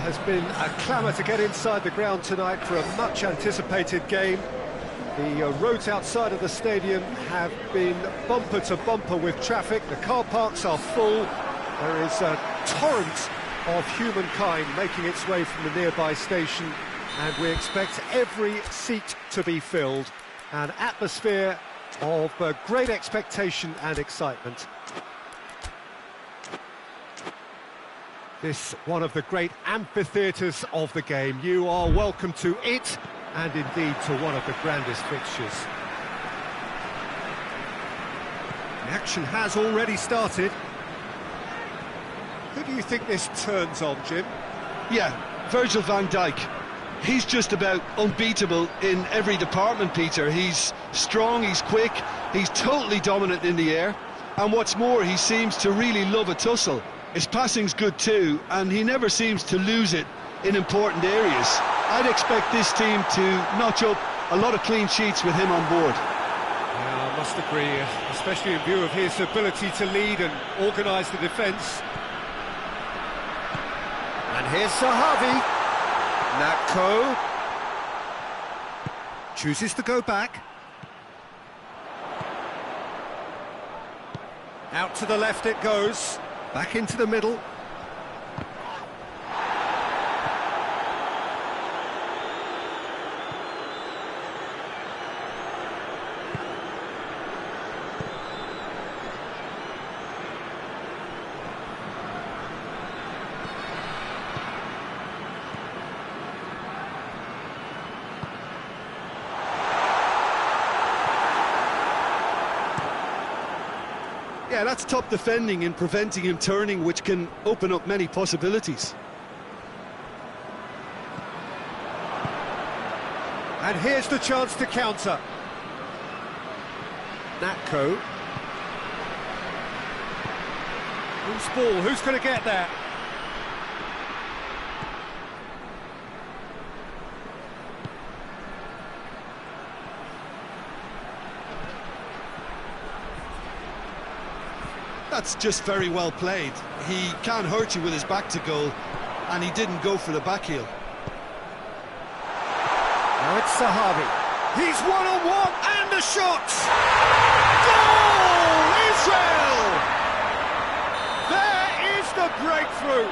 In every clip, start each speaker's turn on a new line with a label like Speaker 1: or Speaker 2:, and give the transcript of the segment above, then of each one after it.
Speaker 1: has been a clamour to get inside the ground tonight for a much-anticipated game. The roads outside of the stadium have been bumper to bumper with traffic. The car parks are full. There is a torrent of humankind making its way from the nearby station, and we expect every seat to be filled. An atmosphere of great expectation and excitement. This one of the great amphitheatres of the game. You are welcome to it, and indeed to one of the grandest fixtures. The action has already started. Who do you think this turns on, Jim?
Speaker 2: Yeah, Virgil van Dijk. He's just about unbeatable in every department, Peter. He's strong, he's quick, he's totally dominant in the air, and what's more, he seems to really love a tussle. His passing's good too, and he never seems to lose it in important areas. I'd expect this team to notch up a lot of clean sheets with him on board.
Speaker 1: Yeah, I must agree, especially in view of his ability to lead and organise the defence. And here's Zahavi. Natko chooses to go back. Out to the left it goes. Back into the middle.
Speaker 2: Yeah, that's top defending and preventing him turning, which can open up many possibilities.
Speaker 1: And here's the chance to counter. Natko. Who's ball? Who's going to get there?
Speaker 2: That's just very well played. He can't hurt you with his back to goal, and he didn't go for the back heel.
Speaker 1: Now it's Zahavi. He's one-on-one, and the shot! Goal! Israel! There is the breakthrough!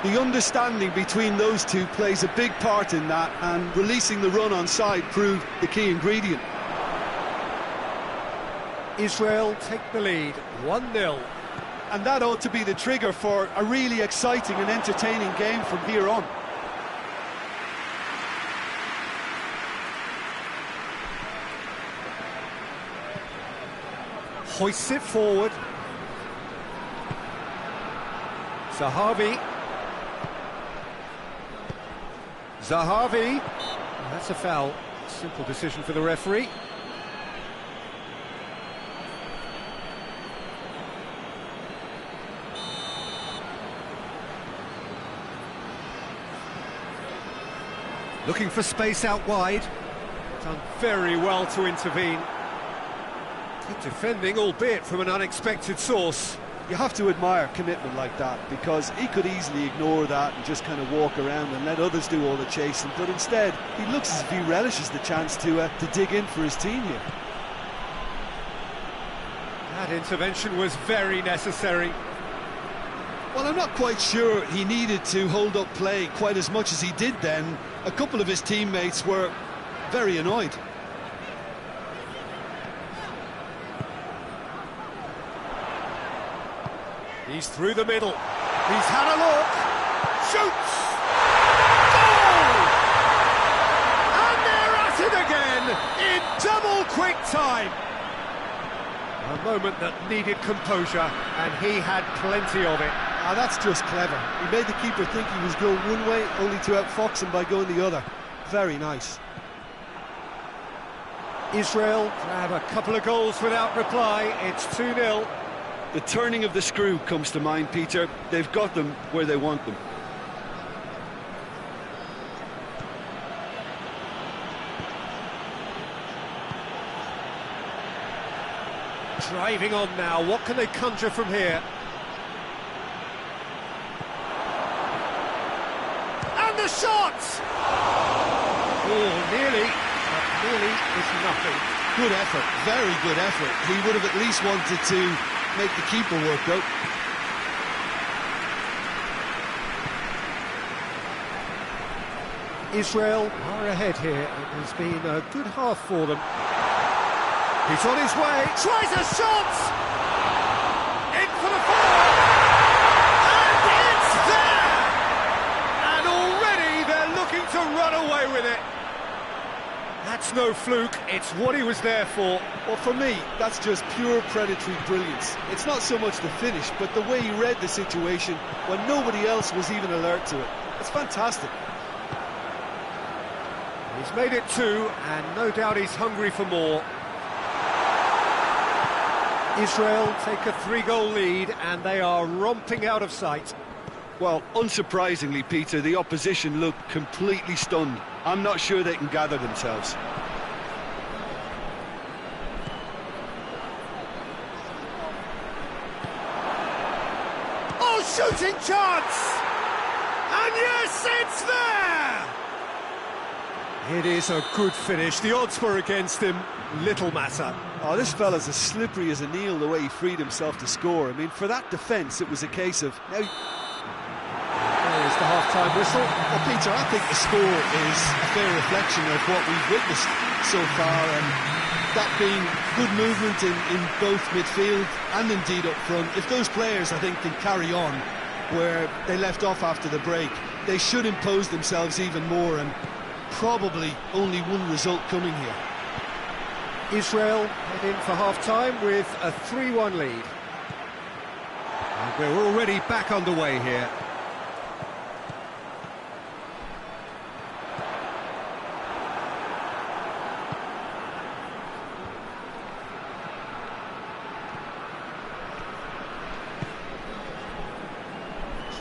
Speaker 2: The understanding between those two plays a big part in that, and releasing the run on side proved the key ingredient.
Speaker 1: Israel take the lead, 1-0.
Speaker 2: And that ought to be the trigger for a really exciting and entertaining game from here on.
Speaker 1: Hoists it forward. Zahavi. Zahavi. That's a foul. Simple decision for the referee. Looking for space out wide. Done very well to intervene. Good defending, albeit from an unexpected source.
Speaker 2: You have to admire commitment like that, because he could easily ignore that and just kind of walk around and let others do all the chasing, but instead he looks as if he relishes the chance to dig in for his team here.
Speaker 1: That intervention was very necessary.
Speaker 2: Well, I'm not quite sure he needed to hold up play quite as much as he did then. A couple of his teammates were very annoyed.
Speaker 1: He's through the middle. He's had a look. Shoots! Goal! And they're at it again in double quick time. A moment that needed composure, and he had plenty of it.
Speaker 2: Ah, that's just clever. He made the keeper think he was going one way, only to outfox him by going the other. Very nice.
Speaker 1: Israel grab a couple of goals without reply. It's 2-0.
Speaker 2: The turning of the screw comes to mind, Peter. They've got them where they want them.
Speaker 1: Driving on now. What can they conjure from here? And the shot! Oh, nearly, but nearly is nothing.
Speaker 2: Good effort, very good effort. He would have at least wanted to make the keeper work though.
Speaker 1: Israel are ahead here. It has been a good half for them. He's on his way, tries a shot! In for the forward! And it's there! And already they're looking to run away with it. That's no fluke, it's what he was there for.
Speaker 2: Well, for me, that's just pure predatory brilliance. It's not so much the finish, but the way he read the situation when nobody else was even alert to it. It's fantastic.
Speaker 1: He's made it 2, and no doubt he's hungry for more. Israel take a 3-goal lead, and they are romping out of sight.
Speaker 2: Well, unsurprisingly, Peter, the opposition look completely stunned. I'm not sure they can gather themselves.
Speaker 1: Oh, shooting chance! And yes, it's there! It is a good finish. The odds were against him. Little matter.
Speaker 2: Oh, this fella's as slippery as an eel the way he freed himself to score. I mean, for that defence, it was a case of... Now,
Speaker 1: there's the half-time whistle.
Speaker 2: Well, Peter, I think the score is a fair reflection of what we've witnessed so far, and that being good movement in both midfield and indeed up front. If those players, I think, can carry on where they left off after the break, they should impose themselves even more, and probably only one result coming here.
Speaker 1: Israel head in for half-time with a 3-1 lead. And we're already back underway here.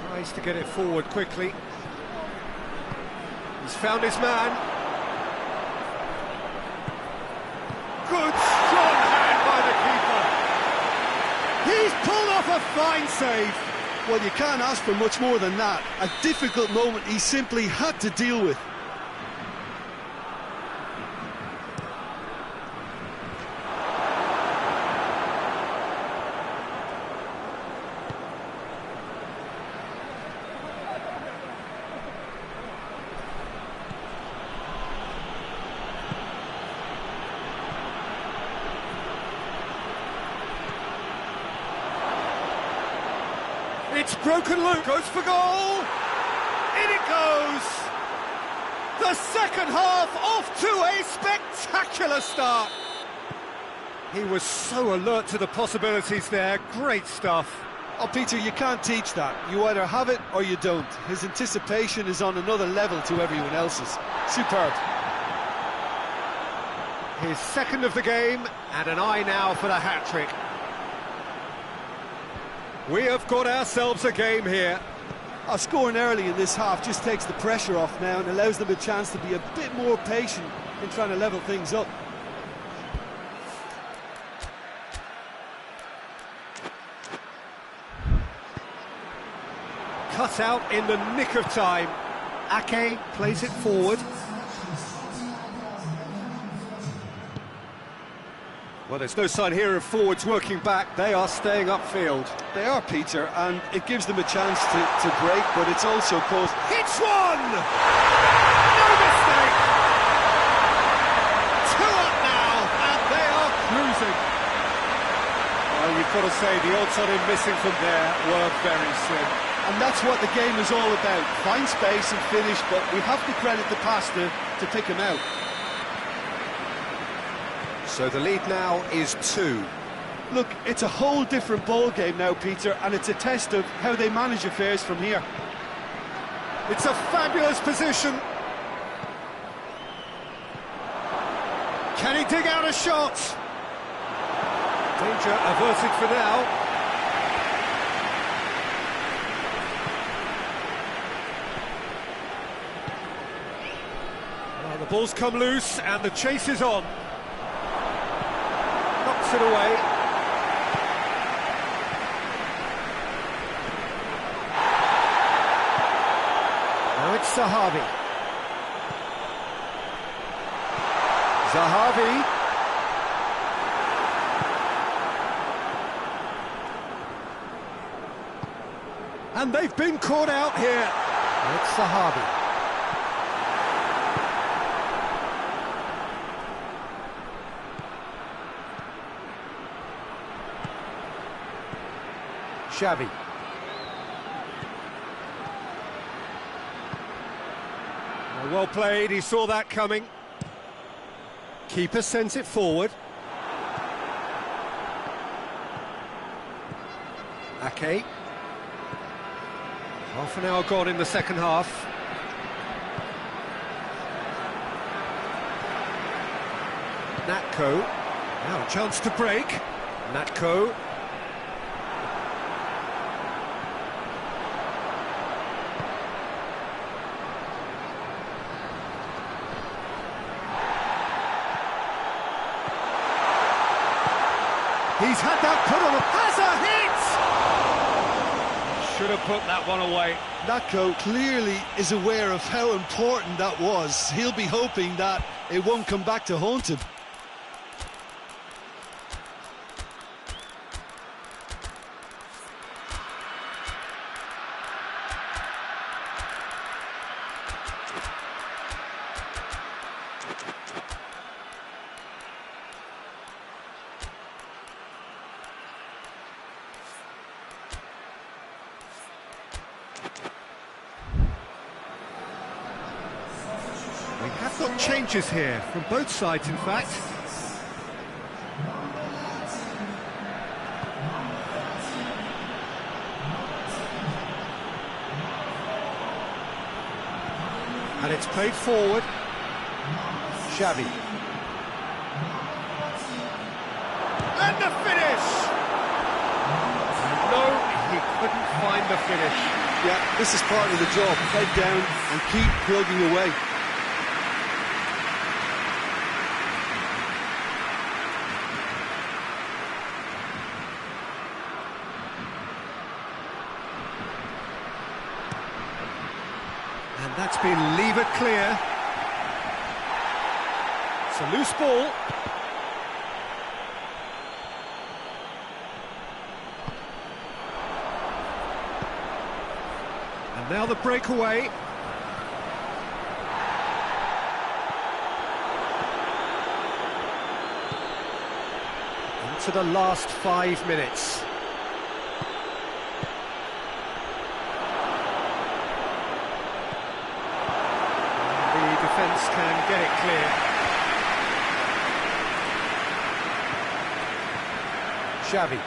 Speaker 1: Tries to get it forward quickly. He's found his man. Good strong hand by the keeper. He's pulled off a fine save.
Speaker 2: Well, you can't ask for much more than that. A difficult moment he simply had to deal with.
Speaker 1: It's broken loose, goes for goal! In it goes! The second half off to a spectacular start! He was so alert to the possibilities there, great stuff.
Speaker 2: Oh, Peter, you can't teach that. You either have it or you don't. His anticipation is on another level to everyone else's. Superb.
Speaker 1: His second of the game, and an eye now for the hat-trick. We have got ourselves a game here.
Speaker 2: Scoring early in this half just takes the pressure off now and allows them a chance to be a bit more patient in trying to level things up.
Speaker 1: Cut out in the nick of time. Ake plays it forward. Well, there's no sign here of forwards working back. They are staying upfield.
Speaker 2: They are, Peter, and it gives them a chance to break, but it's also caused...
Speaker 1: Hits one! No mistake! 2 up now, and they are cruising. Well, you've got to say, the odds on him missing from there were very slim.
Speaker 2: And that's what the game is all about. Find space and finish, but we have to credit the pass to pick him out.
Speaker 1: So the lead now is 2.
Speaker 2: Look, it's a whole different ball game now, Peter, and it's a test of how they manage affairs from here.
Speaker 1: It's a fabulous position. Can he dig out a shot? Danger averted for now. Well, the ball's come loose and the chase is on. Knocks it away. Now it's Zahavi. Zahavi. And they've been caught out here. It's Zahavi. Xavi. Well played, he saw that coming. Keeper sends it forward. Ake. Half an hour gone in the second half. Natko. Now a chance to break. Natko. He's had that put on a passer, hit! Should have put that one away.
Speaker 2: Natko clearly is aware of how important that was. He'll be hoping that it won't come back to haunt him.
Speaker 1: We have got changes here, from both sides in fact. And it's played forward. Xavi. And the finish! No, he couldn't find the finish.
Speaker 2: Yeah, this is part of the job. Head down and keep plugging away.
Speaker 1: And that's been levered clear. It's a loose ball. And now the breakaway. Into the last 5 minutes. Defence can get it clear. Xavi.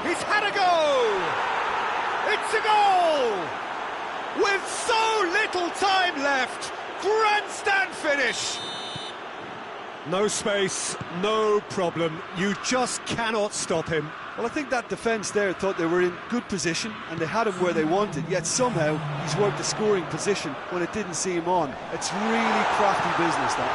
Speaker 1: He's had a go! It's a goal! With so little time left! Grandstand finish! No space, no problem. You just cannot stop him.
Speaker 2: Well, I think that defence there thought they were in good position and they had him where they wanted, yet somehow he's worked the scoring position when it didn't see him on. It's really crafty business, that.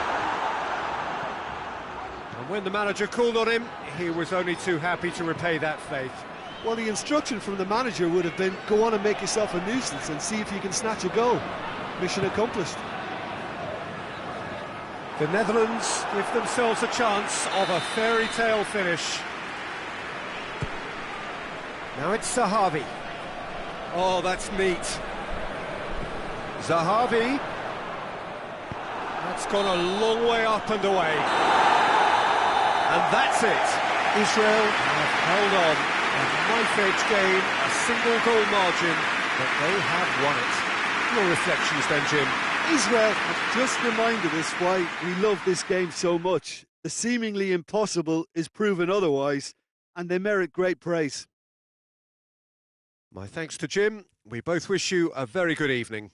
Speaker 1: And when the manager called on him, he was only too happy to repay that faith.
Speaker 2: Well, the instruction from the manager would have been, go on and make yourself a nuisance and see if you can snatch a goal. Mission accomplished.
Speaker 1: The Netherlands give themselves a chance of a fairy tale finish. Now it's Zahavi. Oh, that's neat. Zahavi. That's gone a long way up and away. And that's it. Israel have held on. A knife-edge game, a single goal margin, but they have won it. Your reflections then, Jim?
Speaker 2: Israel have just reminded us why we love this game so much. The seemingly impossible is proven otherwise, and they merit great praise.
Speaker 1: My thanks to Jim. We both wish you a very good evening.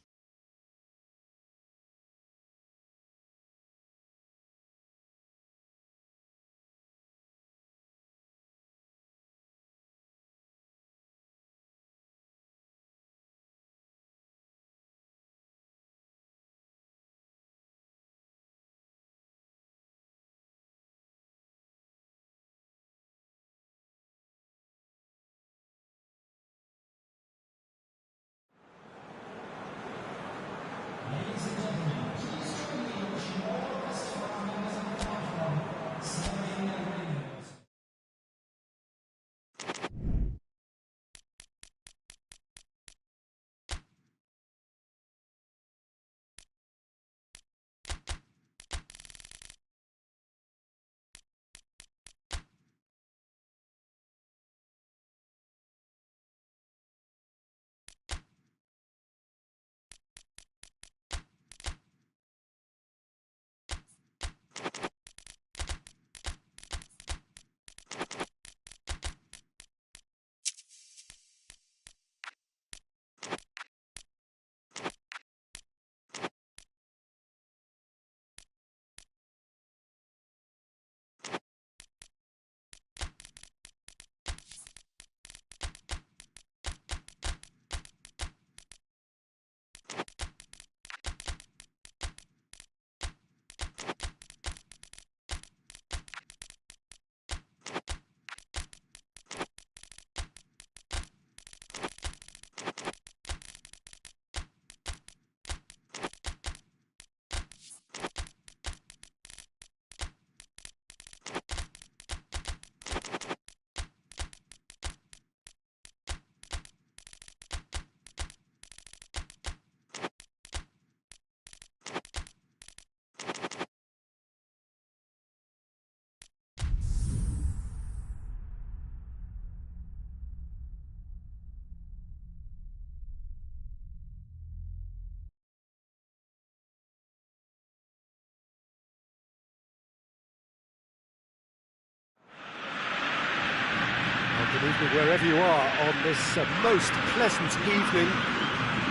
Speaker 1: evening wherever you are on this most pleasant evening.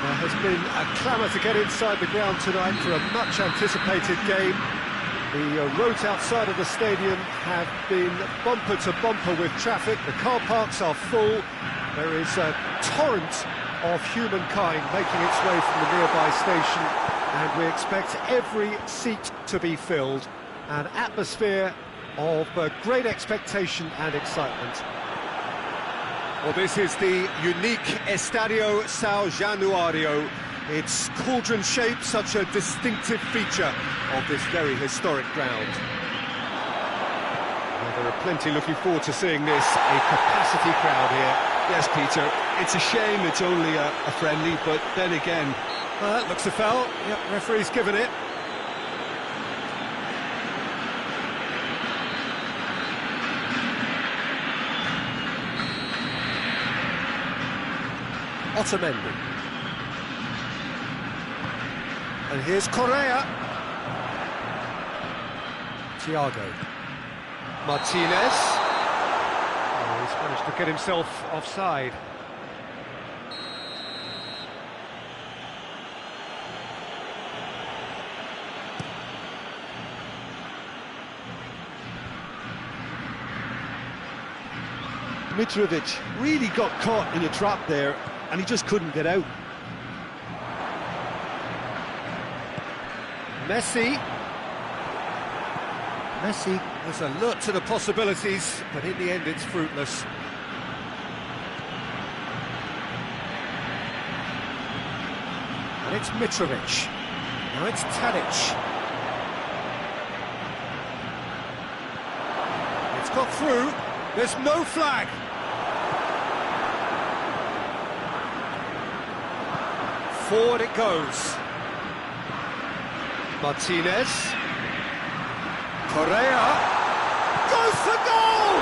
Speaker 1: There has been a clamour to get inside the ground tonight for a much anticipated game. The roads outside of the stadium have been bumper to bumper with traffic. The car parks are full. There is a torrent of humankind making its way from the nearby station, and we expect every seat to be filled. An atmosphere of great expectation and excitement.
Speaker 3: Well, this is the unique Estadio São Januário. Its cauldron shape, such a distinctive feature of this very historic ground.
Speaker 1: Well, there are plenty looking forward to seeing this, a capacity crowd here.
Speaker 2: Yes, Peter, it's a shame it's only a friendly, but then again...
Speaker 1: That looks a foul. Yep, referee's given it. Otamendi. And here's Correa. Thiago. Martinez. Oh, he's managed to get himself offside.
Speaker 2: Mitrovic really got caught in a trap there, and he just couldn't get out.
Speaker 1: Messi was alert to the possibilities, but in the end it's fruitless. And it's Mitrovic. Now it's Tadic. It's got through. There's no flag. Forward it goes. Martinez. Correa. Goes for goal!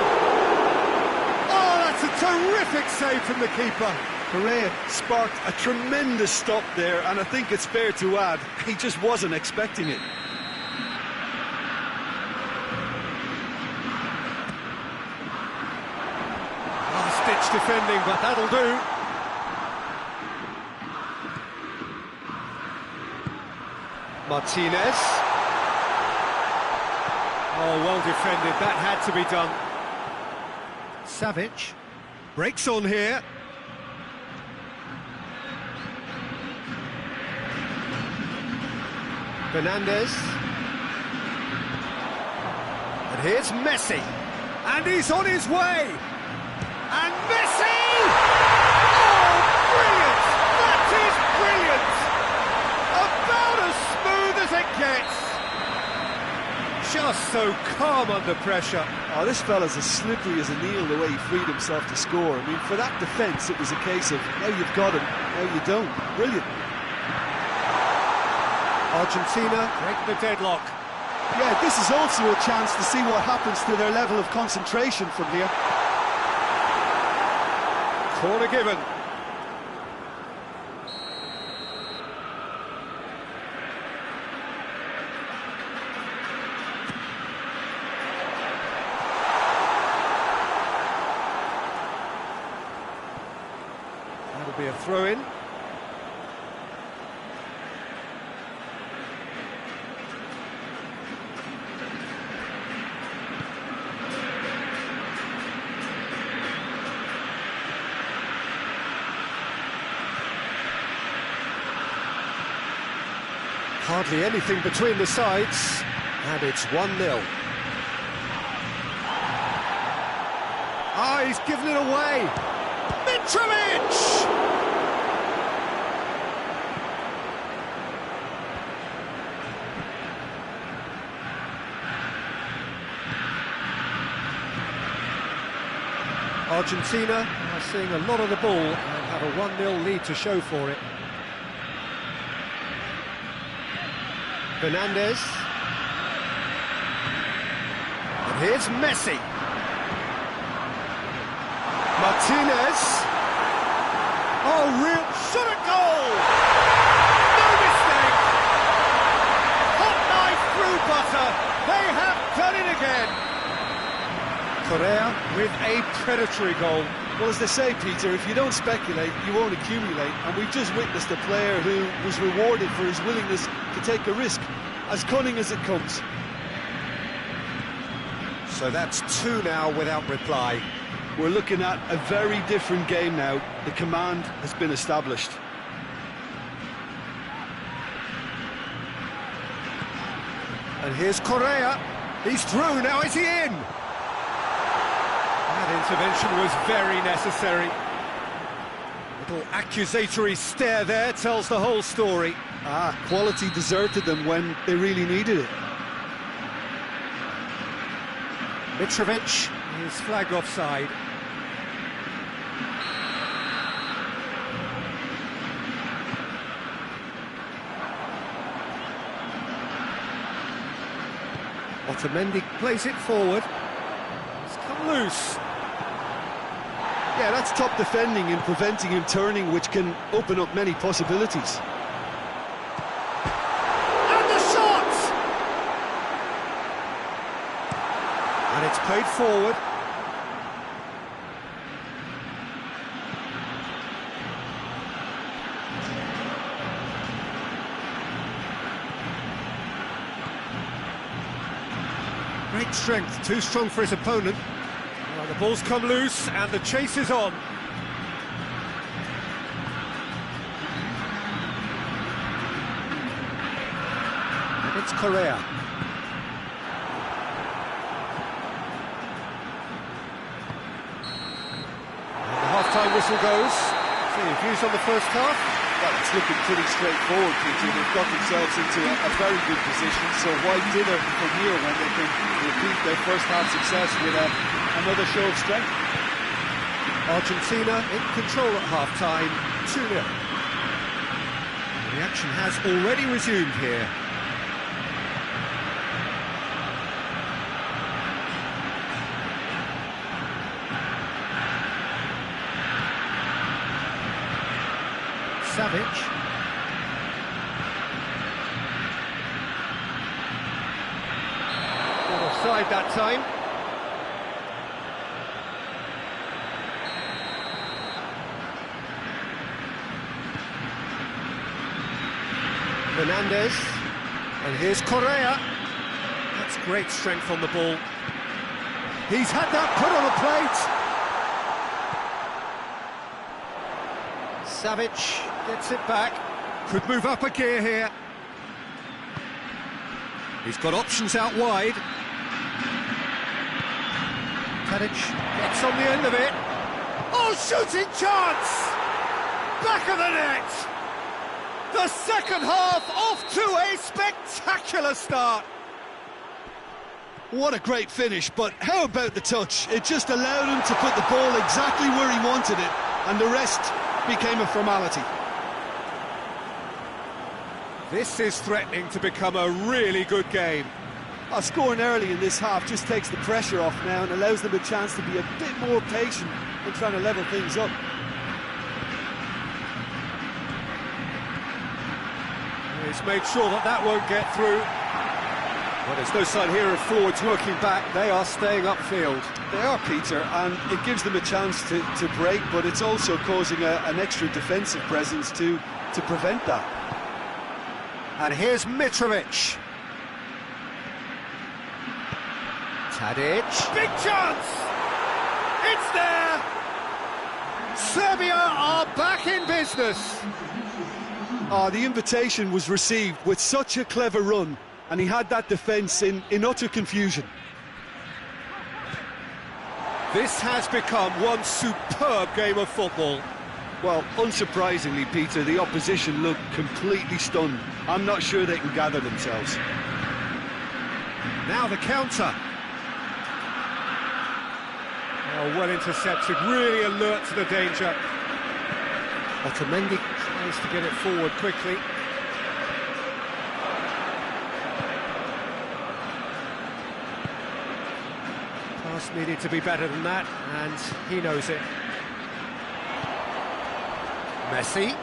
Speaker 1: Oh, that's a terrific save from the keeper.
Speaker 2: Correa sparked a tremendous stop there, and I think it's fair to add, he just wasn't expecting it.
Speaker 1: Stitch defending, but that'll do. Martinez. Oh, well defended. That had to be done. Savic breaks on here. Fernandes. And here's Messi. And he's on his way. And Messi! Oh, brilliant! That is brilliant! About as smooth as it gets. Just so calm under pressure.
Speaker 2: Oh, this fella's as slippery as a needle the way he freed himself to score. I mean, for that defence, it was a case of now you've got him, now you don't. Brilliant.
Speaker 1: Argentina break the deadlock.
Speaker 2: Yeah, this is also a chance to see what happens to their level of concentration from here.
Speaker 1: Corner given. That'll be a throw-in. Hardly anything between the sides, and it's 1-0. Ah, he's given it away. Mitrovic! Argentina are seeing a lot of the ball and have a 1-0 lead to show for it. Fernandes. And here's Messi. Martinez. Oh, real shot at goal! No mistake! Hot knife through butter. They have done it again. Correa with a predatory goal.
Speaker 2: Well, as they say, Peter, if you don't speculate, you won't accumulate. And we've just witnessed a player who was rewarded for his willingness to take a risk, as cunning as it comes.
Speaker 3: So that's 2 now without reply.
Speaker 2: We're looking at a very different game now. The command has been established.
Speaker 3: And here's Correa. He's through, now is he in? That intervention was very necessary. Little accusatory stare there tells the whole story.
Speaker 2: Quality deserted them when they really needed it.
Speaker 3: Mitrovic is flagged offside. Otamendi plays it forward. It's come loose.
Speaker 2: Yeah, that's top defending and preventing him turning, which can open up many possibilities.
Speaker 3: And the shot! And it's played forward. Great strength, too strong for his opponent. Well, the ball's come loose and the chase is on. And it's Correa. And the half-time whistle goes. So your views on the first half?
Speaker 2: Well, it's looking pretty straightforward, Peter. They've got themselves into a very good position, so why dither from here when they can repeat their first half success with another show of strength?
Speaker 3: Argentina in control at half-time, 2-0. The action has already resumed here. Savic. Not offside that time. Fernandez. And here's Correa. That's great strength on the ball. He's had that put on a plate. Savic gets it back. Could move up a gear here. He's got options out wide. Tadic gets on the end of it. Oh, shooting chance! Back of the net! The second half off to a spectacular start.
Speaker 2: What a great finish, but how about the touch? It just allowed him to put the ball exactly where he wanted it, and the rest became a formality.
Speaker 3: This is threatening to become a really good game.
Speaker 2: Scoring early in this half just takes the pressure off now and allows them a chance to be a bit more patient in trying to level things up.
Speaker 3: He's made sure that that won't get through. Well, there's no sign here of forwards working back. They are staying upfield.
Speaker 2: They are, Peter, and it gives them a chance to break, but it's also causing an extra defensive presence to prevent that.
Speaker 3: And here's Mitrovic. Tadic. Big chance! It's there! Serbia are back in business.
Speaker 2: The invitation was received with such a clever run, and he had that defence in utter confusion.
Speaker 3: This has become one superb game of football.
Speaker 2: Well, unsurprisingly, Peter, the opposition looked completely stunned. I'm not sure they can gather themselves.
Speaker 3: Now the counter. Oh, well intercepted, really alert to the danger. Otamendi tries to get it forward quickly. Pass needed to be better than that, and he knows it. Messi.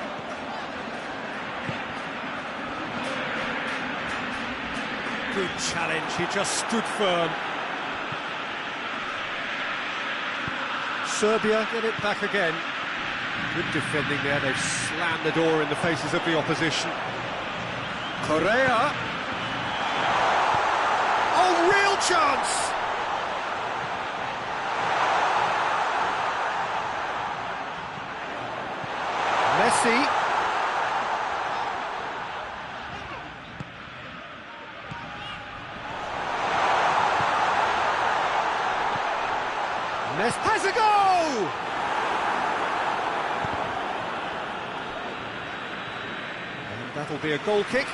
Speaker 3: Good challenge, he just stood firm.
Speaker 1: Serbia get it back again. Good defending there, they've slammed the door in the faces of the opposition. Correa. Oh, real chance! Messi. Messi has a goal! And that'll be a goal kick.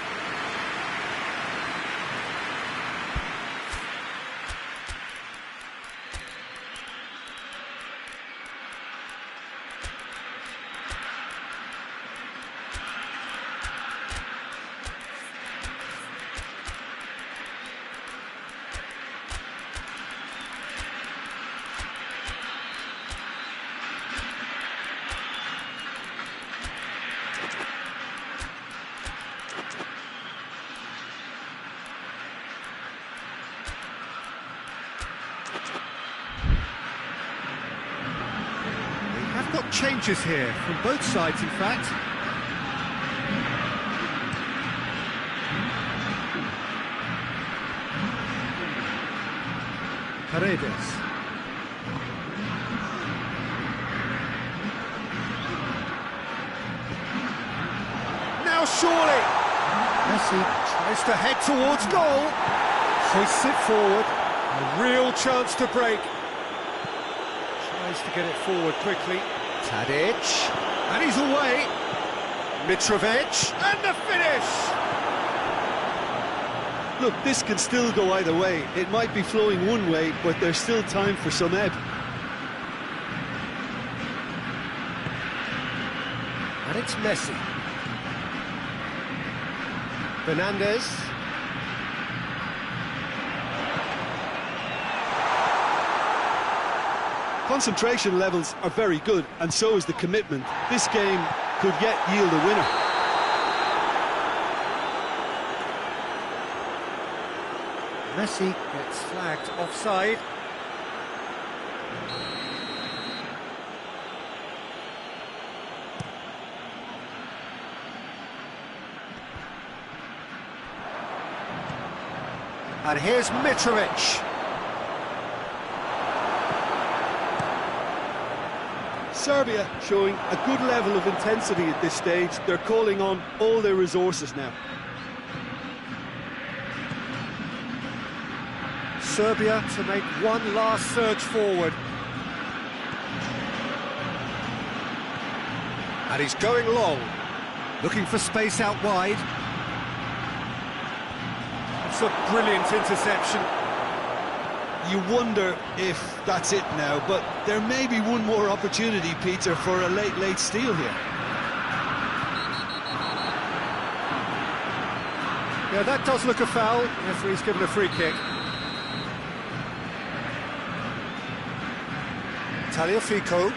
Speaker 1: Got changes here from both sides, in fact. Paredes. Now surely. Messi tries to head towards goal. Hoists it forward. A real chance to break. Tries to get it forward quickly. Tadic, and he's away. Mitrovic, and the finish!
Speaker 2: Look, this can still go either way. It might be flowing one way, but there's still time for some ebb.
Speaker 1: And it's Messi. Fernandez.
Speaker 2: Concentration levels are very good, and so is the commitment. This game could yet yield a winner.
Speaker 1: Messi gets flagged offside. And here's Mitrovic.
Speaker 2: Serbia showing a good level of intensity at this stage. They're calling on all their resources now.
Speaker 1: Serbia to make one last surge forward. And he's going long, looking for space out wide. It's a brilliant interception.
Speaker 2: You wonder if that's it now, but there may be one more opportunity, Peter, for a late steal here.
Speaker 1: Yeah, that does look a foul. Referee's given a free kick. Tagliafico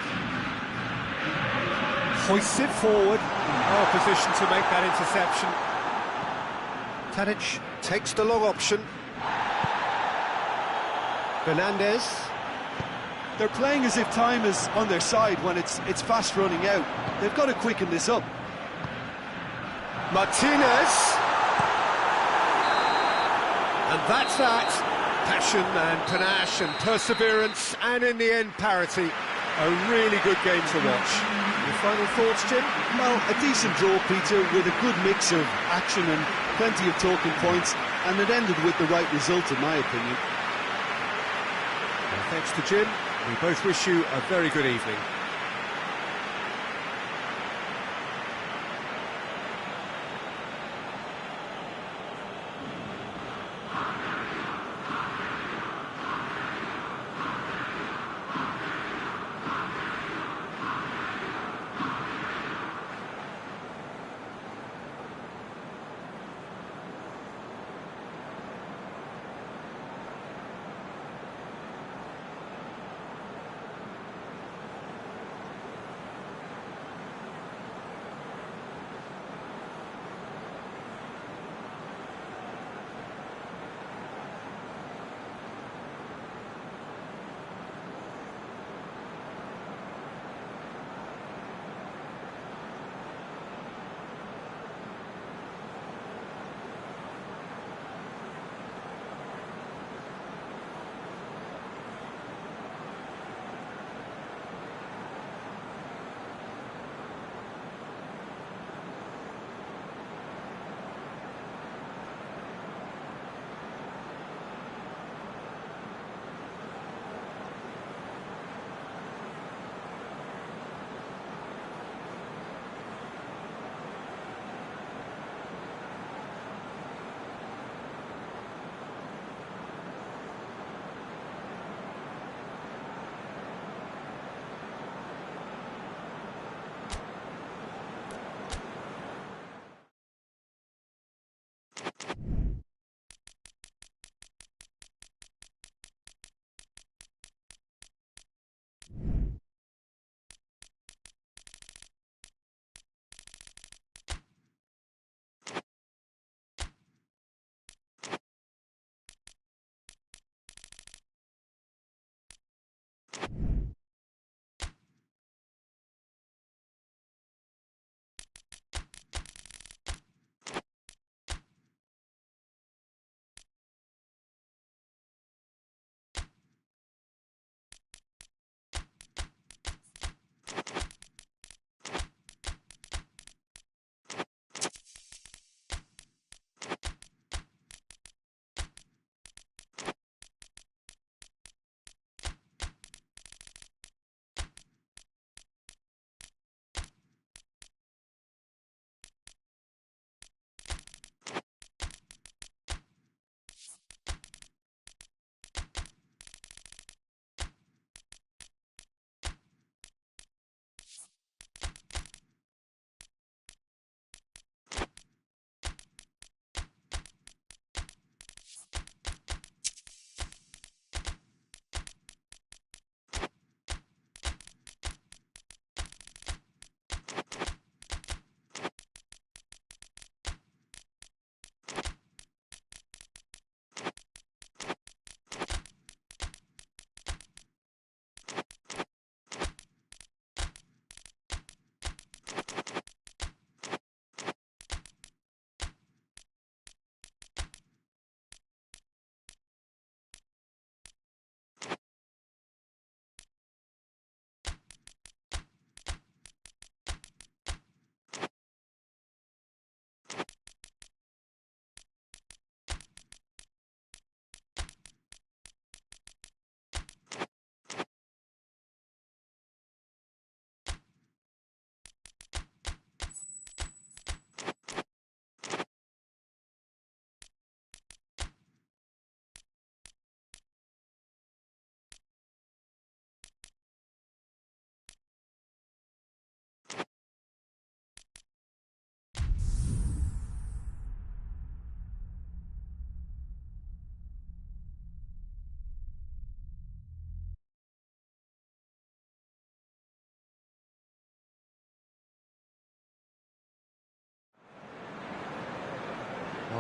Speaker 1: hoists it forward. Oh, position to make that interception. Tadic takes the long option. Fernandez.
Speaker 2: They're playing as if time is on their side when it's fast running out. They've got to quicken this up.
Speaker 1: Martinez. And that's that. Passion and panache and perseverance, and in the end, parity. A really good game to watch. Your final thoughts, Jim?
Speaker 2: Well, a decent draw, Peter, with a good mix of action and plenty of talking points, and it ended with the right result, in my opinion.
Speaker 1: Well, thanks to Jim. We both wish you a very good evening.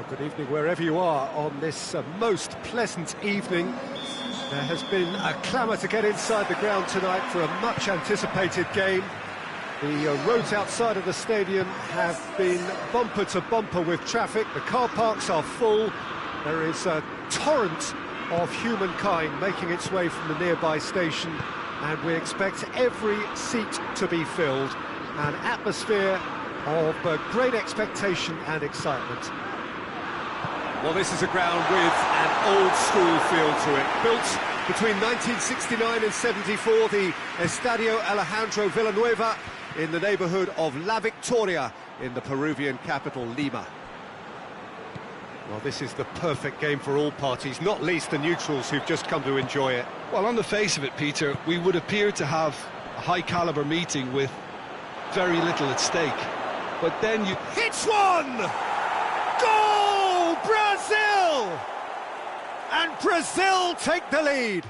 Speaker 1: Good evening wherever you are on this most pleasant evening. There has been a clamour to get inside the ground tonight for a much anticipated game. The roads outside of the stadium have been bumper to bumper with traffic. The car parks are full. There is a torrent of humankind making its way from the nearby station, and we expect every seat to be filled. An atmosphere of great expectation and excitement.
Speaker 3: Well, this is a ground with an old-school feel to it. Built between 1969 and 74, the Estadio Alejandro Villanueva in the neighbourhood of La Victoria in the Peruvian capital, Lima.
Speaker 1: Well, this is the perfect game for all parties, not least the neutrals who've just come to enjoy it.
Speaker 2: Well, on the face of it, Peter, we would appear to have a high-caliber meeting with very little at stake. But then you...
Speaker 3: Hits one! Goal! Brazil! And Brazil take the lead.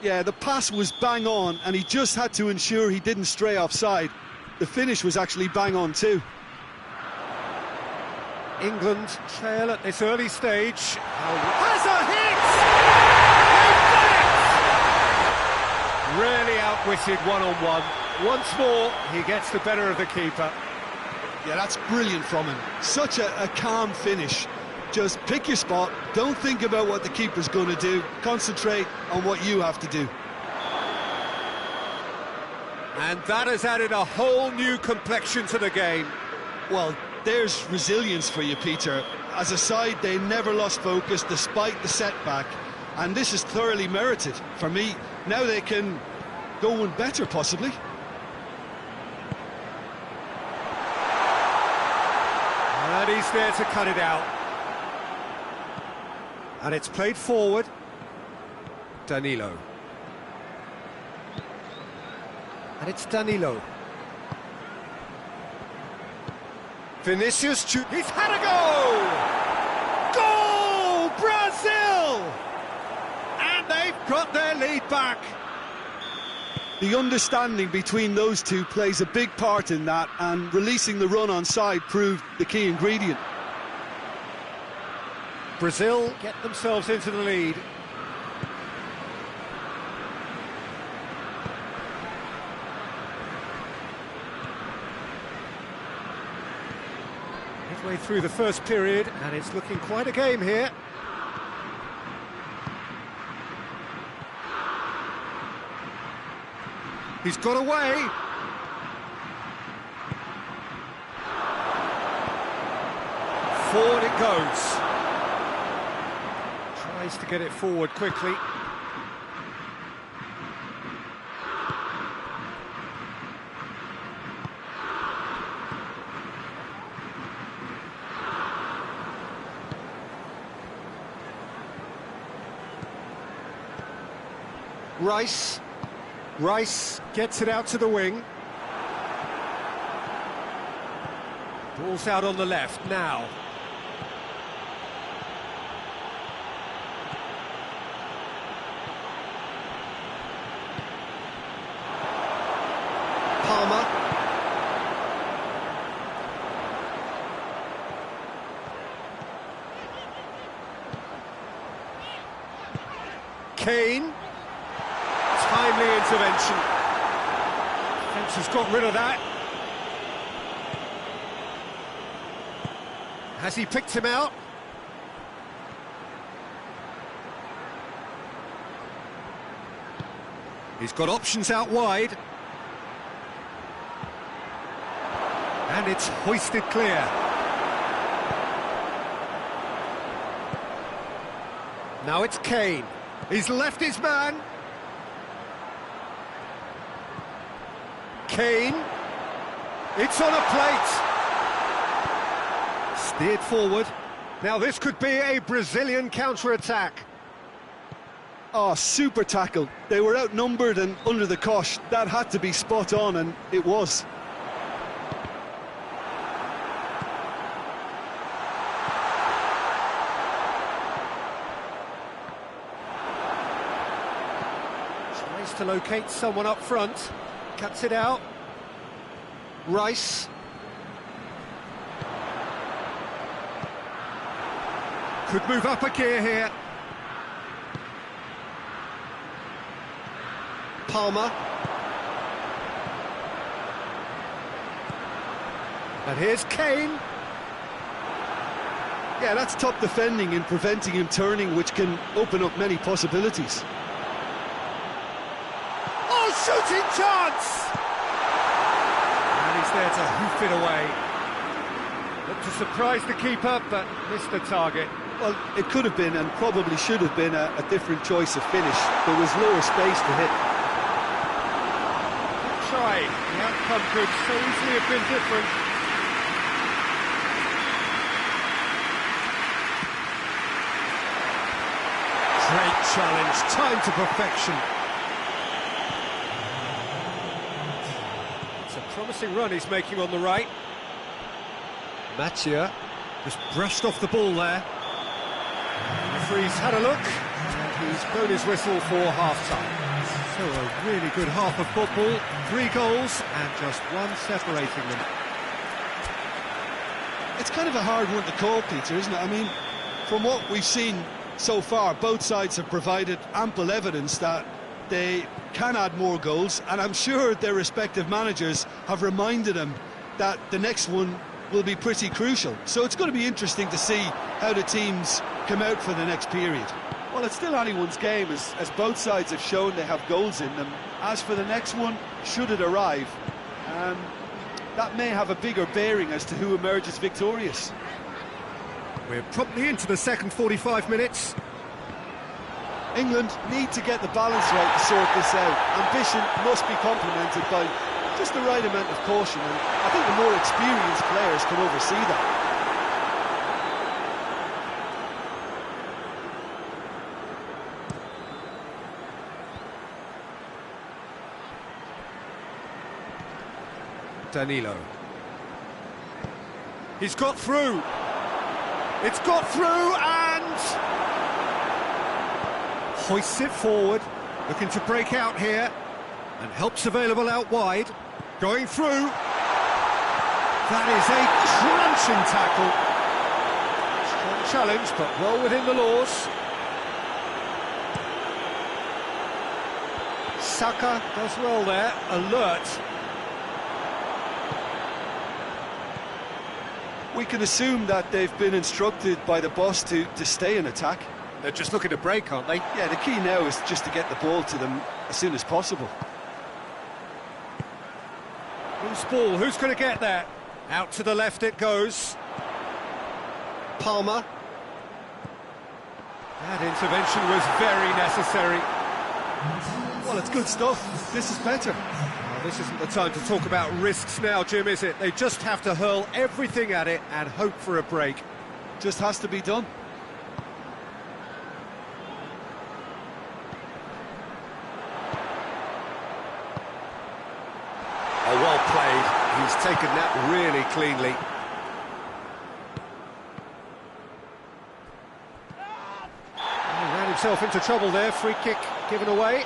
Speaker 2: Yeah, the pass was bang on, and he just had to ensure he didn't stray offside. The finish was actually bang on too.
Speaker 1: England trail at this early stage.
Speaker 3: Has a hit!
Speaker 1: Really outwitted one-on-one. Once more, he gets the better of the keeper.
Speaker 2: Yeah, that's brilliant from him. Such a calm finish. Just pick your spot, don't think about what the keeper's going to do, concentrate on what you have to do.
Speaker 3: And that has added a whole new complexion to the game.
Speaker 2: Well, there's resilience for you, Peter. As a side, they never lost focus despite the setback, and this is thoroughly merited. For me, now they can go one better, possibly.
Speaker 3: And he's there to cut it out. And it's played forward. Danilo. And it's Danilo. Vinicius, he's had a goal! Goal! Brazil! And they've got their lead back.
Speaker 2: The understanding between those two plays a big part in that, and releasing the run on side proved the key ingredient.
Speaker 1: Brazil get themselves into the lead. Midway through the first period, and it's looking quite a game here.
Speaker 3: He's got away. Forward it goes.
Speaker 1: Tries to get it forward quickly. Rice gets it out to the wing.
Speaker 3: Ball's out on the left now.
Speaker 1: Palmer.
Speaker 3: Kane. Timely intervention. Defence has got rid of that. Has he picked him out? He's got options out wide. And it's hoisted clear. Now it's Kane. He's left his man. Kane. It's on a plate. Steered forward.
Speaker 1: Now this could be a Brazilian counter-attack.
Speaker 2: Oh, super tackle. They were outnumbered and under the cosh. That had to be spot on, and it was.
Speaker 1: Tries to locate someone up front. Cuts it out. Rice. Could move up a gear here. Palmer. And here's Kane.
Speaker 2: Yeah, that's top defending and preventing him turning, which can open up many possibilities.
Speaker 1: Oh, shooting chance! And he's there to hoof it away. Looked to surprise the keeper, but missed the target.
Speaker 2: Well, it could have been, and probably should have been, a different choice of finish. There was lower space to hit.
Speaker 1: Good try. The outcome could so easily have been different. Great challenge, timed to perfection. It's a promising run he's making on the right. Mattia just brushed off the ball there. The referee's had a look, and he's blown his whistle for half-time. So a really good half of football, 3 goals, and just one separating them.
Speaker 2: It's kind of a hard one to call, Peter, isn't it? I mean, from what we've seen so far, both sides have provided ample evidence that they can add more goals, and I'm sure their respective managers have reminded them that the next one will be pretty crucial. So it's going to be interesting to see how the teams come out for the next period. Well, it's still anyone's game, as both sides have shown they have goals in them. As for the next one, should it arrive, that may have a bigger bearing as to who emerges victorious.
Speaker 1: We're promptly into the second 45 minutes.
Speaker 2: England need to get the balance right to sort this out. Ambition must be complemented by just the right amount of caution, and I think the more experienced players can oversee that.
Speaker 1: Danilo. He's got through. It's got through and hoists it forward, looking to break out here, and help's available out wide. Going through. That is a crunching tackle. Strong challenge, but well within the laws. Saka does well there, alert.
Speaker 2: We can assume that they've been instructed by the boss to stay in attack.
Speaker 1: They're just looking to break, aren't they?
Speaker 2: Yeah, the key now is just to get the ball to them as soon as possible.
Speaker 1: Loose ball, who's going to get there? Out to the left it goes. Palmer. That intervention was very necessary.
Speaker 2: Well, it's good stuff. This is better.
Speaker 1: Well, this isn't the time to talk about risks now, Jim, is it? They just have to hurl everything at it and hope for a break.
Speaker 2: Just has to be done.
Speaker 1: Oh, well played. He's taken that really cleanly. He ran himself into trouble there. Free kick given away.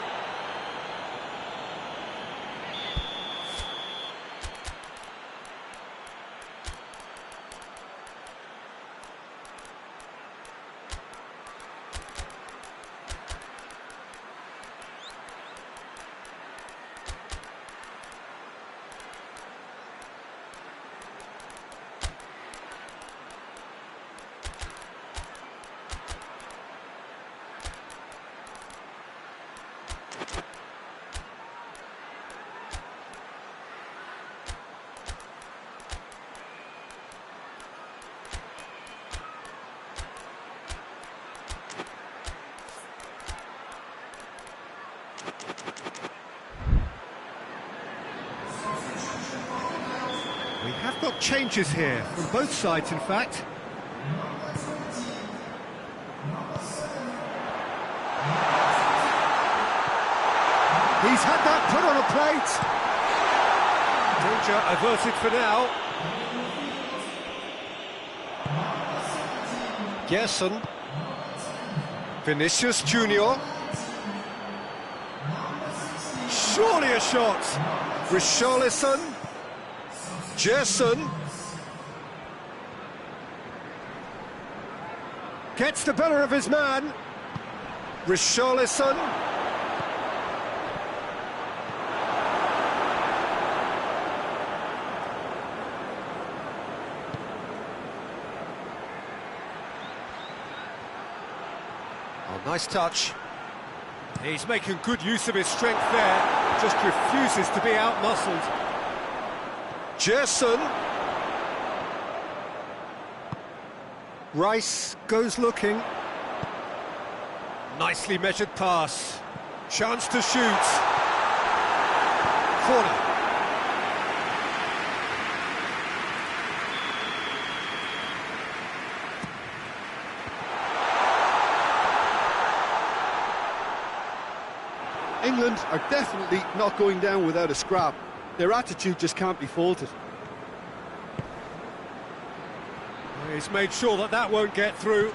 Speaker 1: We have got changes here, from both sides in fact. He's had that put on a plate. Danger averted for now. Gerson. Vinicius Junior. Surely a shot. Richarlison. Gerson. Gets the better of his man. Richarlison. Oh, nice touch. He's making good use of his strength there. Just refuses to be out-muscled. Gerson. Rice goes looking. Nicely measured pass. Chance to shoot. Corner.
Speaker 2: England are definitely not going down without a scrap. Their attitude just can't be faulted.
Speaker 1: He's made sure that that won't get through.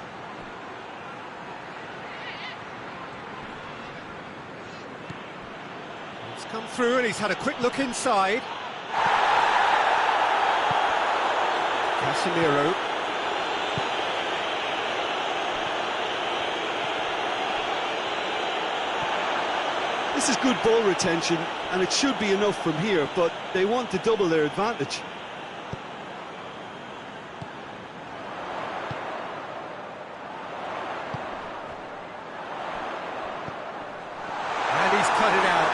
Speaker 1: It's come through and he's had a quick look inside. Casemiro.
Speaker 2: This is good ball retention, and it should be enough from here, but they want to double their advantage.
Speaker 1: And he's cut it out.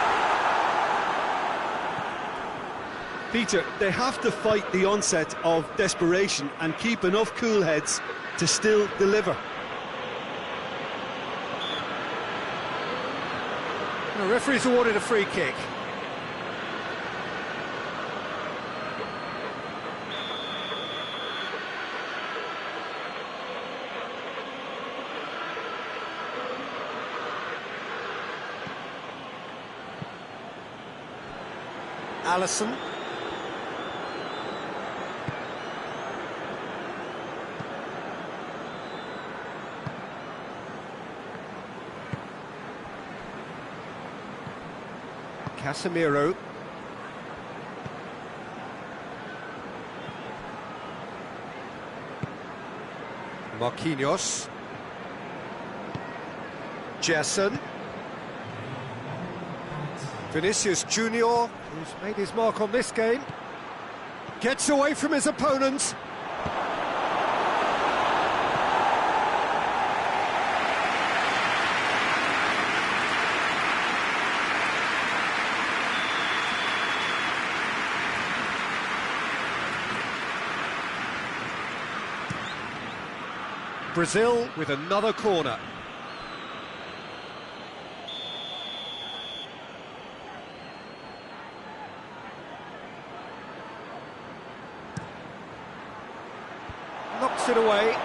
Speaker 2: Peter, they have to fight the onset of desperation and keep enough cool heads to still deliver.
Speaker 1: The referee's awarded a free kick. Alisson. Casemiro. Marquinhos. Gerson. Vinicius Junior, who's made his mark on this game, gets away from his opponents. Brazil with another corner. Knocks it away.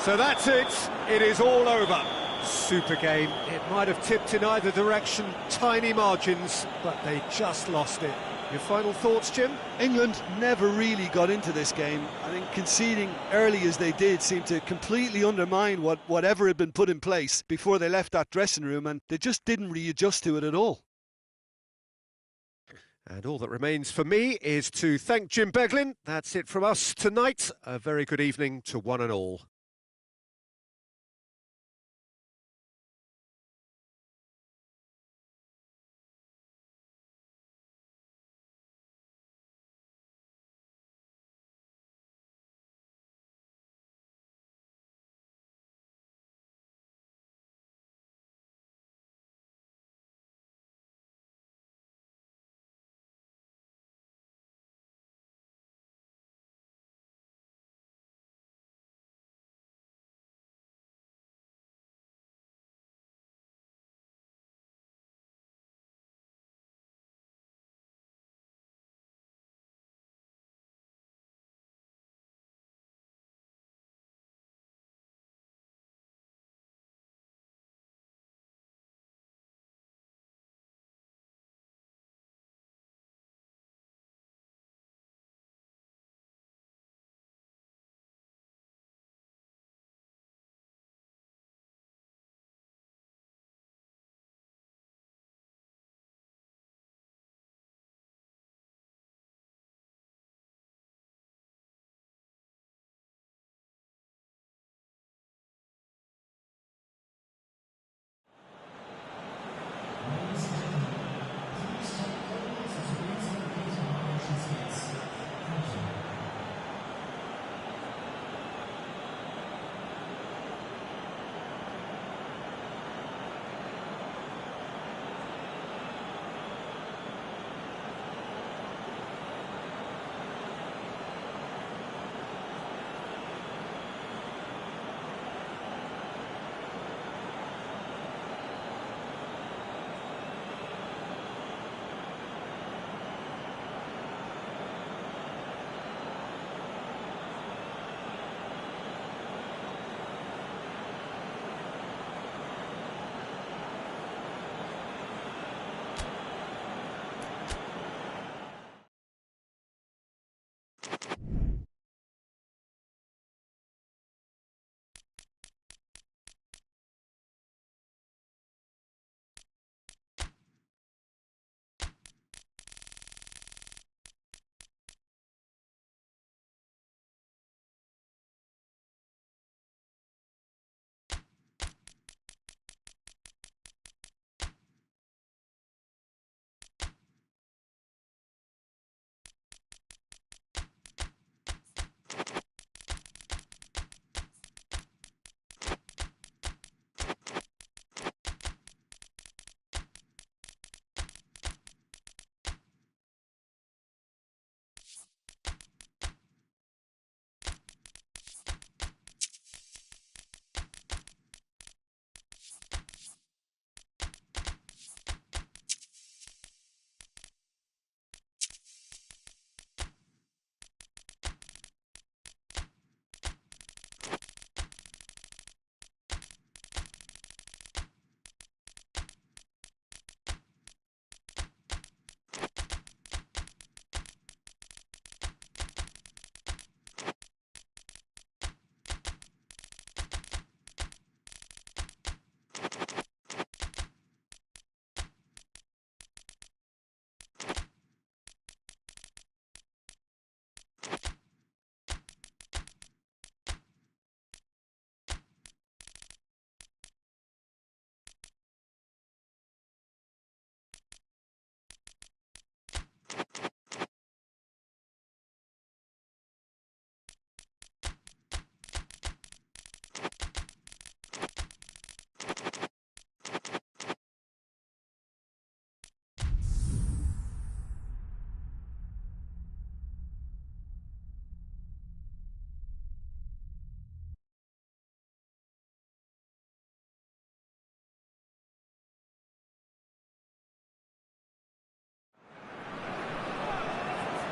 Speaker 1: So that's it. It is all over. Super game. It might have tipped in either direction. Tiny margins, but they just lost it. Your final thoughts, Jim?
Speaker 2: England never really got into this game. I think conceding early as they did seemed to completely undermine whatever had been put in place before they left that dressing room, and they just didn't readjust to it at all.
Speaker 1: And all that remains for me is to thank Jim Beglin. That's it from us tonight. A very good evening to one and all.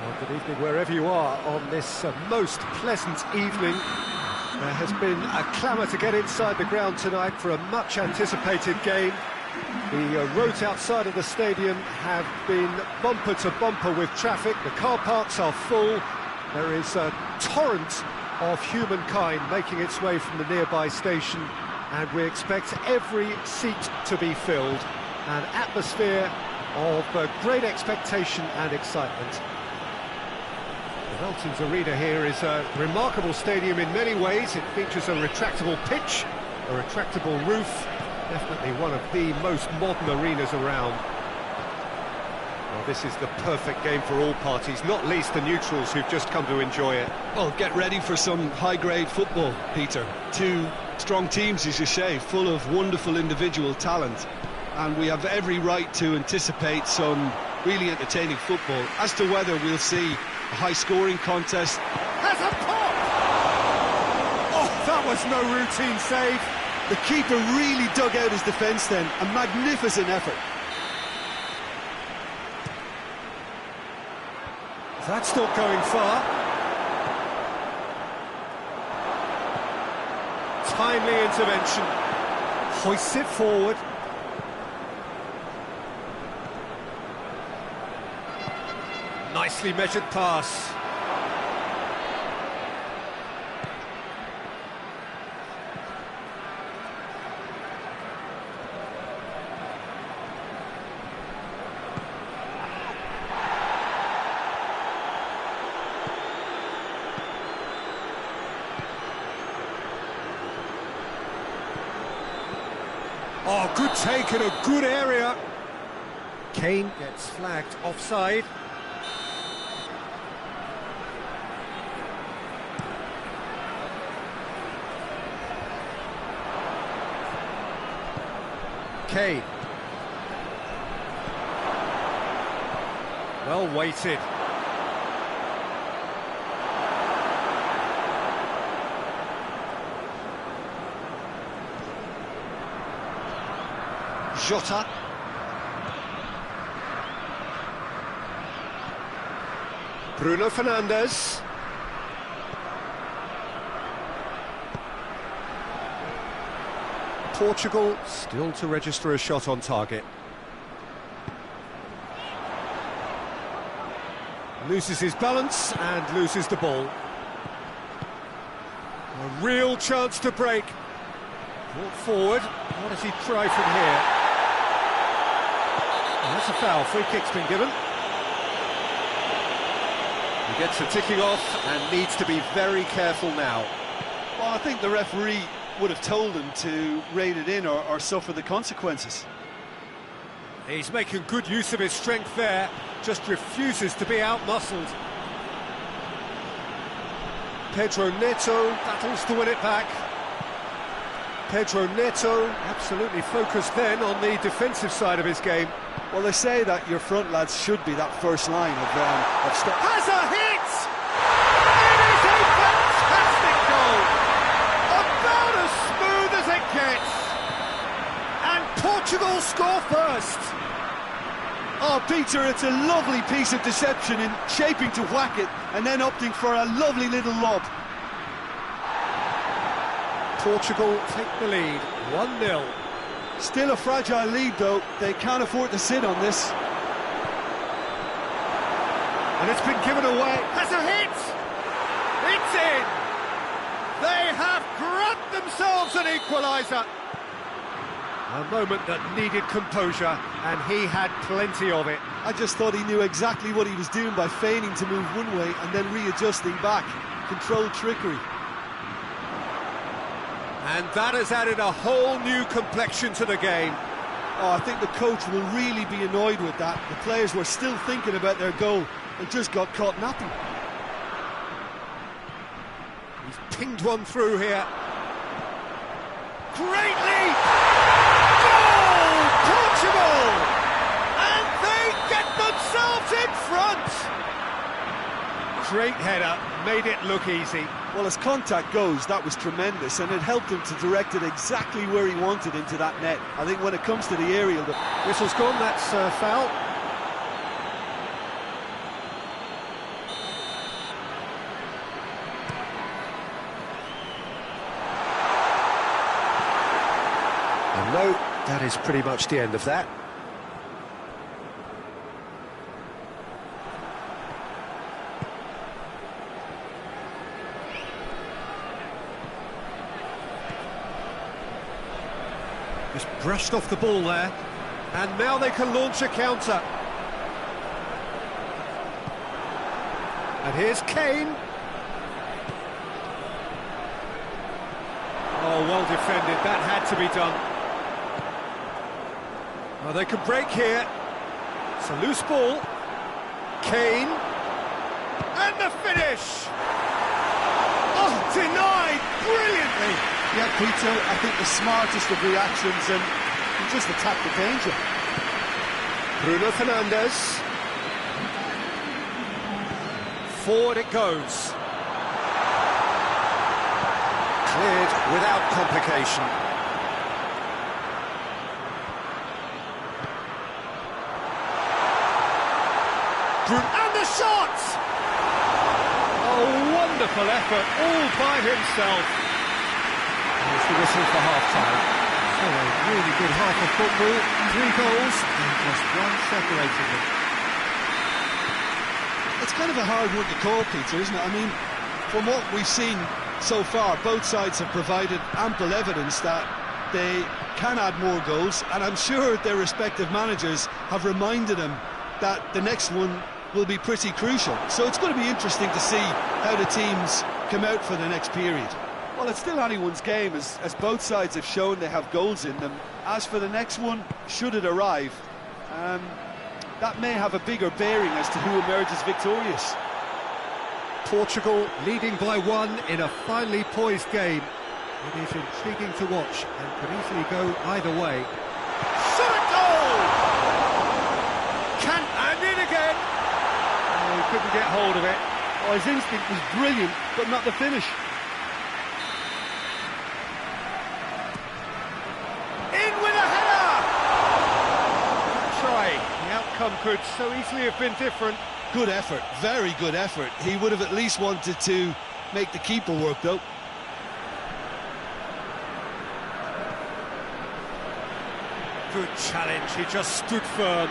Speaker 1: Well, good evening wherever you are on this most pleasant evening. There has been a clamour to get inside the ground tonight for a much anticipated game. The roads outside of the stadium have been bumper to bumper with traffic. The car parks are full. There is a torrent of humankind making its way from the nearby station, and we expect every seat to be filled. An atmosphere of great expectation and excitement. The Veltins Arena here is a remarkable stadium in many ways. It features a retractable pitch, a retractable roof, definitely one of the most modern arenas around. Well, this is the perfect game for all parties, not least the neutrals who've just come to enjoy it.
Speaker 2: Well, get ready for some high-grade football, Peter. Two strong teams, as you say, full of wonderful individual talent. And we have every right to anticipate some really entertaining football. As to whether we'll see a high-scoring contest...
Speaker 3: Has a pop! Oh, that was no routine save.
Speaker 2: The keeper really dug out his defence then. A magnificent effort.
Speaker 3: That's not going far. Timely intervention. Hoists it forward. Nicely measured pass. Oh, good take in a good area. Kane gets flagged offside. Kane. Well weighted. Jota. Bruno Fernandes. Portugal still to register a shot on target. Loses his balance and loses the ball. A real chance to break. Brought forward. What does he try from here? Oh, that's a foul. Free kick's been given. He gets the ticking off and needs to be very careful now.
Speaker 2: Well, I think the referee would have told him to rein it in or suffer the consequences.
Speaker 3: He's making good use of his strength there, just refuses to be out-muscled. Pedro Neto battles to win it back. Pedro Neto absolutely focused then on the defensive side of his game.
Speaker 2: Well, they say that your front lads should be that first line of stop.
Speaker 3: Has a hit! It is a fantastic goal! About as smooth as it gets! And Portugal score first!
Speaker 2: Oh, Peter, it's a lovely piece of deception in shaping to whack it and then opting for a lovely little lob.
Speaker 3: Portugal take the lead, 1-0.
Speaker 2: Still a fragile lead, though. They can't afford to sit on this.
Speaker 3: And it's been given away. Has a hit! It's in! They have grabbed themselves an equaliser. A moment that needed composure, and he had plenty of it.
Speaker 2: I just thought he knew exactly what he was doing by feigning to move one way and then readjusting back. Controlled trickery.
Speaker 3: And that has added a whole new complexion to the game.
Speaker 2: Oh, I think the coach will really be annoyed with that. The players were still thinking about their goal and just got caught napping.
Speaker 3: He's pinged one through here. Great leap! Goal! Portugal! And they get themselves in front! Great header, made it look easy.
Speaker 2: Well, as contact goes, that was tremendous, and it helped him to direct it exactly where he wanted into that net. I think when it comes to the aerial...
Speaker 3: Whistle's gone, that's foul.
Speaker 1: No, that is pretty much the end of that.
Speaker 3: Just brushed off the ball there, and now they can launch a counter. And here's Kane. Oh, well defended, that had to be done. Well, they can break here. It's a loose ball. Kane. And the finish! Oh, denied brilliantly!
Speaker 2: Yeah, Peter, I think the smartest of reactions, and he just attacked the danger.
Speaker 1: Bruno Fernandes.
Speaker 3: Forward it goes.
Speaker 1: Cleared without complication.
Speaker 3: And the shot! Oh, wonderful effort, all by himself. Here's the whistle for half-time. So a really good half of football, 3 goals, and just one separating them.
Speaker 2: It's kind of a hard one to call, Peter, isn't it? I mean, from what we've seen so far, both sides have provided ample evidence that they can add more goals, and I'm sure their respective managers have reminded them that the next one will be pretty crucial. So it's going to be interesting to see how the teams come out for the next period. Well, it's still anyone's game, as both sides have shown they have goals in them. As for the next one, should it arrive, that may have a bigger bearing as to who emerges victorious.
Speaker 3: Portugal leading by 1 in a finely poised game. It is intriguing to watch and could easily go either way. Shot a goal! And in again!
Speaker 2: Oh, he couldn't get hold of it. Oh, his instinct was brilliant, but not the finish.
Speaker 3: In with a header! Try. The outcome could so easily have been different.
Speaker 2: Good effort, very good effort. He would have at least wanted to make the keeper work, though.
Speaker 3: Good challenge, he just stood firm.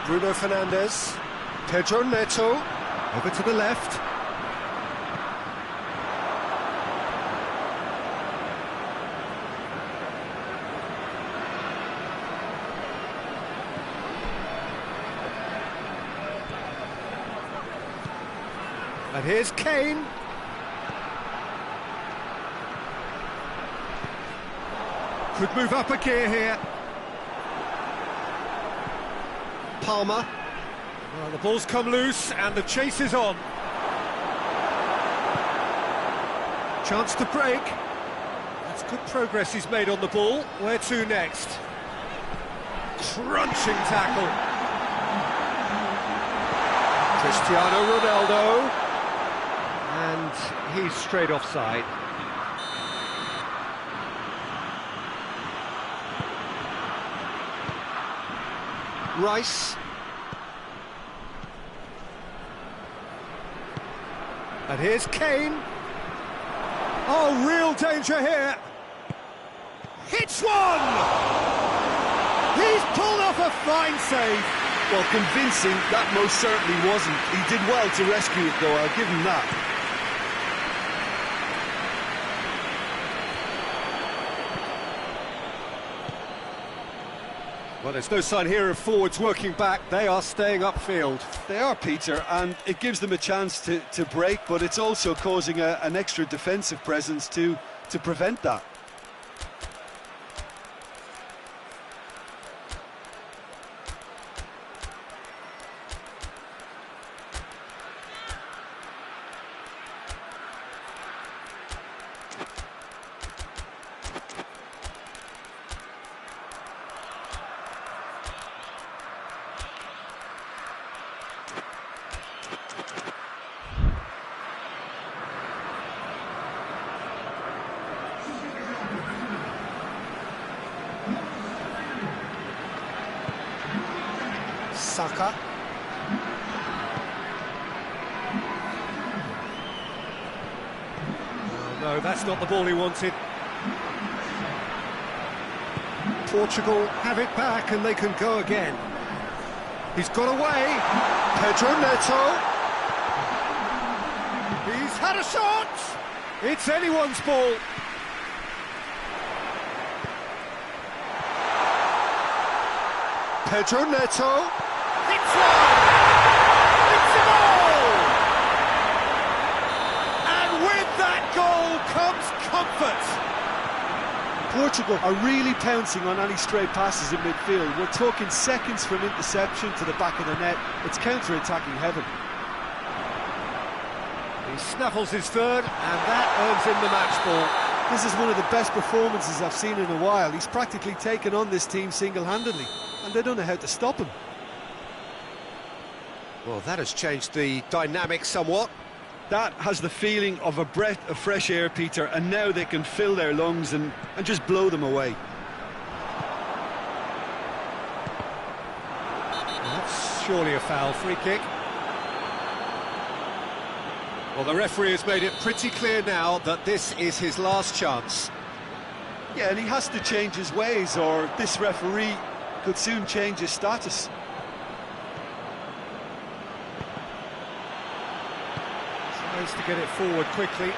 Speaker 1: Bruno Fernandes. Pedro Neto.
Speaker 3: Over to the left. And here's Kane. Could move up a gear here.
Speaker 1: Palmer.
Speaker 3: Well, the ball's come loose and the chase is on. Chance to break. That's good progress he's made on the ball. Where to next? Crunching tackle. Cristiano Ronaldo. And he's straight offside.
Speaker 1: Rice.
Speaker 3: And here's Kane. Oh, real danger here. Hits one! He's pulled off a fine save.
Speaker 2: Well, convincing, that most certainly wasn't. He did well to rescue it, though, I'll give him that.
Speaker 3: Well, there's no sign here of forwards working back. They are staying upfield.
Speaker 2: They are, Peter, and it gives them a chance to break, but it's also causing an extra defensive presence to prevent that.
Speaker 1: Saka.
Speaker 3: No
Speaker 1: No, that's not the ball he wanted. Portugal have it back and they can go again. He's got away. Pedro Neto. He's had a shot. It's anyone's ball. Pedro Neto. It's one. It's a goal. And with that goal comes comfort.
Speaker 2: Portugal are really pouncing on any stray passes in midfield. We're talking seconds from interception to the back of the net. It's counter-attacking heaven.
Speaker 1: He snaffles his third, and that earns him the match ball.
Speaker 2: This is one of the best performances I've seen in a while. He's practically taken on this team single-handedly, and they don't know how to stop him.
Speaker 1: Well, that has changed the dynamic somewhat.
Speaker 2: That has the feeling of a breath of fresh air, Peter, and now they can fill their lungs and just blow them away.
Speaker 1: That's surely a foul. Free kick. Well, the referee has made it pretty clear now that this is his last chance.
Speaker 2: Yeah, and he has to change his ways, or this referee could soon change his status.
Speaker 1: Tries to get it forward quickly.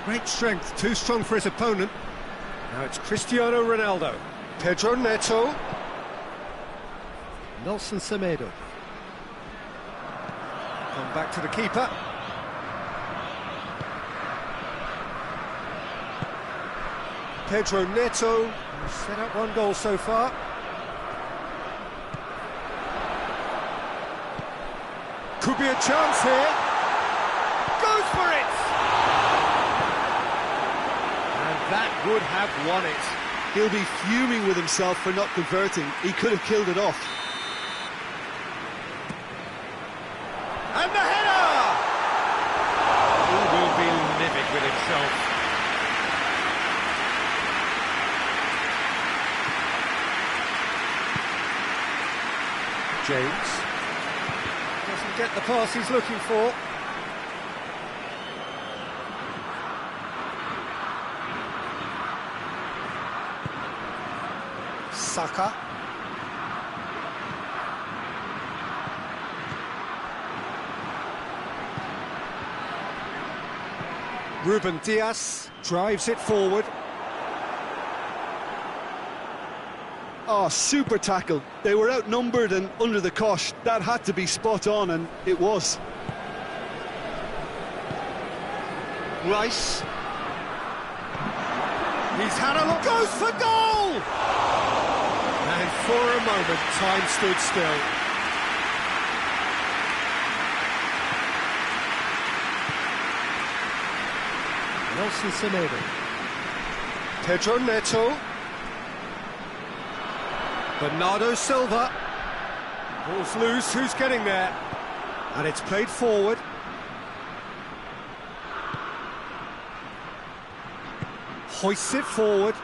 Speaker 1: Great strength, too strong for his opponent. Now it's Cristiano Ronaldo. Pedro Neto. Nelson Semedo. Come back to the keeper. Pedro Neto set up one goal so far. Could be a chance here. Goes for it! And that would have won it.
Speaker 2: He'll be fuming with himself for not converting. He could have killed it off.
Speaker 1: And the header! He will be livid with himself. James doesn't get the pass he's looking for. Saka. Ruben Dias drives it forward.
Speaker 2: Oh, super tackle. They were outnumbered and under the cosh. That had to be spot on, and it was.
Speaker 1: Rice. He's had a look. Goes for goal! And for a moment, time stood still. Nelson Semedo. Pedro Neto. Bernardo Silva. Ball's loose, who's getting there? And it's played forward. Hoists it forward.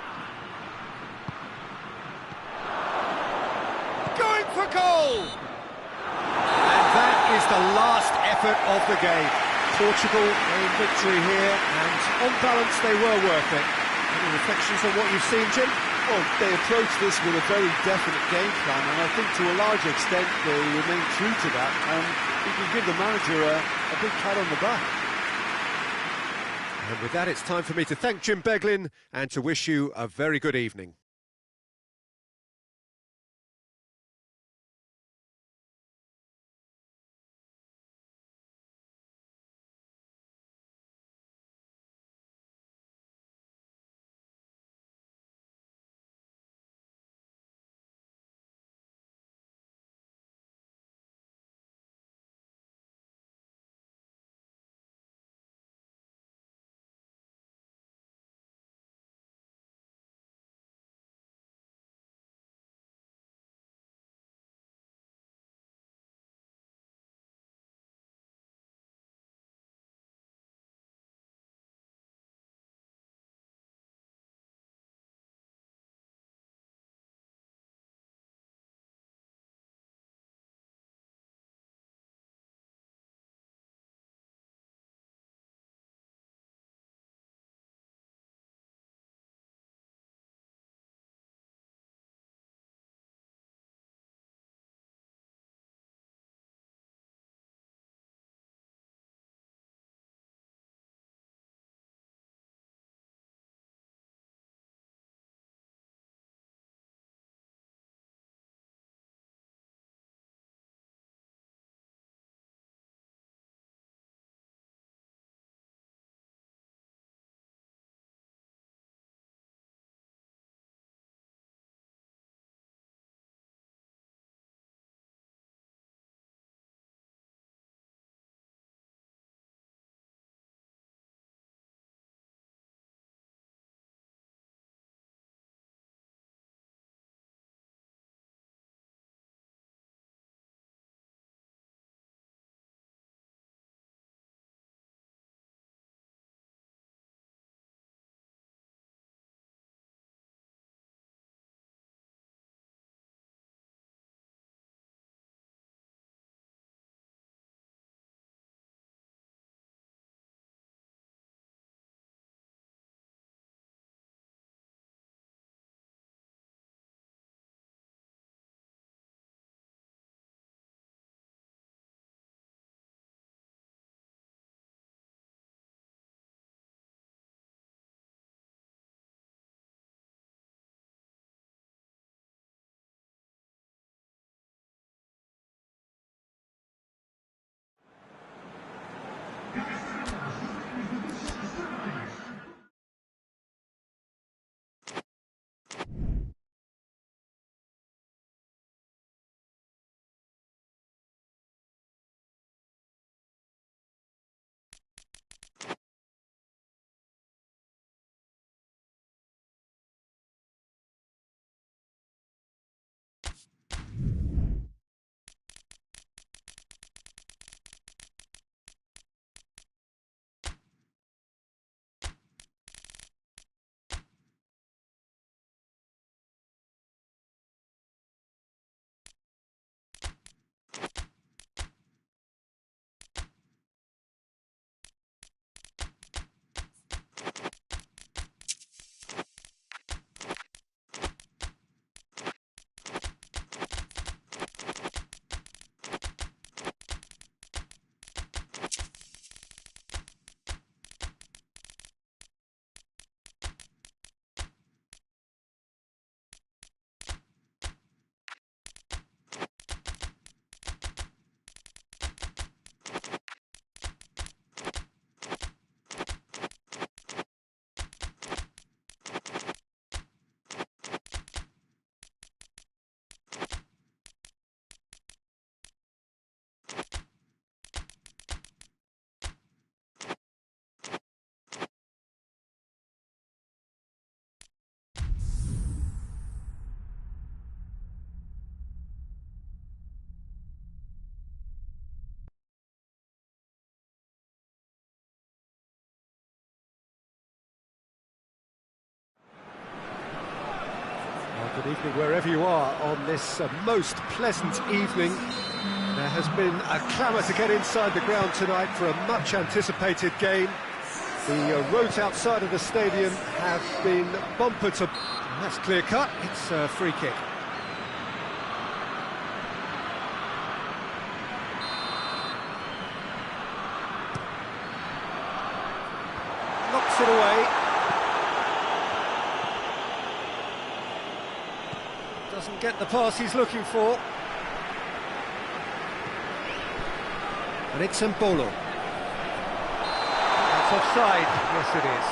Speaker 1: Going for goal! And that is the last effort of the game. Portugal in victory here, and on balance they were worth it. Any reflections on what you've seen, Jim?
Speaker 2: Well, they approached this with a very definite game plan, and I think to a large extent they remain true to that, and we can give the manager a big pat on the back.
Speaker 1: And with that, it's time for me to thank Jim Beglin and to wish you a very good evening. Good evening wherever you are on this most pleasant evening. There has been a clamour to get inside the ground tonight for a much-anticipated game. The roads outside of the stadium have been bumper to... That's clear-cut, it's a free kick. Knocks it away. Doesn't get the pass he's looking for. And it's Embolo. That's offside. Yes, it is.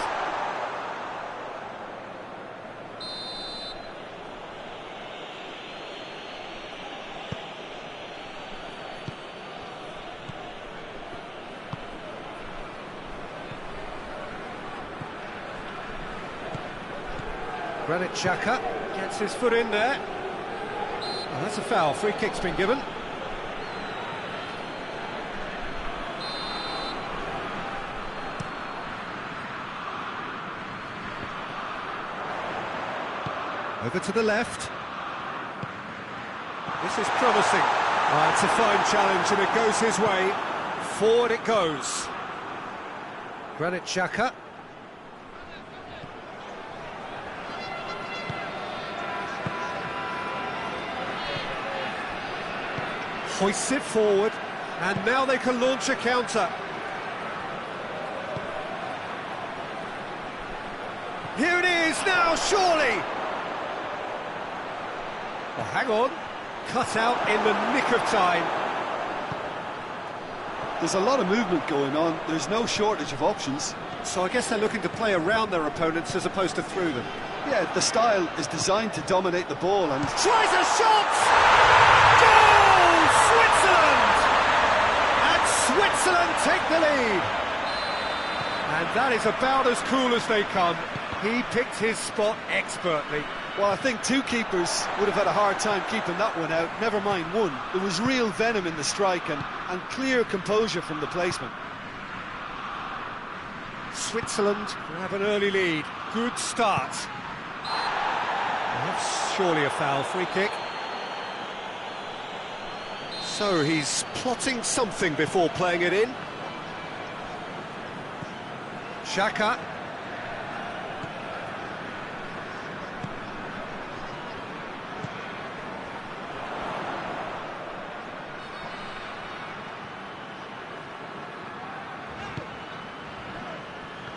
Speaker 1: Granit Xhaka gets his foot in there. Oh, that's a foul. Free kick's been given. Over to the left. This is promising. Oh, it's a fine challenge and it goes his way. Forward it goes. Granit Xhaka. Hoists it forward, and now they can launch a counter. Here it is now, surely! Oh, hang on. Cut out in the nick of time.
Speaker 2: There's a lot of movement going on, there's no shortage of options.
Speaker 1: So I guess they're looking to play around their opponents as opposed to through them.
Speaker 2: Yeah, the style is designed to dominate the ball and...
Speaker 1: Tries a shot! Goal! Switzerland! And Switzerland take the lead. And that is about as cool as they come. He picked his spot expertly.
Speaker 2: Well, I think two keepers would have had a hard time keeping that one out, never mind one. There was real venom in the strike and clear composure from the placement.
Speaker 1: Switzerland have an early lead. Good start. That's surely a foul. Free kick. So he's plotting something before playing it in. Xhaka.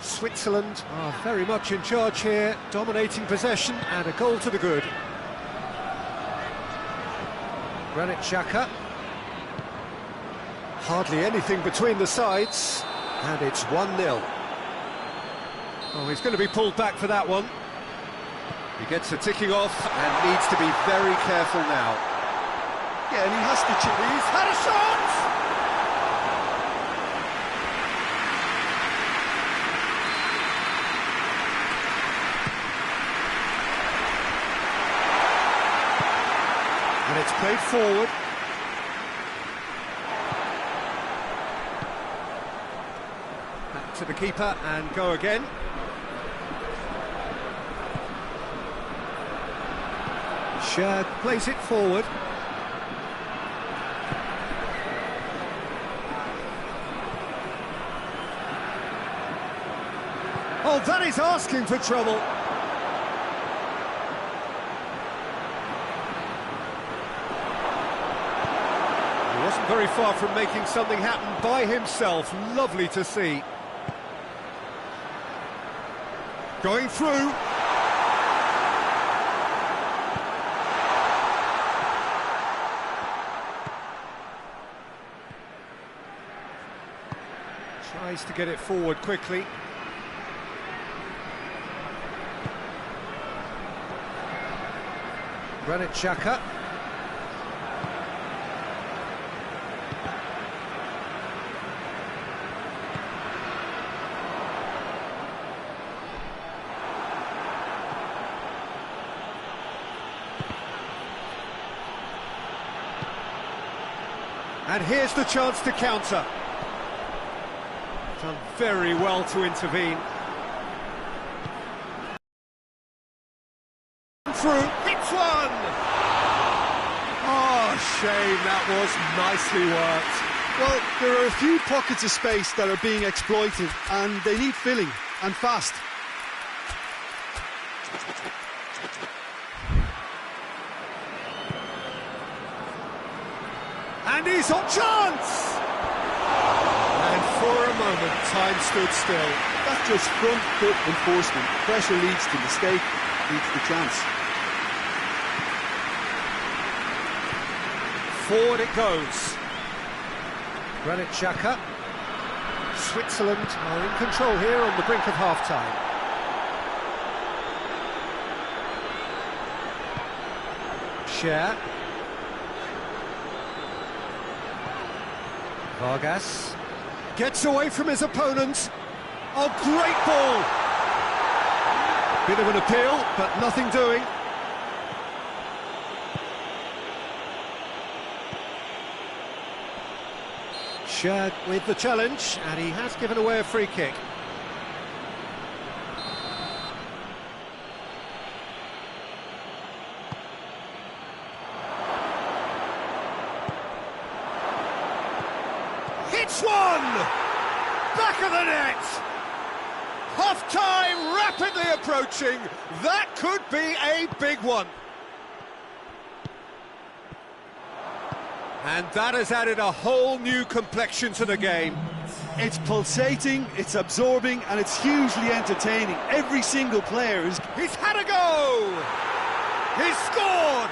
Speaker 1: Switzerland are very much in charge here, dominating possession and a goal to the good. Granit Xhaka. Hardly anything between the sides, and it's 1-0. Oh, he's going to be pulled back for that one. He gets a ticking off and needs to be very careful now.
Speaker 2: Yeah, and he has to...
Speaker 1: He's had a shot! And it's played forward. Back to the keeper and go again. Schär plays it forward. Oh, that is asking for trouble. He wasn't very far from making something happen by himself. Lovely to see. Going through. Tries to get it forward quickly. Granit Xhaka. And here's the chance to counter. Done very well to intervene. Through.
Speaker 3: Hits one! Oh, shame, that was nicely worked.
Speaker 2: Well, there are a few pockets of space that are being exploited, and they need filling, and fast.
Speaker 3: And he's on chance! And for a moment, time stood still.
Speaker 2: That's just front foot enforcement. Pressure leads to mistake, leads to chance.
Speaker 3: Forward it goes. Granit Xhaka. Switzerland are in control here on the brink of half-time. Cher. Vargas gets away from his opponent. Oh, great ball! Bit of an appeal, but nothing doing. Cher with the challenge, and he has given away a free kick. Hits one! Back of the net! Half-time rapidly approaching. That could be a big one. And that has added a whole new complexion to the game.
Speaker 2: It's pulsating, it's absorbing, and it's hugely entertaining. Every single player is...
Speaker 3: He's had a go! He's scored!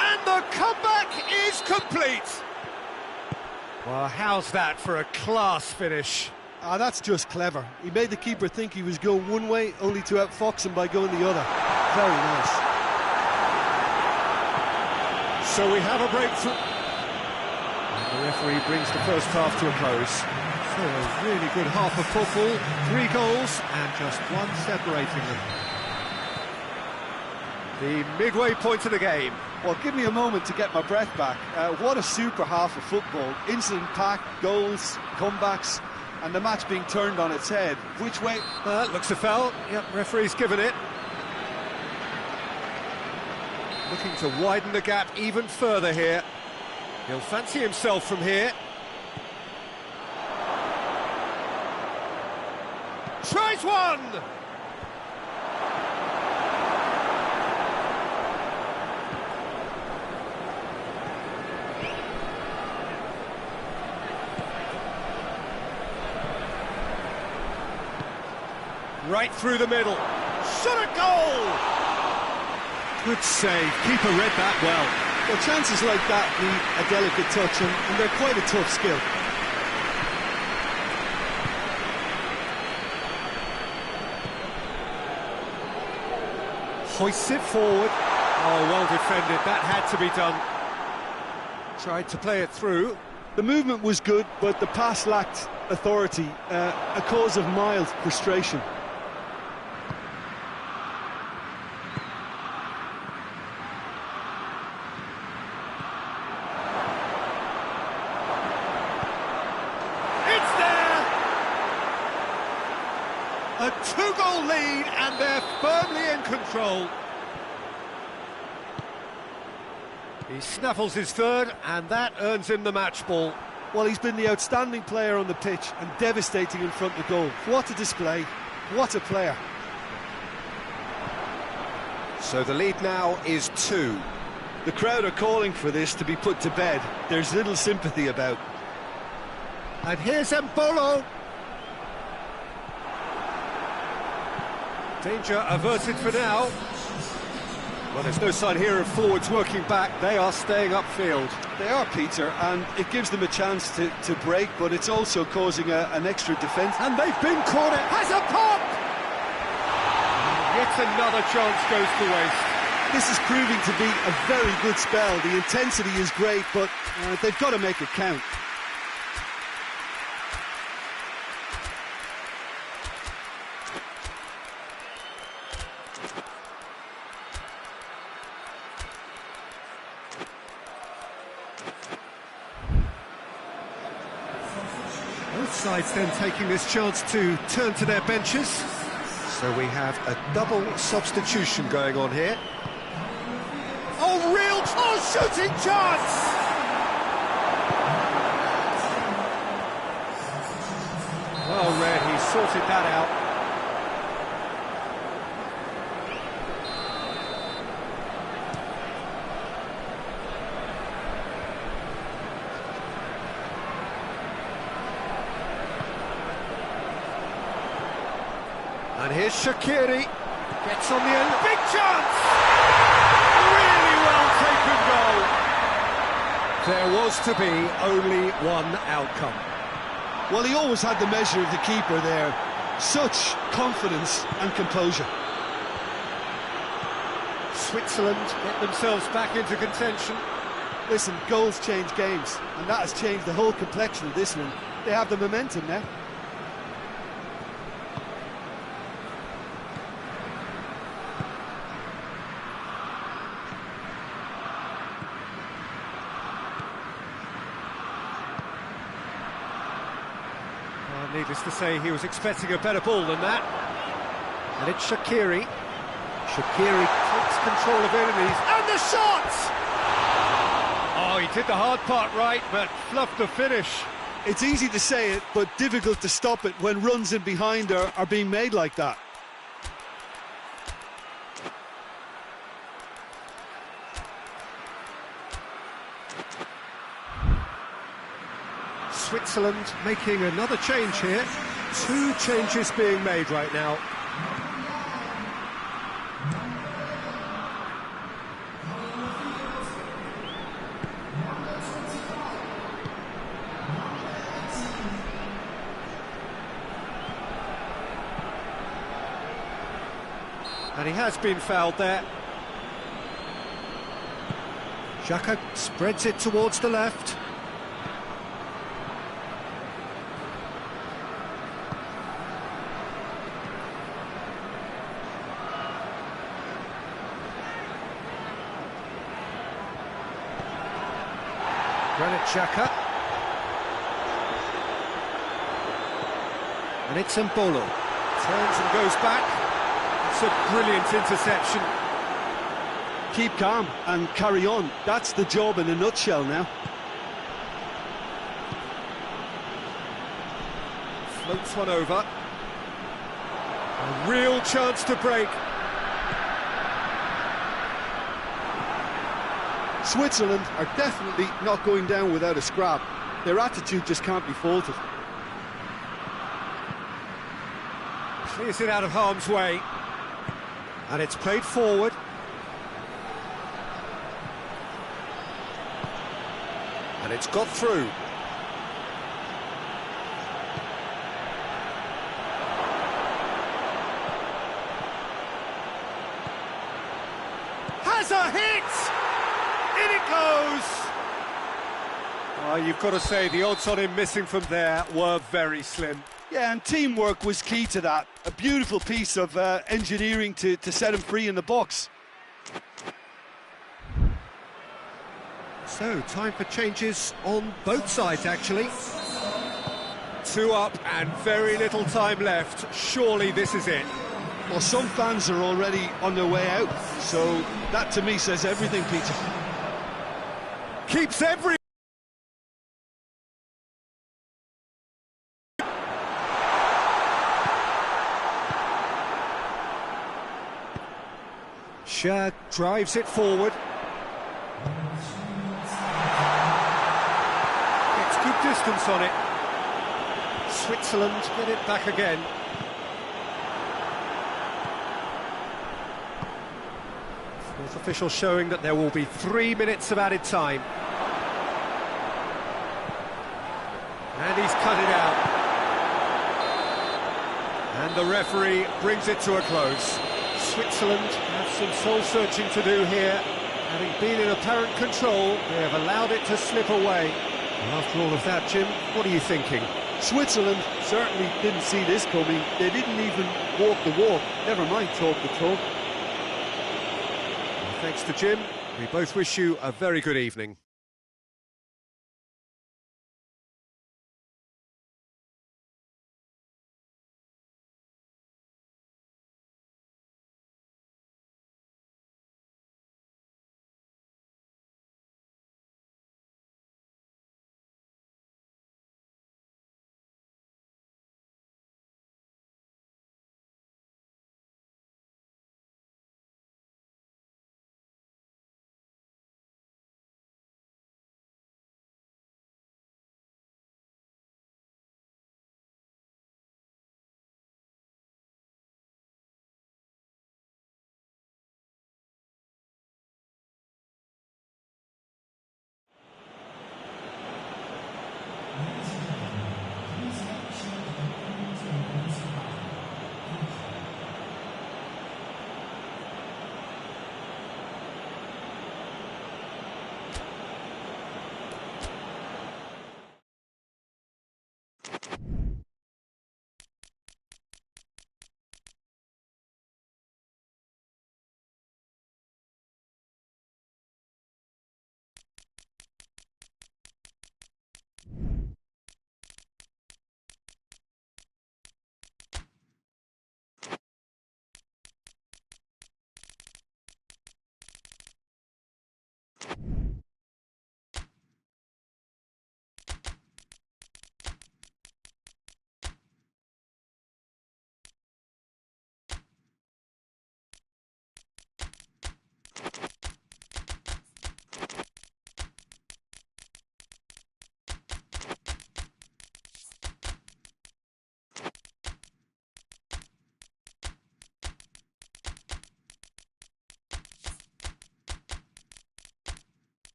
Speaker 3: And the comeback is complete! Well, how's that for a class finish?
Speaker 2: Ah, that's just clever. He made the keeper think he was going one way, only to outfox him by going the other. Very nice.
Speaker 3: So we have a breakthrough. And the referee brings the first half to a close. So a really good half of football, 3 goals and just one separating them. The midway point of the game.
Speaker 2: Well, give me a moment to get my breath back. What a super half of football. Incident-packed, goals, comebacks, and the match being turned on its head. Which way?
Speaker 3: Looks a foul. Yep, referee's given it. Looking to widen the gap even further here. He'll fancy himself from here. Tries one! Right through the middle. Shot a goal! Good save. Keeper read that well.
Speaker 2: Well, chances like that need a delicate touch, and they're quite a tough skill.
Speaker 3: Hoists it forward. Oh, well defended. That had to be done. Tried to play it through.
Speaker 2: The movement was good, but the pass lacked authority, a cause of mild frustration.
Speaker 3: A 2-goal lead, and they're firmly in control. He snaffles his third, and that earns him the match ball.
Speaker 2: Well, he's been the outstanding player on the pitch and devastating in front of goal. What a display, what a player.
Speaker 1: So the lead now is 2.
Speaker 2: The crowd are calling for this to be put to bed. There's little sympathy about.
Speaker 3: And here's Embolo. Danger averted for now. Well, there's no sign here of forwards working back. They are staying upfield.
Speaker 2: They are, Peter, and it gives them a chance to break, but it's also causing an extra defence.
Speaker 3: And they've been cornered. Has a pop! Yet another chance goes to waste.
Speaker 2: This is proving to be a very good spell. The intensity is great, but they've got to make it count.
Speaker 3: Both sides then taking this chance to turn to their benches. So we have a double substitution going on here. shooting chance! Well read, he sorted that out. And here's Shaqiri, gets on the end, big chance! Really well taken goal. There was to be only one outcome.
Speaker 2: Well, he always had the measure of the keeper there. Such confidence and composure.
Speaker 3: Switzerland get themselves back into contention.
Speaker 2: Listen, goals change games, and that has changed the whole complexion of this one. They have the momentum now.
Speaker 3: Needless to say, he was expecting a better ball than that. And it's Shaqiri. Shaqiri takes control of enemies, and the shot! Oh, he did the hard part right, but fluffed the finish.
Speaker 2: It's easy to say it, but difficult to stop it when runs in behind are being made like that.
Speaker 3: Switzerland making another change here. 2 changes being made right now. And he has been fouled there. Xhaka spreads it towards the left. Granit Xhaka. And it's Embolo. Turns and goes back. It's a brilliant interception.
Speaker 2: Keep calm and carry on. That's the job in a nutshell now.
Speaker 3: Floats one over. A real chance to break.
Speaker 2: Switzerland are definitely not going down without a scrap. Their attitude just can't be faulted.
Speaker 3: Clears it out of harm's way. And it's played forward. And it's got through. Has a hit! In it goes! Oh, you've got to say, the odds on him missing from there were very slim.
Speaker 2: Yeah, and teamwork was key to that. A beautiful piece of engineering to set him free in the box.
Speaker 3: So, time for changes on both sides, actually. 2 up and very little time left. Surely this is it.
Speaker 2: Well, some fans are already on their way out, so that to me says everything, Peter.
Speaker 3: Keeps every... Schär drives it forward. Gets good distance on it. Switzerland get it back again. Fourth official showing that there will be 3 minutes of added time. And he's cut it out. And the referee brings it to a close. Switzerland have some soul-searching to do here. Having been in apparent control, they have allowed it to slip away. And after all of that, Jim, what are you thinking?
Speaker 2: Switzerland certainly didn't see this coming. They didn't even walk the walk, never mind talk the talk.
Speaker 3: Well, thanks to Jim, we both wish you a very good evening.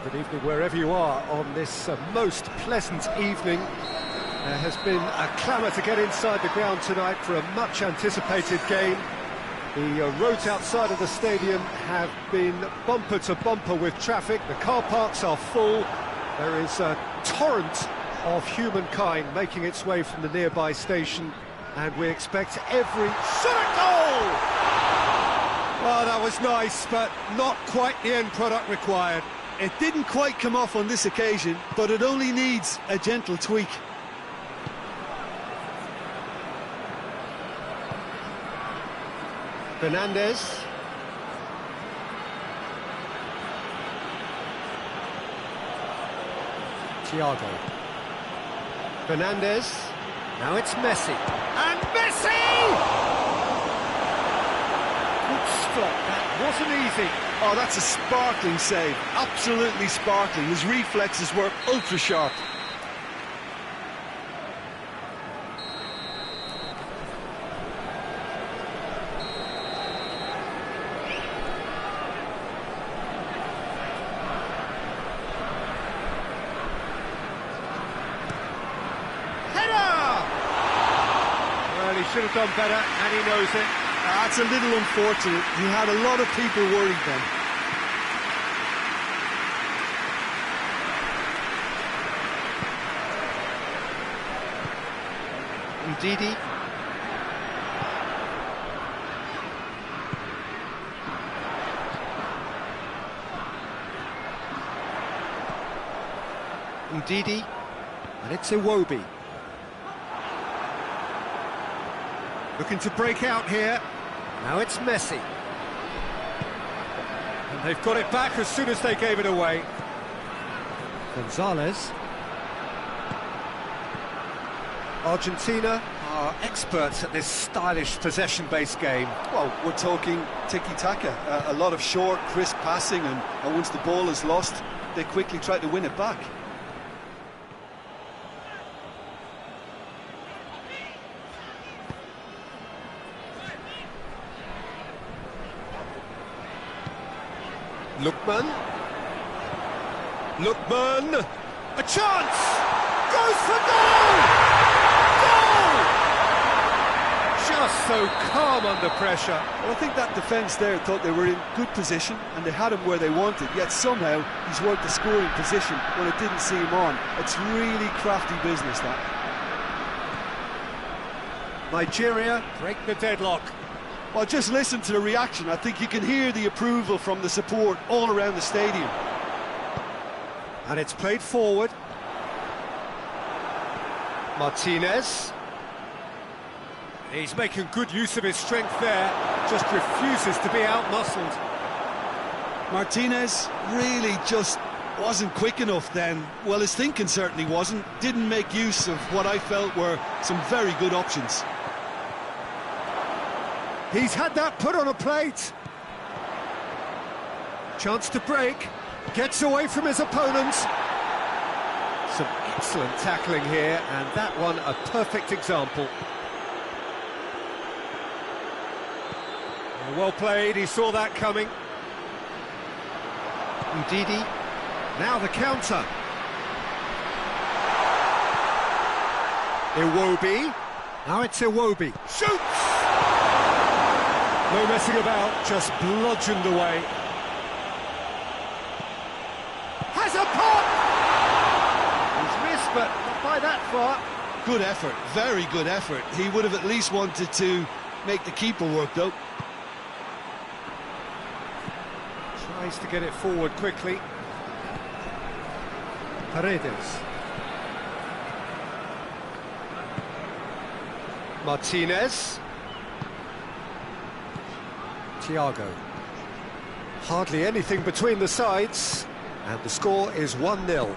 Speaker 1: Good evening wherever you are on this most pleasant evening. There has been a clamour to get inside the ground tonight for a much anticipated game. The roads outside of the stadium have been bumper to bumper with traffic. The car parks are full. There is a torrent of humankind making its way from the nearby station, and we expect every shot at goal!
Speaker 3: Oh, that was nice, but not quite the end product required.
Speaker 2: It didn't quite come off on this occasion, but it only needs a gentle tweak.
Speaker 1: Fernandez. Thiago. Fernandez. Now it's Messi. And Messi! Good stop, that wasn't easy.
Speaker 2: Oh, that's a sparkling save. Absolutely sparkling. His reflexes were ultra sharp.
Speaker 1: Header! Well, he should have done better, and he knows it.
Speaker 2: That's a little unfortunate. He had a lot of people worried then.
Speaker 1: Ndidi. Ndidi. And it's Iwobi. Looking to break out here. Now it's Messi. And they've got it back as soon as they gave it away. Gonzalez. Argentina are experts at this stylish possession-based game.
Speaker 2: Well, we're talking tiki-taka. A lot of short, crisp passing, and once the ball is lost, they quickly try to win it back.
Speaker 1: Lookman. Lookman. A chance! Goes for goal! Goal! Just so calm under pressure.
Speaker 2: Well, I think that defence there thought they were in good position and they had him where they wanted, yet somehow he's worked the scoring position when it didn't see him on. It's really crafty business, that.
Speaker 1: Nigeria break the deadlock.
Speaker 2: Well, just listen to the reaction. I think you can hear the approval from the support all around the stadium.
Speaker 1: And it's played forward. Martinez. He's making good use of his strength there, just refuses to be outmuscled.
Speaker 2: Martinez really just wasn't quick enough then. Well, his thinking certainly wasn't. Didn't make use of what I felt were some very good options.
Speaker 1: He's had that put on a plate. Chance to break. Gets away from his opponent. Some excellent tackling here, and that one a perfect example. Well played, he saw that coming. Ndidi. Now the counter. Iwobi. Now it's Iwobi. Shoots! No messing about, just bludgeoned away. Has a pop! He's missed, but not by that far.
Speaker 2: Good effort, very good effort. He would have at least wanted to make the keeper work, though.
Speaker 1: Tries to get it forward quickly. Paredes. Martinez. Thiago. Hardly anything between the sides, and the score is 1-0.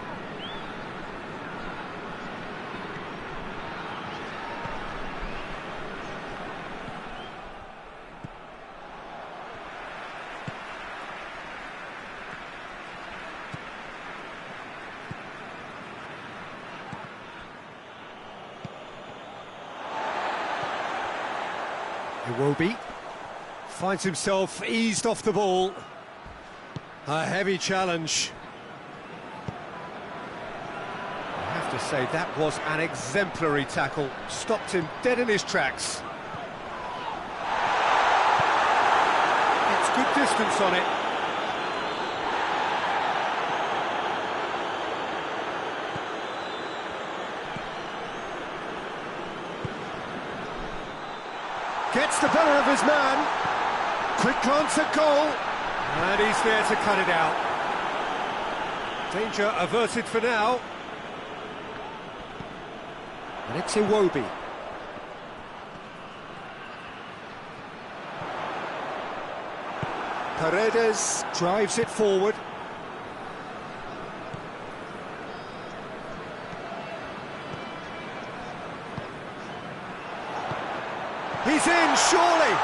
Speaker 1: Iwobi finds himself eased off the ball. A heavy challenge. I have to say that was an exemplary tackle. Stopped him dead in his tracks. It's good distance on it. Gets the better of his man. Quick glance at goal. And he's there to cut it out. Danger averted for now. And it's Iwobi. Paredes drives it forward. He's in, surely.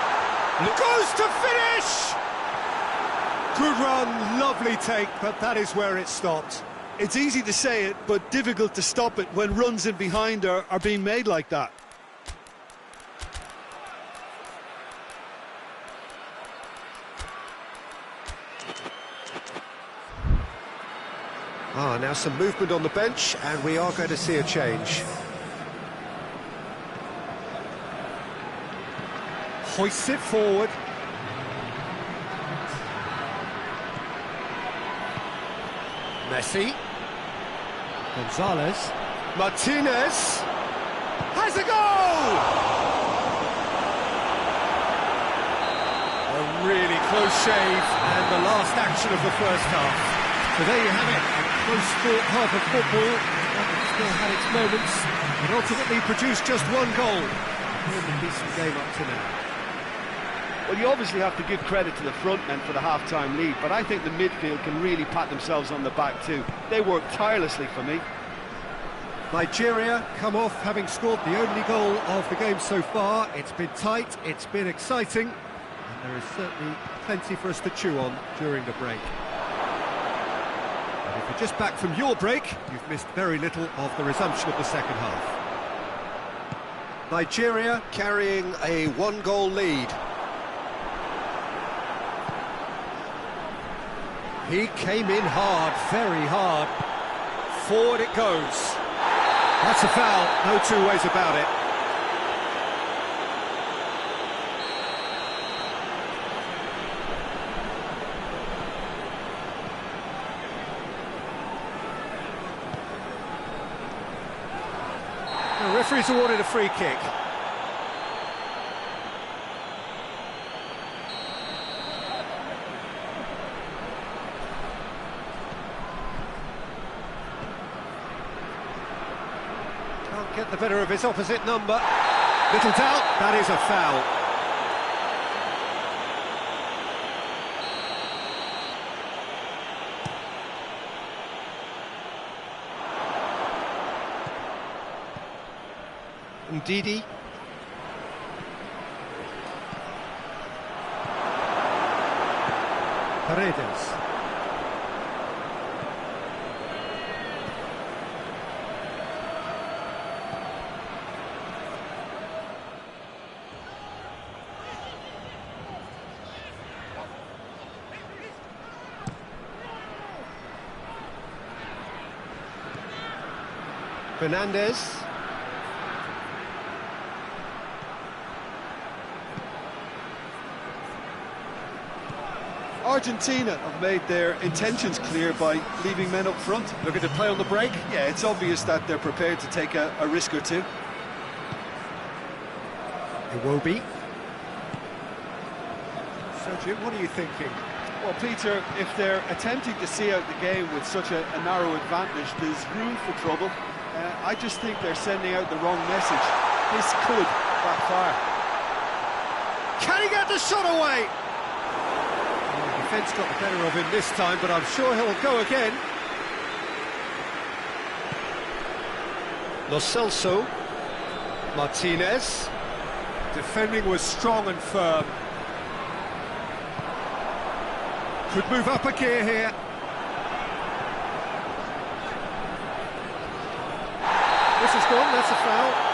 Speaker 1: Goes to finish! Good run, lovely take, but that is where it stopped.
Speaker 2: It's easy to say it, but difficult to stop it when runs in behind are being made like that.
Speaker 1: Now some movement on the bench, and we are going to see a change. Hoists it forward. Messi. Gonzalez. Martinez. Has a goal! A really close shave, and the last action of the first half. So there you have it, a close fought half of football. It still had its moments, but ultimately produced just one goal. A decent game up to now.
Speaker 2: Well, you obviously have to give credit to the front men for the half-time lead, but I think the midfield can really pat themselves on the back too. They worked tirelessly for me.
Speaker 1: Nigeria come off having scored the only goal of the game so far. It's been tight, it's been exciting, and there is certainly plenty for us to chew on during the break. And if you're just back from your break, you've missed very little of the resumption of the second half. Nigeria carrying a one-goal lead. He came in hard, very hard. Forward it goes. That's a foul, no two ways about it. The referee's awarded a free kick. get the better of his opposite number. Little doubt, that is a foul. Ndidi. Paredes. Fernandez.
Speaker 2: Argentina have made their intentions clear by leaving men up front.
Speaker 1: Looking to play on the break.
Speaker 2: Yeah, it's obvious that they're prepared to take a risk or two.
Speaker 1: Iwobi. So, Jim, what are you thinking?
Speaker 2: Well, Peter, if they're attempting to see out the game with such a narrow advantage, there's room for trouble. I just think they're sending out the wrong message. This could backfire.
Speaker 1: Can he get the shot away? The defence got the better of him this time, but I'm sure he'll go again. Lo Celso. Martinez. Defending was strong and firm. Could move up a gear here. This is gone, that's a foul.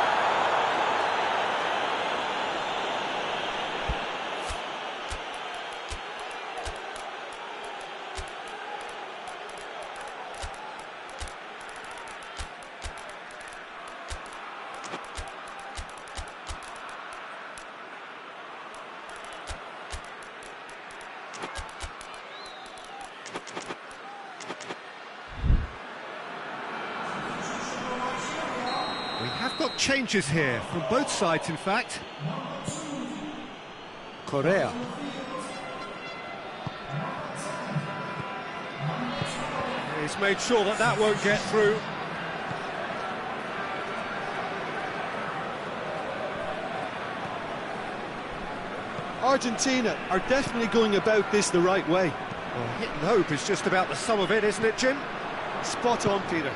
Speaker 1: We have got changes here, from both sides in fact. Correa. He's made sure that that won't get through.
Speaker 2: Argentina are definitely going about this the right way.
Speaker 1: Well, hit and hope is just about the sum of it, isn't it, Jim?
Speaker 2: Spot on, Peter.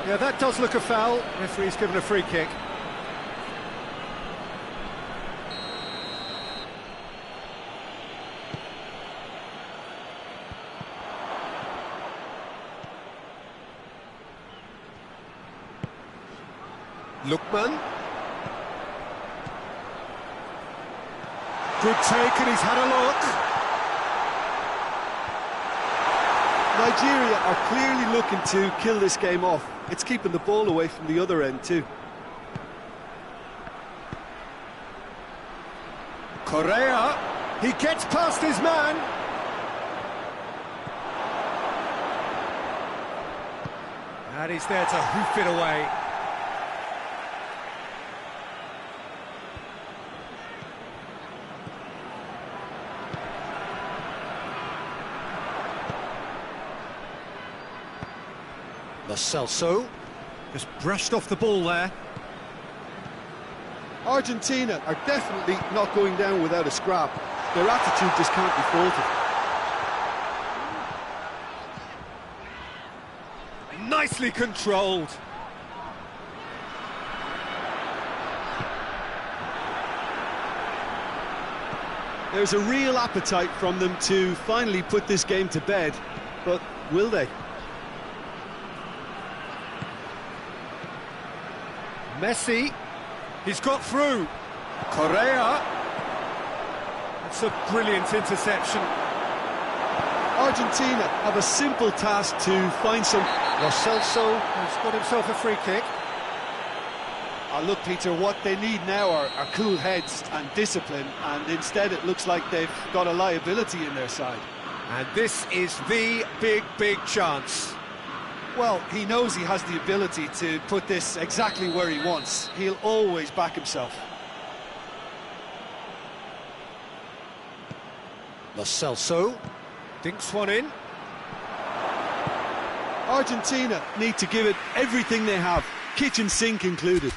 Speaker 1: Yeah, that does look a foul. Referee's given a free kick. Lookman. Good take, and he's had a look.
Speaker 2: Nigeria are clearly looking to kill this game off. It's keeping the ball away from the other end too.
Speaker 1: Correa, he gets past his man. And he's there to hoof it away. Lo Celso just brushed off the ball there.
Speaker 2: Argentina are definitely not going down without a scrap. Their attitude just can't be faulted.
Speaker 1: Nicely controlled.
Speaker 2: There's a real appetite from them to finally put this game to bed, but will they?
Speaker 1: Messi, he's got through. Correa. That's a brilliant interception.
Speaker 2: Argentina have a simple task to find some...
Speaker 1: Lo Celso has got himself a free kick.
Speaker 2: Look, Peter, what they need now are cool heads and discipline, and instead it looks like they've got a liability in their side.
Speaker 1: And this is the big chance.
Speaker 2: Well, he knows he has the ability to put this exactly where he wants. He'll always back himself.
Speaker 1: Lo Celso dinks one in.
Speaker 2: Argentina need to give it everything they have, kitchen sink included.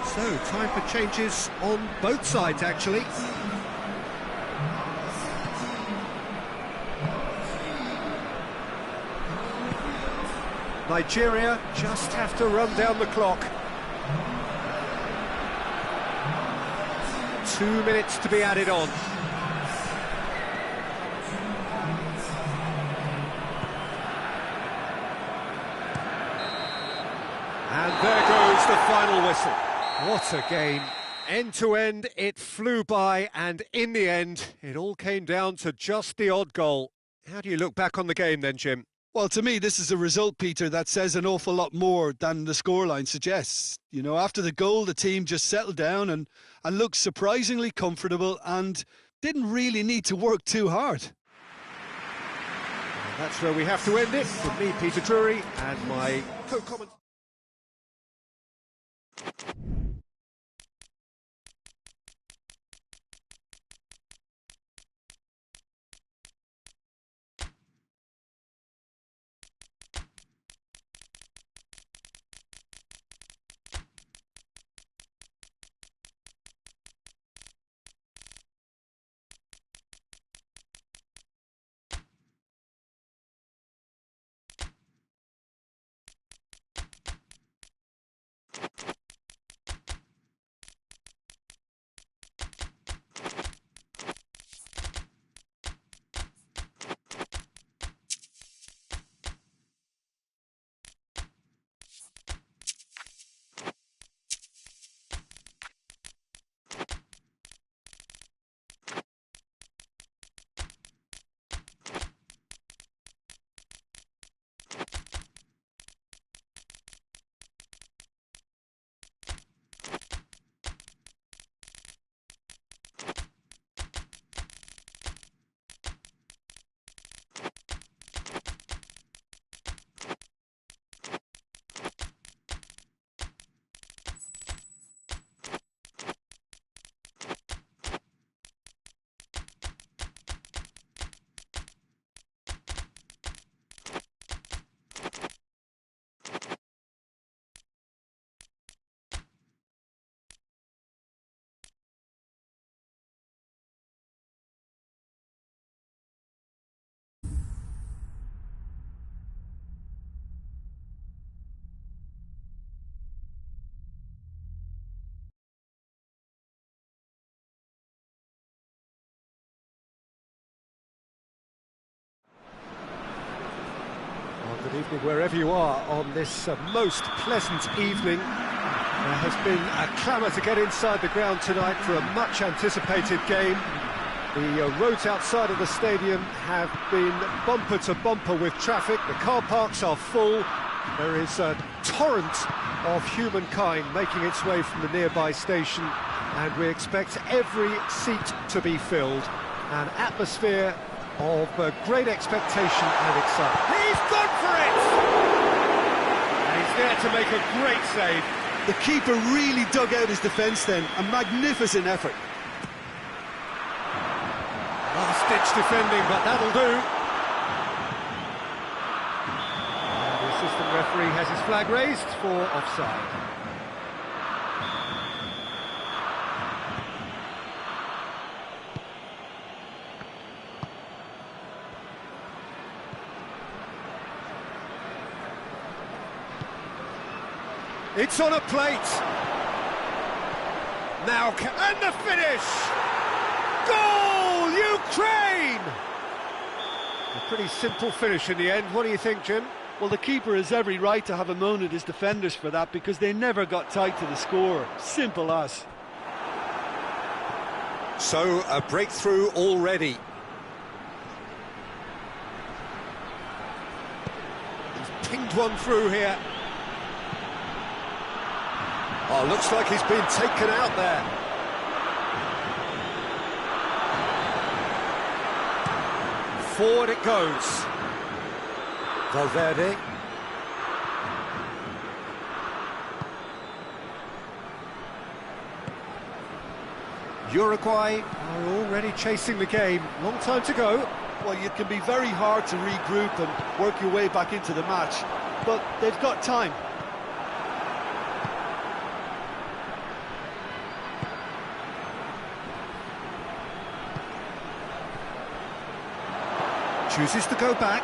Speaker 1: So, time for changes on both sides, actually. Nigeria just have to run down the clock. 2 minutes to be added on. And there goes the final whistle. What a game. End to end, it flew by, and in the end, it all came down to just the odd goal. How do you look back on the game then, Jim?
Speaker 2: Well, to me, this is a result, Peter, that says an awful lot more than the scoreline suggests. You know, after the goal, the team just settled down and looked surprisingly comfortable and didn't really need to work too hard.
Speaker 1: And that's where we have to end it. From me, Peter Drury, and my co-commentator. Good evening wherever you are on this most pleasant evening. There has been a clamour to get inside the ground tonight for a much anticipated game. The roads outside of the stadium have been bumper to bumper with traffic. The car parks are full. There is a torrent of humankind making its way from the nearby station, and we expect every seat to be filled. An atmosphere of great expectation and excitement. He's gone for it! And he's there to make a great save.
Speaker 2: The keeper really dug out his defence then. A magnificent effort.
Speaker 1: Last-ditch defending, but that'll do. And the assistant referee has his flag raised for offside. It's on a plate. Now, and the finish! Goal, Ukraine! A pretty simple finish in the end. What do you think, Jim?
Speaker 2: Well, the keeper has every right to have a moan at his defenders for that, because they never got tight to the score. Simple as.
Speaker 1: So, a breakthrough already. He's pinged send one through here. Oh, looks like he's been taken out there. Forward it goes. Valverde. Uruguay are already chasing the game. Long time to go.
Speaker 2: Well, it can be very hard to regroup and work your way back into the match, but they've got time.
Speaker 1: Chooses to go back.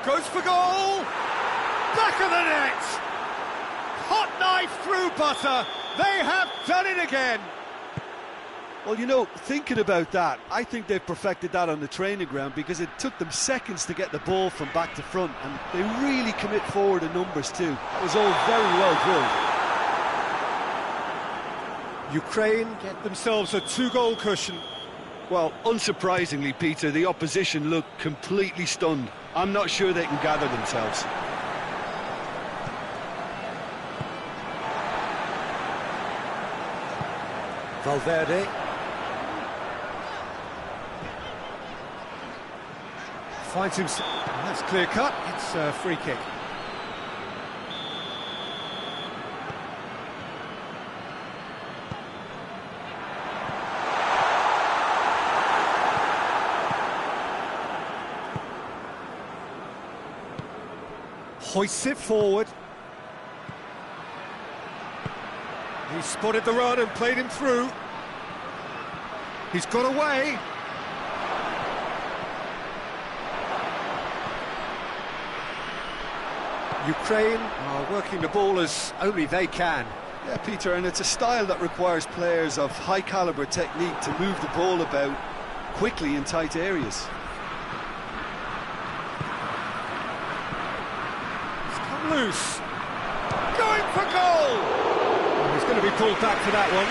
Speaker 1: Goes for goal! Back of the net! Hot knife through butter. They have done it again.
Speaker 2: Well, you know, thinking about that, I think they've perfected that on the training ground because it took them seconds to get the ball from back to front, and they really commit forward in numbers too. That was all very well drilled.
Speaker 1: Ukraine get themselves a 2-goal cushion.
Speaker 2: Well, unsurprisingly, Peter, the opposition looked completely stunned. I'm not sure they can gather themselves.
Speaker 1: Valverde. Finds himself. That's clear cut. It's a free kick. Hoists it forward. He spotted the run and played him through. He's got away. Ukraine are working the ball as only they can.
Speaker 2: Yeah, Peter, and it's a style that requires players of high-caliber technique to move the ball about quickly in tight areas.
Speaker 1: It's come loose. Going for goal! He's going to be pulled back for that one.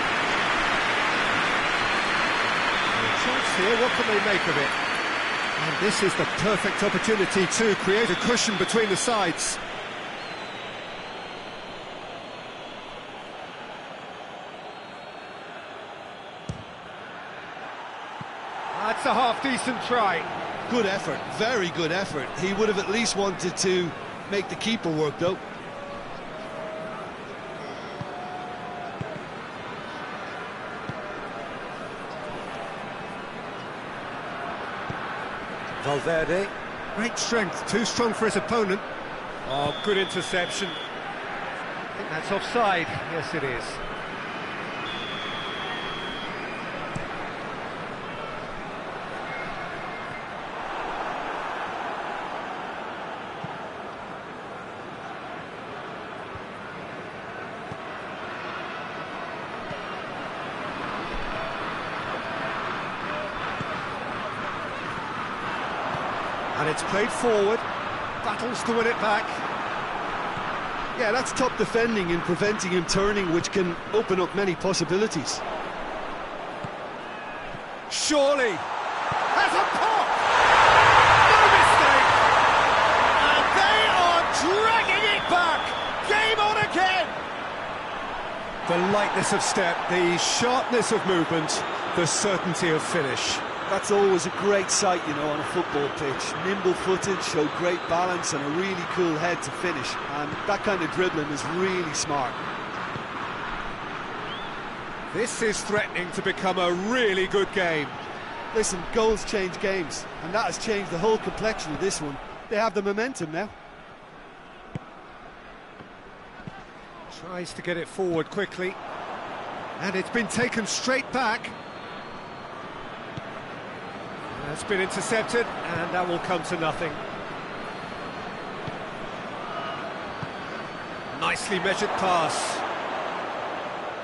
Speaker 1: Chance here, what can they make of it? And this is the perfect opportunity to create a cushion between the sides. That's a half-decent try.
Speaker 2: Good effort, very good effort. He would have at least wanted to make the keeper work, though.
Speaker 1: Valverde. Great strength, too strong for his opponent. Oh, good interception. I think that's offside. Yes, it is. And it's played forward, battles to win it back.
Speaker 2: Yeah, that's top defending and preventing him turning, which can open up many possibilities.
Speaker 1: Surely has a pop! No mistake! And they are dragging it back! Game on again! The lightness of step, the sharpness of movement, the certainty of finish.
Speaker 2: That's always a great sight, you know, on a football pitch. Nimble-footed, showed great balance and a really cool head to finish. And that kind of dribbling is really smart.
Speaker 1: This is threatening to become a really good game.
Speaker 2: Listen, goals change games, and that has changed the whole complexion of this one. They have the momentum now.
Speaker 1: Tries to get it forward quickly. And it's been taken straight back. That's been intercepted, and that will come to nothing. Nicely measured pass.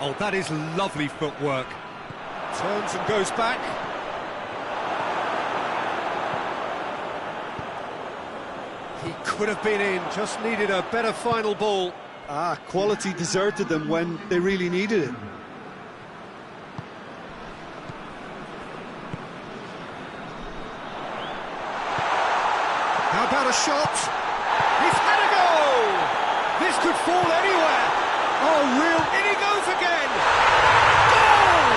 Speaker 1: Oh, that is lovely footwork. Turns and goes back. He could have been in, just needed a better final ball.
Speaker 2: Quality deserted them when they really needed it.
Speaker 1: How about a shot? He's had a go!
Speaker 3: This could fall anywhere. Oh, real. In he goes again. Goal!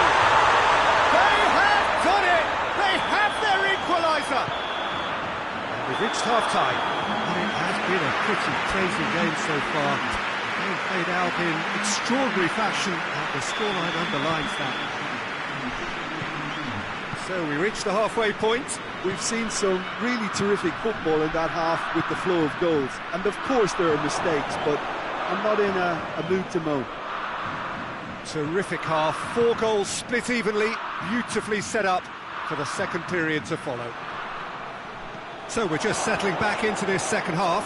Speaker 3: They have done it. They have their equaliser. And we've reached half-time.
Speaker 1: And it has been a pretty crazy game so far. They've played out in extraordinary fashion, and the scoreline underlines that.
Speaker 3: So we reach the halfway point.
Speaker 2: We've seen some really terrific football in that half with the flow of goals. And of course there are mistakes, but I'm not in a mood to moan.
Speaker 3: Terrific half. 4 goals split evenly, beautifully set up for the second period to follow.
Speaker 1: So we're just settling back into this second half.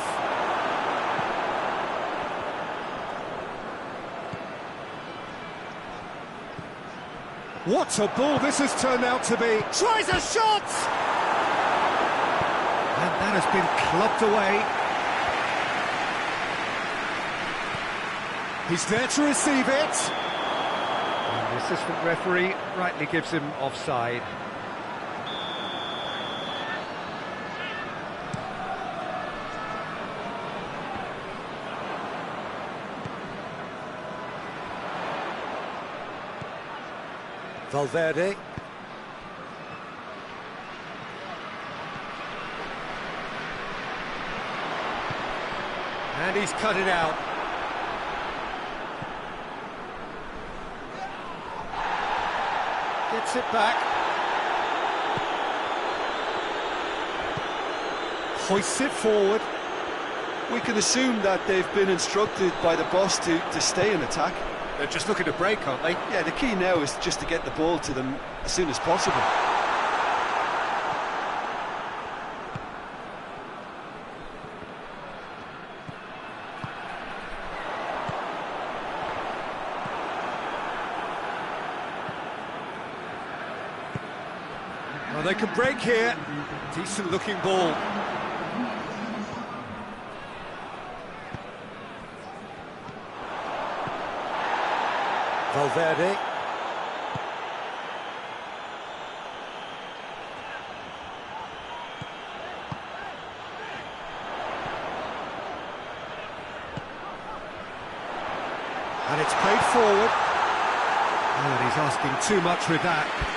Speaker 3: What a ball this has turned out to be. Tries a shot!
Speaker 1: And that has been clubbed away.
Speaker 3: He's there to receive it. And the assistant referee rightly gives him offside. Valverde. And he's cut it out. Gets it back. Hoists it forward.
Speaker 2: We can assume that they've been instructed by the boss to stay in attack.
Speaker 3: They're just looking to break, aren't they?
Speaker 2: Yeah, the key now is just to get the ball to them as soon as possible.
Speaker 3: Well, they can break here. Decent looking ball. Valverde. And it's played forward.
Speaker 1: Oh, and he's asking too much with that.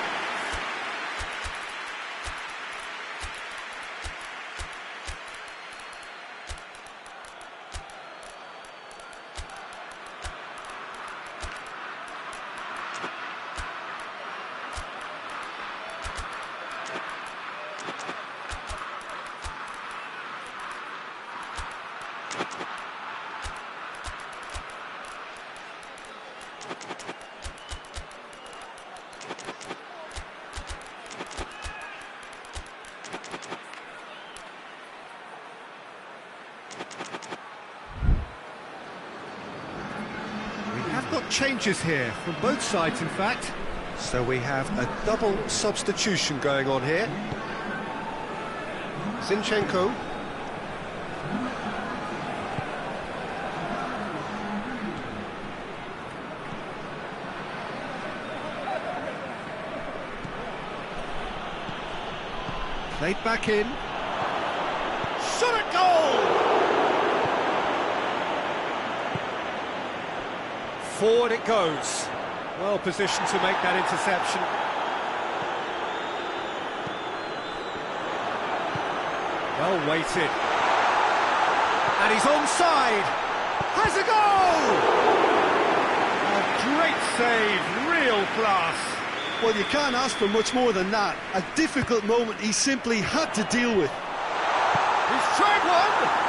Speaker 1: Got changes here from both sides, in fact.
Speaker 3: So we have a double substitution going on here. Zinchenko.
Speaker 1: Played back in.
Speaker 3: Shot at goal! Forward it goes. Well positioned to make that interception. Well weighted. And he's onside. Has a goal! A great save, real class.
Speaker 2: Well, you can't ask for much more than that. A difficult moment he simply had to deal with.
Speaker 3: He's tried one!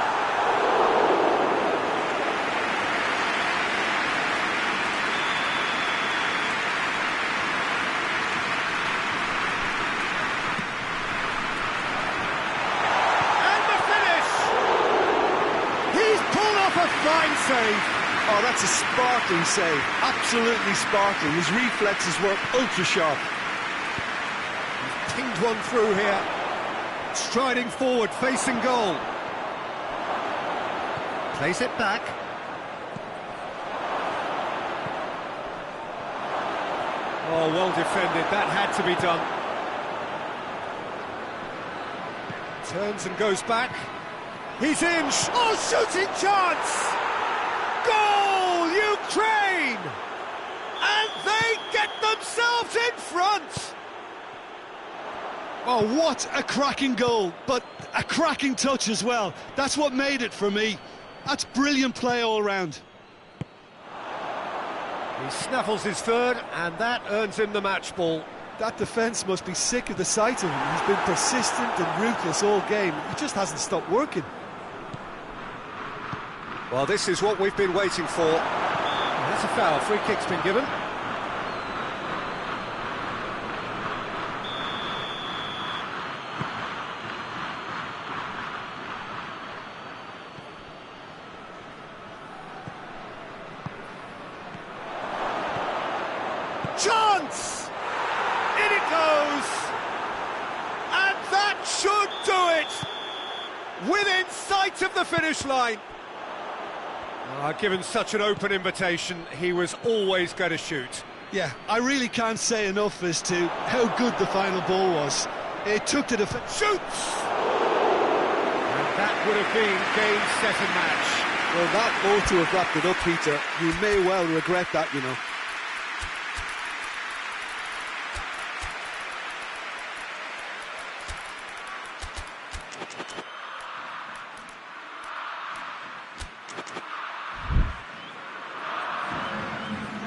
Speaker 3: Fine save.
Speaker 2: Oh, that's a sparkling save. Absolutely sparkling. His reflexes were ultra sharp.
Speaker 3: He's pinged one through here. Striding forward, facing goal.
Speaker 1: Plays it back.
Speaker 3: Oh, well defended. That had to be done. Turns and goes back. He's in. Oh, shooting chance! Goal, Ukraine! And they get themselves in front!
Speaker 2: Oh, what a cracking goal, but a cracking touch as well. That's what made it for me. That's brilliant play all round.
Speaker 1: He snaffles his third, and that earns him the match ball.
Speaker 2: That defence must be sick of the sight of him. He's been persistent and ruthless all game. He just hasn't stopped working.
Speaker 1: Well, this is what we've been waiting for. That's a foul. Free kick's been given. Chance! In it goes! And that should do it! Within sight of the finish line. Given such an open invitation, he was always going to shoot.
Speaker 2: Yeah, I really can't say enough as to how good the final ball was. It took the defence.
Speaker 1: Shoots! And that would have been game, set and match.
Speaker 2: Well, that ought to have wrapped it up, Peter. You may well regret that, you know.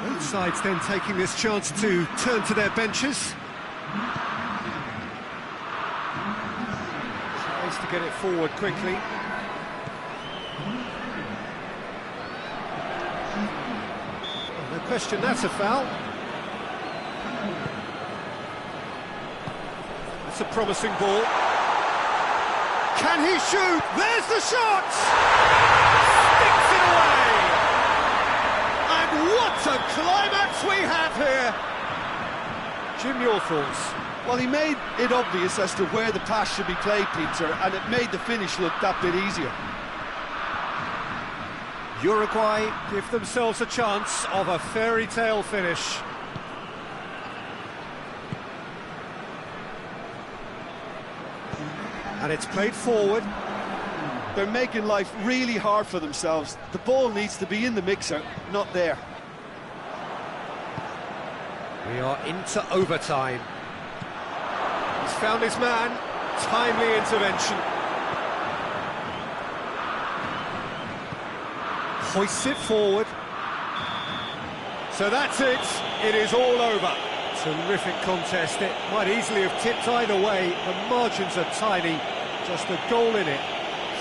Speaker 1: Both sides then taking this chance to turn to their benches. Tries to get it forward quickly. No question, that's a foul. That's a promising ball. Can he shoot? There's the shot! Sticks it away! And what a climax we have here! Jim, your thoughts?
Speaker 2: Well, he made it obvious as to where the pass should be played, Peter, and it made the finish look that bit easier.
Speaker 1: Uruguay give themselves a chance of a fairy tale finish. And it's played forward.
Speaker 2: They're making life really hard for themselves. The ball needs to be in the mixer, not there.
Speaker 1: We are into overtime. He's found his man. Timely intervention. Hoists it forward. So that's it. It is all over. Terrific contest. It might easily have tipped either way. The margins are tiny. Just a goal in it.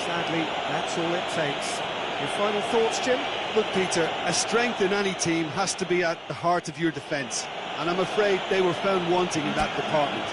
Speaker 1: Sadly, that's all it takes. Your final thoughts, Jim?
Speaker 2: Look, Peter, a strength in any team has to be at the heart of your defence, and I'm afraid they were found wanting in that department.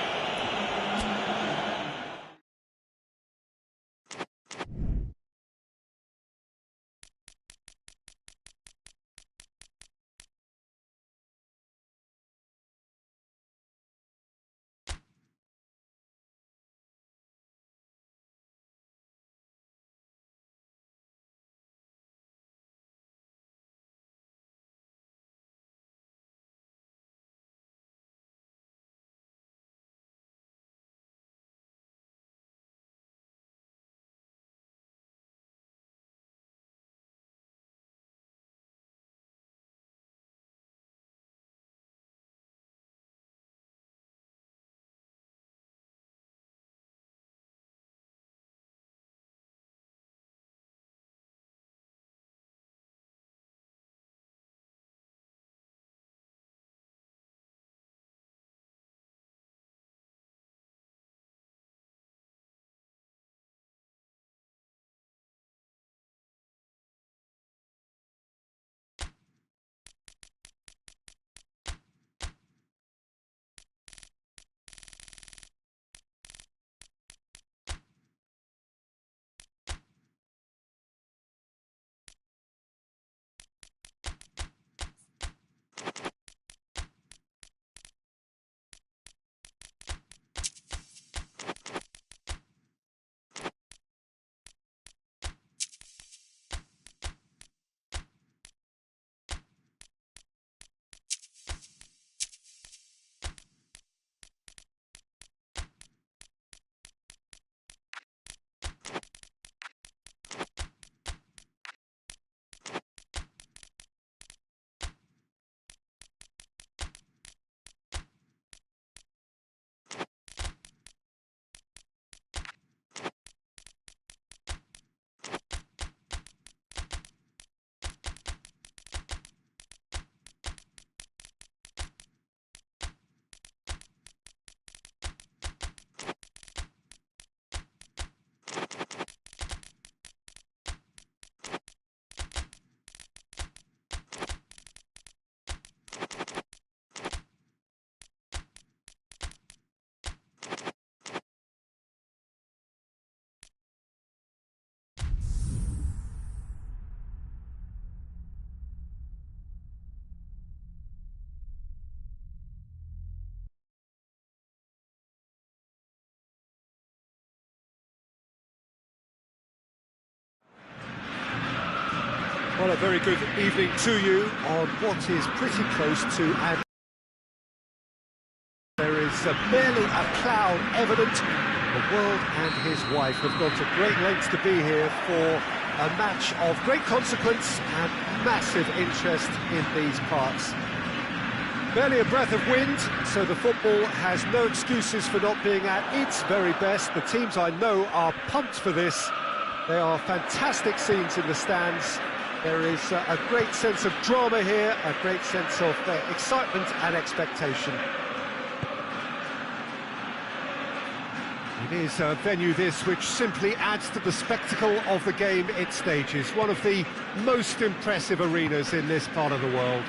Speaker 1: Well, a very good evening to you on what is pretty close to an... There is barely a cloud evident. The world and his wife have gone to great lengths to be here for a match of great consequence and massive interest in these parts. Barely a breath of wind, so the football has no excuses for not being at its very best. The teams I know are pumped for this. There are fantastic scenes in the stands. There is a great sense of drama here, a great sense of excitement and expectation. It is a venue this which simply adds to the spectacle of the game it stages. One of the most impressive arenas in this part of the world.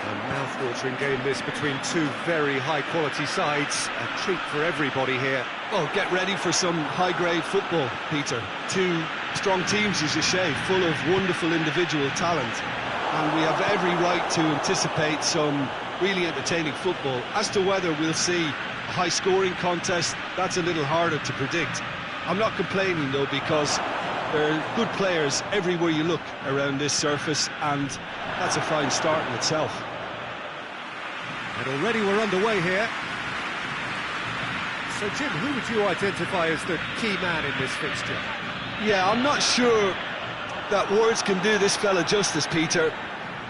Speaker 1: A mouth-watering game this between two very high-quality sides. A treat for everybody here.
Speaker 2: Oh, get ready for some high-grade football, Peter. Two strong teams, as you say, full of wonderful individual talent. And we have every right to anticipate some really entertaining football. As to whether we'll see a high-scoring contest, that's a little harder to predict. I'm not complaining, though, because there are good players everywhere you look around this surface, and that's a fine start in itself.
Speaker 1: And already we're underway here. So, Jim, who would you identify as the key man in this fixture?
Speaker 2: Yeah, I'm not sure that words can do this fella justice, Peter.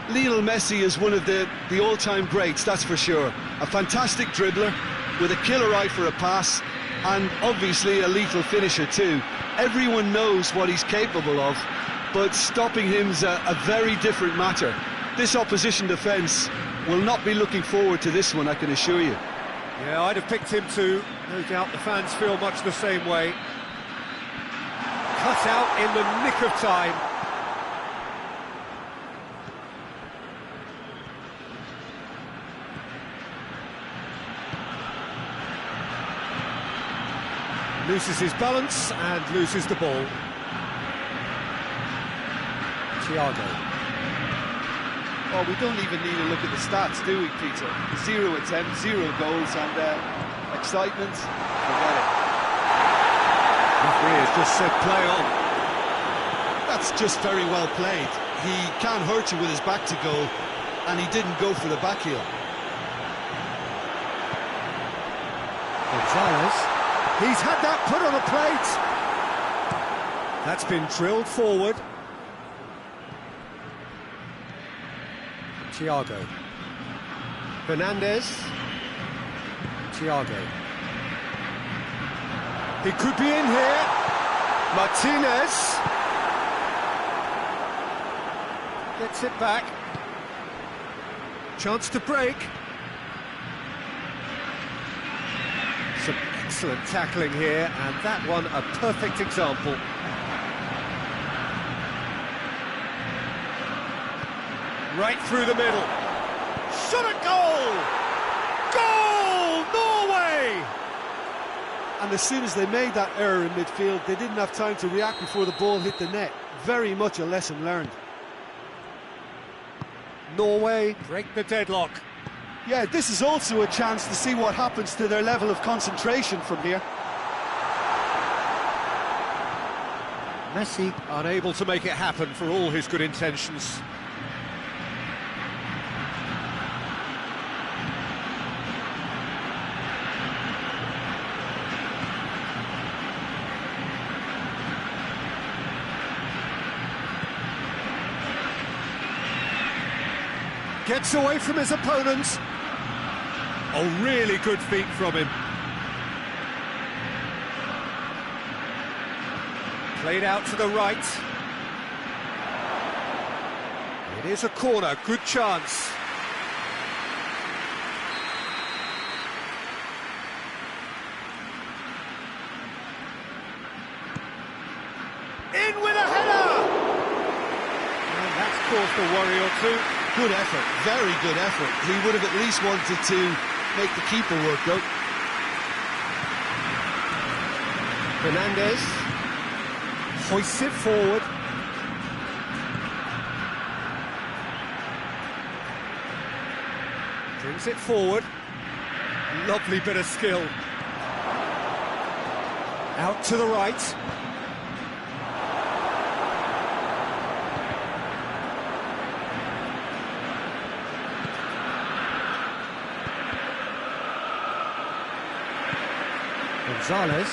Speaker 2: Lionel Messi is one of the all-time greats, that's for sure. A fantastic dribbler with a killer eye for a pass, and obviously a lethal finisher too. Everyone knows what he's capable of, but stopping him's a very different matter. This opposition defence will not be looking forward to this one, I can assure you.
Speaker 1: Yeah, I'd have picked him too. No doubt the fans feel much the same way. Cut out in the nick of time. Loses his balance and loses the ball. Thiago.
Speaker 2: Oh, we don't even need to look at the stats, do we, Peter? 0 attempts, 0 goals, and excitement, forget it.
Speaker 1: Referee has just said play on.
Speaker 2: That's just very well played. He can't hurt you with his back to goal, and he didn't go for the back heel.
Speaker 1: Gonzalez. He's had that put on a plate. That's been drilled forward. Thiago. Fernandez. Thiago. He could be in here. Martinez. Gets it back. Chance to break. Some excellent tackling here, and that one a perfect example. Right through the middle. Shot at goal! Goal! Norway!
Speaker 2: And as soon as they made that error in midfield, they didn't have time to react before the ball hit the net. Very much a lesson learned.
Speaker 1: Norway break the deadlock.
Speaker 2: Yeah, this is also a chance to see what happens to their level of concentration from here.
Speaker 1: Messi unable to make it happen for all his good intentions. Gets away from his opponent. Oh, really good feet from him. Played out to the right. It is a corner, good chance. In with a header! And that's caused a worry or two.
Speaker 2: Good effort, very good effort. He would have at least wanted to make the keeper work, though.
Speaker 1: Fernandez hoists it forward. Brings it forward. Lovely bit of skill. Out to the right.
Speaker 3: Gonzalez.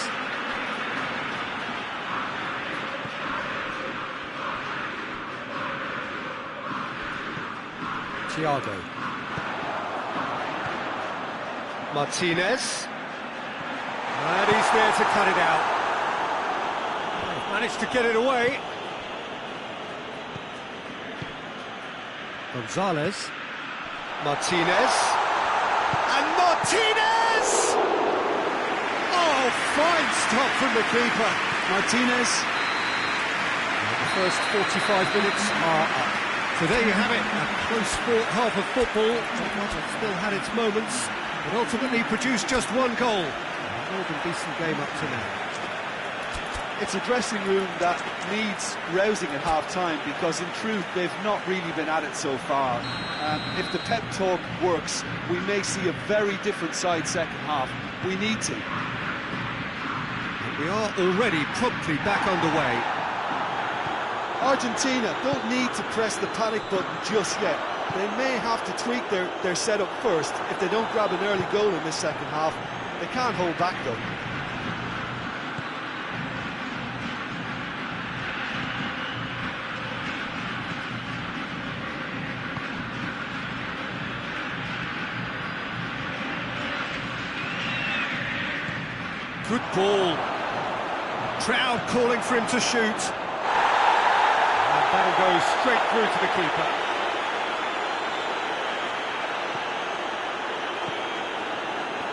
Speaker 3: Thiago. Martinez. And he's there to cut it out. They've managed to get it away. Gonzalez. Martinez. And Martinez! Oh, fine stop from the keeper.
Speaker 2: Martinez.
Speaker 3: The first 45 minutes are up. So there you have it, a close fought half of football. It still had its moments, but ultimately produced just one goal. A more than decent game up to now.
Speaker 2: It's a dressing room that needs rousing at half-time, because in truth they've not really been at it so far. If the pep talk works, we may see a very different side second half. We need to.
Speaker 3: And we are already promptly back underway.
Speaker 2: Argentina don't need to press the panic button just yet. They may have to tweak their setup first if they don't grab an early goal in this second half. They can't hold back though.
Speaker 3: Good ball. Crowd calling for him to shoot. And that'll go straight through to the keeper.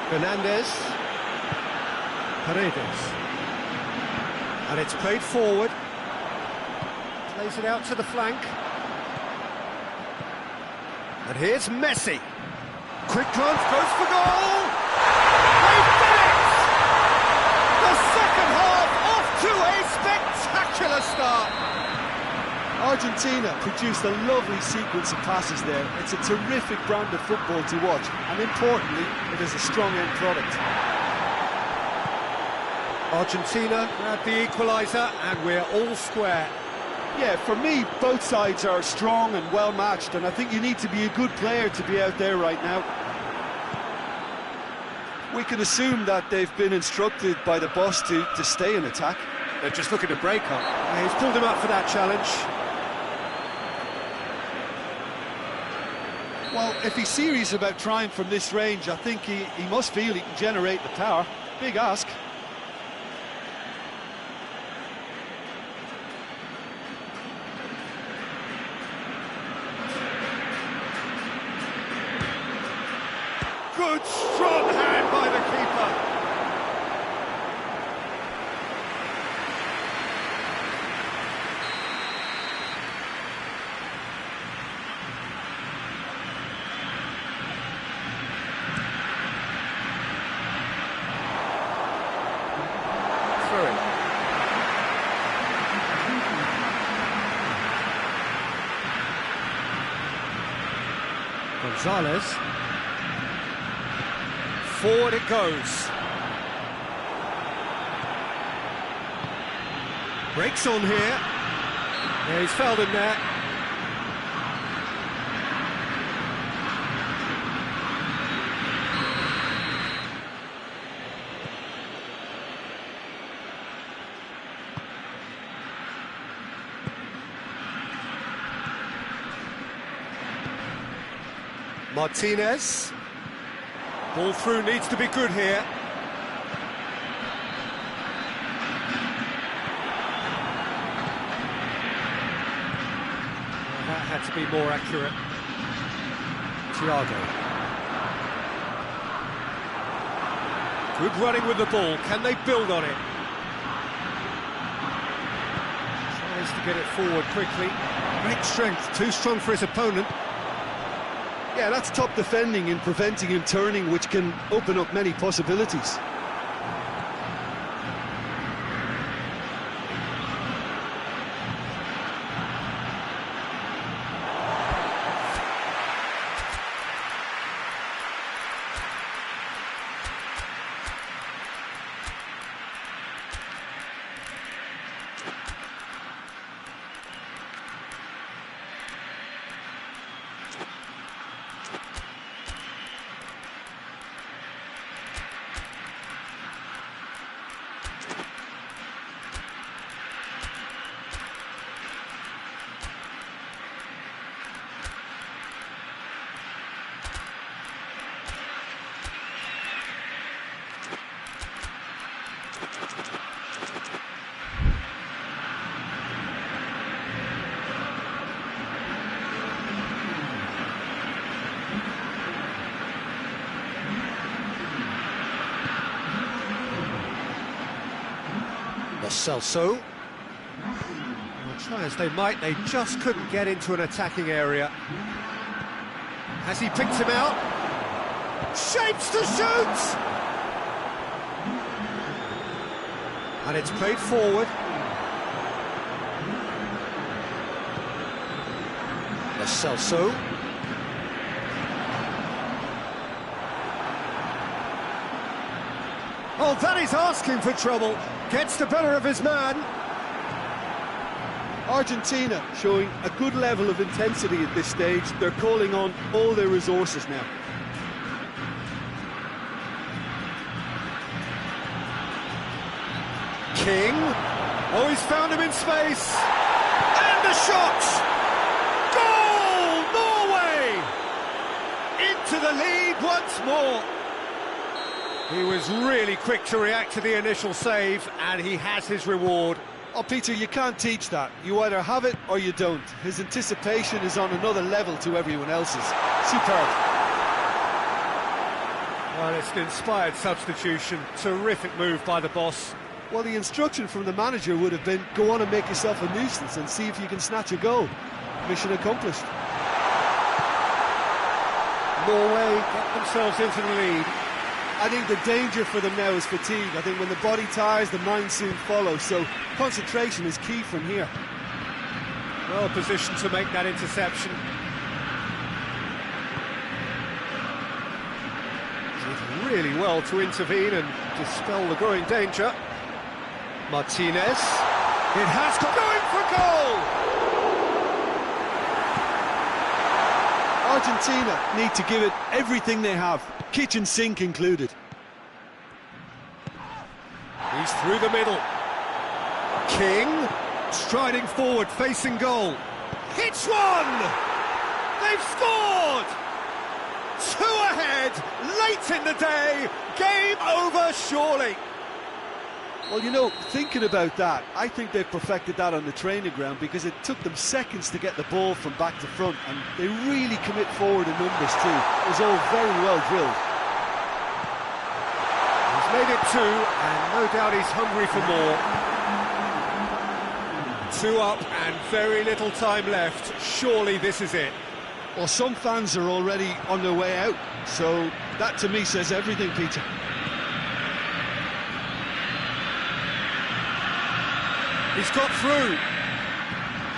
Speaker 3: Fernandez. Paredes. And it's played forward. Plays it out to the flank. And here's Messi. Quick glance, goes for goal! They've done it! The second half off to a spectacular start.
Speaker 2: Argentina produced a lovely sequence of passes there. It's a terrific brand of football to watch, and importantly, it is a strong end product.
Speaker 3: Argentina grabbed the equaliser, and we're all square.
Speaker 2: Yeah, for me, both sides are strong and well matched, and I think you need to be a good player to be out there right now. We can assume that they've been instructed by the boss to stay in attack.
Speaker 3: They're just looking to break up. He's pulled him up for that challenge.
Speaker 2: Well, if he's serious about trying from this range, I think he must feel he can generate the power. Big ask.
Speaker 3: Good, strong hand by the keeper. Through. Gonzalez. Forward it goes. Breaks on here. Yeah, he's fouled him there. Martinez. Ball through needs to be good here. Well, that had to be more accurate. Thiago. Good running with the ball. Can they build on it? Tries to get it forward quickly. Great strength, too strong for his opponent.
Speaker 2: Yeah, that's top defending and preventing him turning, which can open up many possibilities.
Speaker 1: Lo Celso. Well, try as they might, they just couldn't get into an attacking area. Has he picked him out? Shapes to shoot! And it's played forward. Lo Celso. Oh, that is asking for trouble. Gets the better of his man.
Speaker 2: Argentina showing a good level of intensity at this stage. They're calling on all their resources now.
Speaker 1: King. Oh, he's found him in space. And the shot! Goal! Norway! Into the lead once more. He was really quick to react to the initial save, and he has his reward.
Speaker 2: Oh, Peter, you can't teach that. You either have it or you don't. His anticipation is on another level to everyone else's. Superb.
Speaker 1: Well, it's an inspired substitution. Terrific move by the boss.
Speaker 2: Well, the instruction from the manager would have been, go on and make yourself a nuisance and see if you can snatch a goal. Mission accomplished.
Speaker 1: Norway get themselves into the lead.
Speaker 2: I think the danger for them now is fatigue. I think when the body tires, the mind soon follows. So concentration is key from here.
Speaker 1: Well positioned to make that interception. Did really well to intervene and dispel the growing danger. Martinez. It has got going for goal!
Speaker 2: Argentina need to give it everything they have, kitchen sink included.
Speaker 1: He's through the middle. King, striding forward, facing goal. Hits one! They've scored! 2 ahead, late in the day, game over surely.
Speaker 2: Well, you know, thinking about that, I think they've perfected that on the training ground because it took them seconds to get the ball from back to front, and they really commit forward in numbers too. It was all very well drilled.
Speaker 1: He's made it 2, and no doubt he's hungry for more. 2 up and very little time left. Surely this is it.
Speaker 2: Well, some fans are already on their way out, so that to me says everything, Peter.
Speaker 1: He's got through.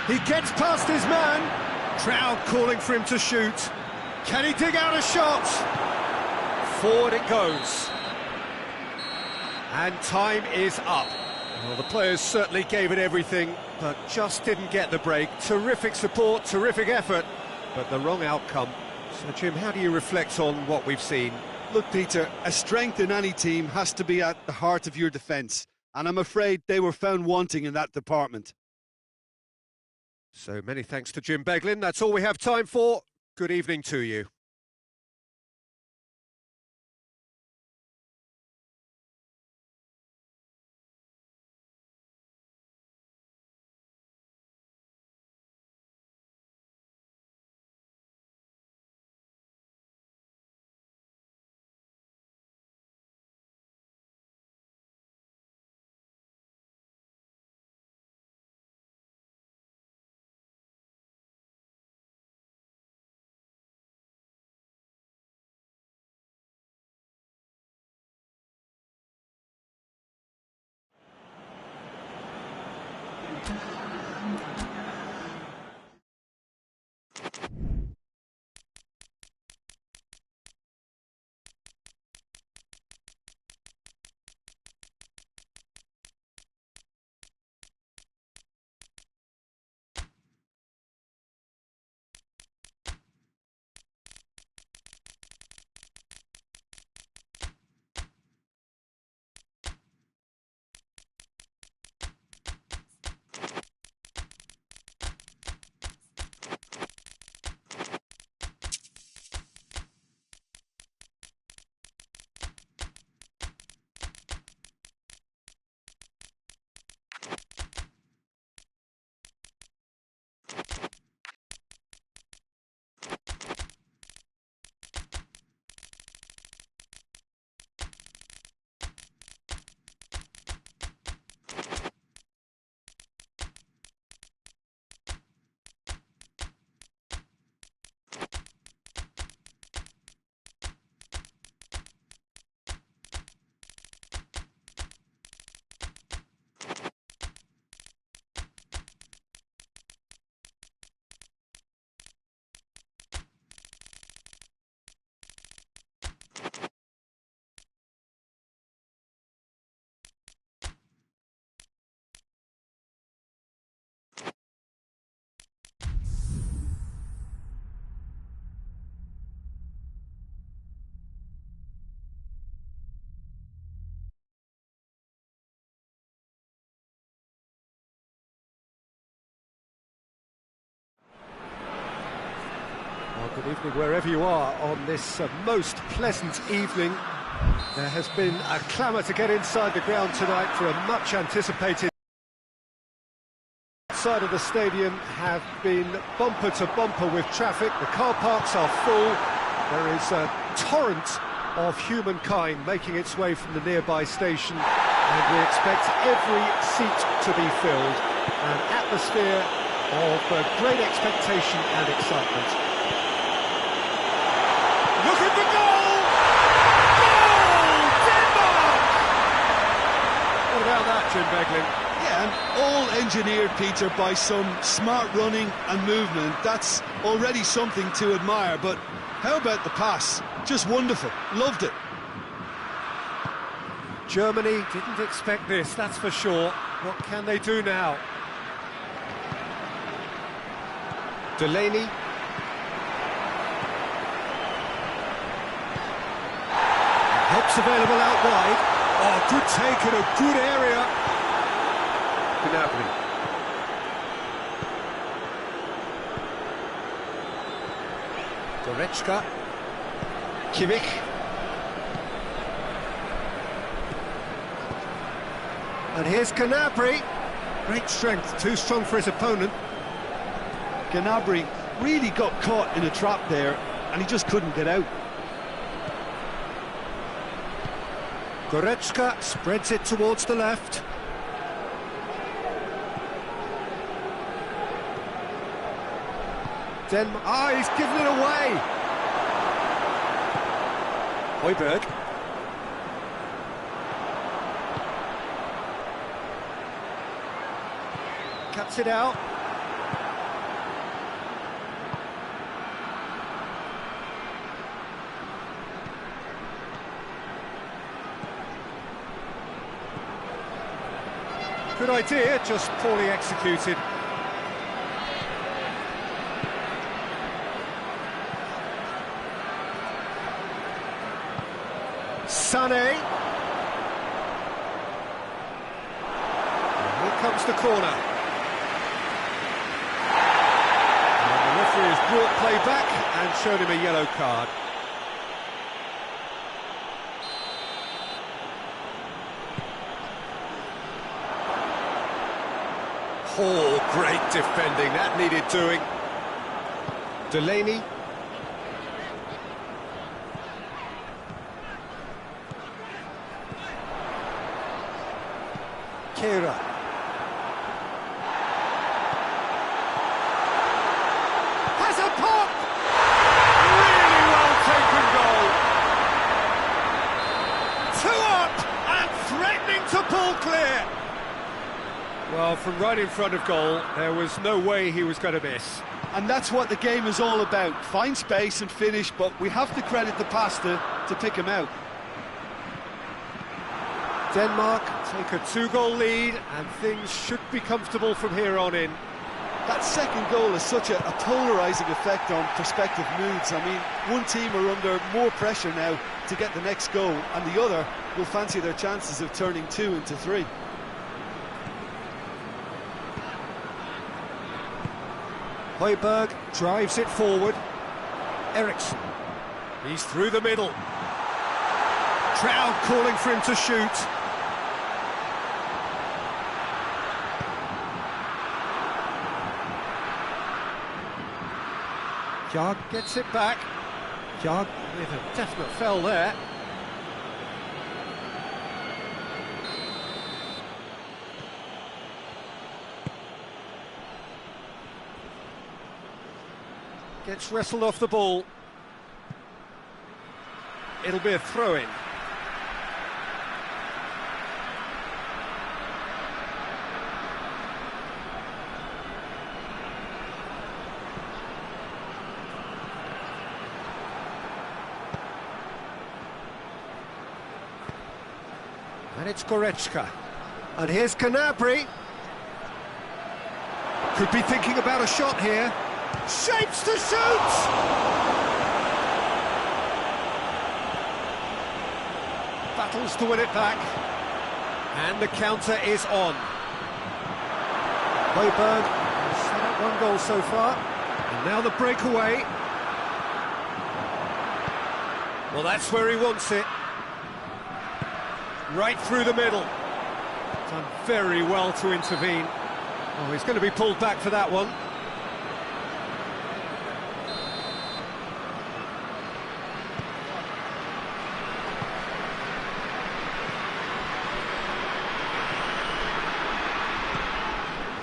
Speaker 1: He gets past his man. Crowd calling for him to shoot. Can he dig out a shot? Forward it goes. And time is up. Well, the players certainly gave it everything, but just didn't get the break. Terrific support, terrific effort, but the wrong outcome. So, Jim, how do you reflect on what we've seen?
Speaker 2: Look, Peter, a strength in any team has to be at the heart of your defence. And I'm afraid they were found wanting in that department.
Speaker 1: So many thanks to Jim Beglin. That's all we have time for. Good evening to you. Evening wherever you are on this most pleasant evening. There has been a clamour to get inside the ground tonight for a much anticipated. Side of the stadium have been bumper to bumper with traffic. The car parks are full. There is a torrent of humankind making its way from the nearby station, and we expect every seat to be filled. An atmosphere of great expectation and excitement.
Speaker 3: Look at the goal! Goal! Denmark!
Speaker 1: What about that, Jim Beglin?
Speaker 2: Yeah, and all engineered, Peter, by some smart running and movement. That's already something to admire, but how about the pass? Just wonderful. Loved it.
Speaker 1: Germany didn't expect this, that's for sure. What can they do now? Delaney. Help's available out wide. Oh, good take in a good area. Gnabry. Goretzka. Kimmich. And here's Gnabry. Great strength, too strong for his opponent.
Speaker 2: Gnabry really got caught in a trap there, and he just couldn't get out.
Speaker 1: Goretzka spreads it towards the left. Denmark. Ah, he's given it away. Højbjerg. Cuts it out. Good idea, just poorly executed. Sané. And here comes the corner. And the referee has brought play back and showed him a yellow card. Oh, great defending, that needed doing. Delaney. Kehrer. Has a pop! Really well taken goal. 2 up and threatening to pull clear. Well, from right in front of goal, there was no way he was going to miss.
Speaker 2: And that's what the game is all about. Find space and finish, but we have to credit the pass to pick him out.
Speaker 1: Denmark take a 2-goal lead, and things should be comfortable from here on in.
Speaker 2: That second goal has such a polarising effect on prospective moods. I mean, one team are under more pressure now to get the next goal, and the other will fancy their chances of turning 2 into 3.
Speaker 1: Højbjerg drives it forward. Eriksson. He's through the middle. Crowd calling for him to shoot. Kjær gets it back. Kjær with a definite foul there. Gets wrestled off the ball. It'll be a throw-in. And it's Goretzka. And here's Gnabry. Could be thinking about a shot here. Shapes to shoot! Battles to win it back. And the counter is on. Højbjerg has set up 1 goal so far. And now the breakaway. Well, that's where he wants it. Right through the middle. Done very well to intervene. Oh, he's going to be pulled back for that one.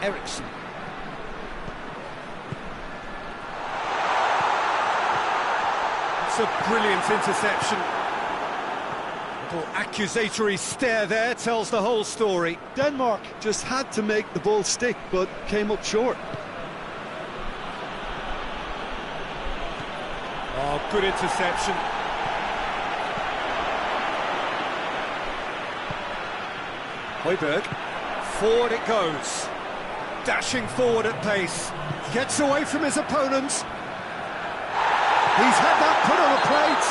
Speaker 1: Ericsson. It's a brilliant interception. Little accusatory stare there tells the whole story.
Speaker 2: Denmark just had to make the ball stick, but came up short.
Speaker 1: Oh, good interception. Højbjerg. Forward it goes. Dashing forward at pace. Gets away from his opponents. He's had that put on a plate.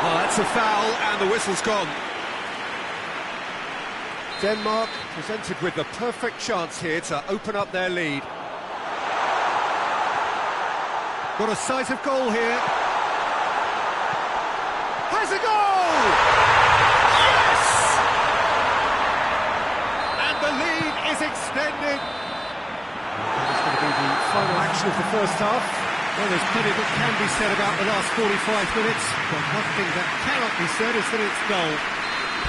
Speaker 1: Oh, that's a foul, and the whistle's gone. Denmark presented with the perfect chance here to open up their lead. Got a sight of goal here. Has a goal! Yes! And the lead is extended. It's going to be the final action of the first half. Well, there's plenty that can be said about the last 45 minutes, but one thing that cannot be said is that it's dull.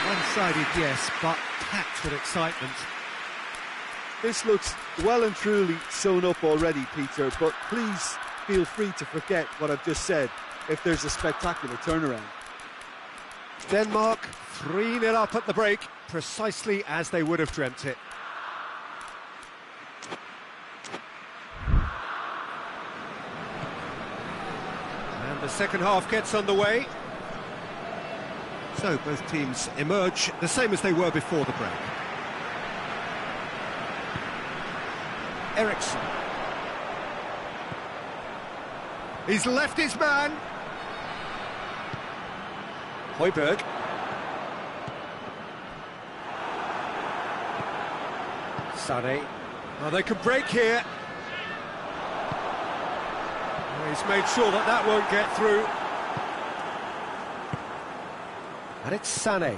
Speaker 1: One-sided, yes, but packed with excitement.
Speaker 2: This looks well and truly sewn up already, Peter, but please feel free to forget what I've just said if there's a spectacular turnaround.
Speaker 1: Denmark 3-0 up at the break, precisely as they would have dreamt it. And the second half gets underway. So both teams emerge the same as they were before the break. Ericsson. He's left his man. Højbjerg. Sané. Oh, they can break here. Oh, he's made sure that that won't get through. And it's Sané.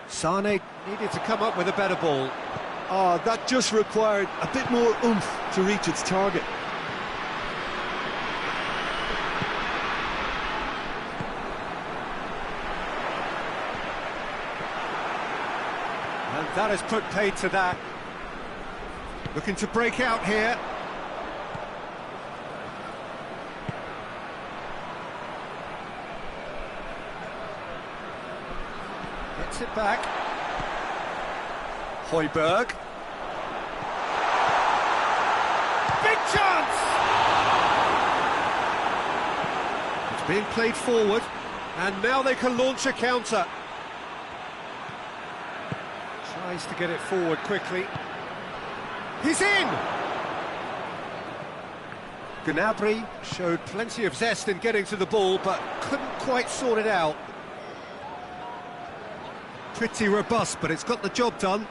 Speaker 1: Sané needed to come up with a better ball.
Speaker 2: Oh, that just required a bit more oomph to reach its target.
Speaker 1: And that has put paid to that. Looking to break out here. Gets it back. Højbjerg. Big chance! It's being played forward, and now they can launch a counter. Tries to get it forward quickly. He's in! Gnabry showed plenty of zest in getting to the ball, but couldn't quite sort it out. Pretty robust, but it's got the job done.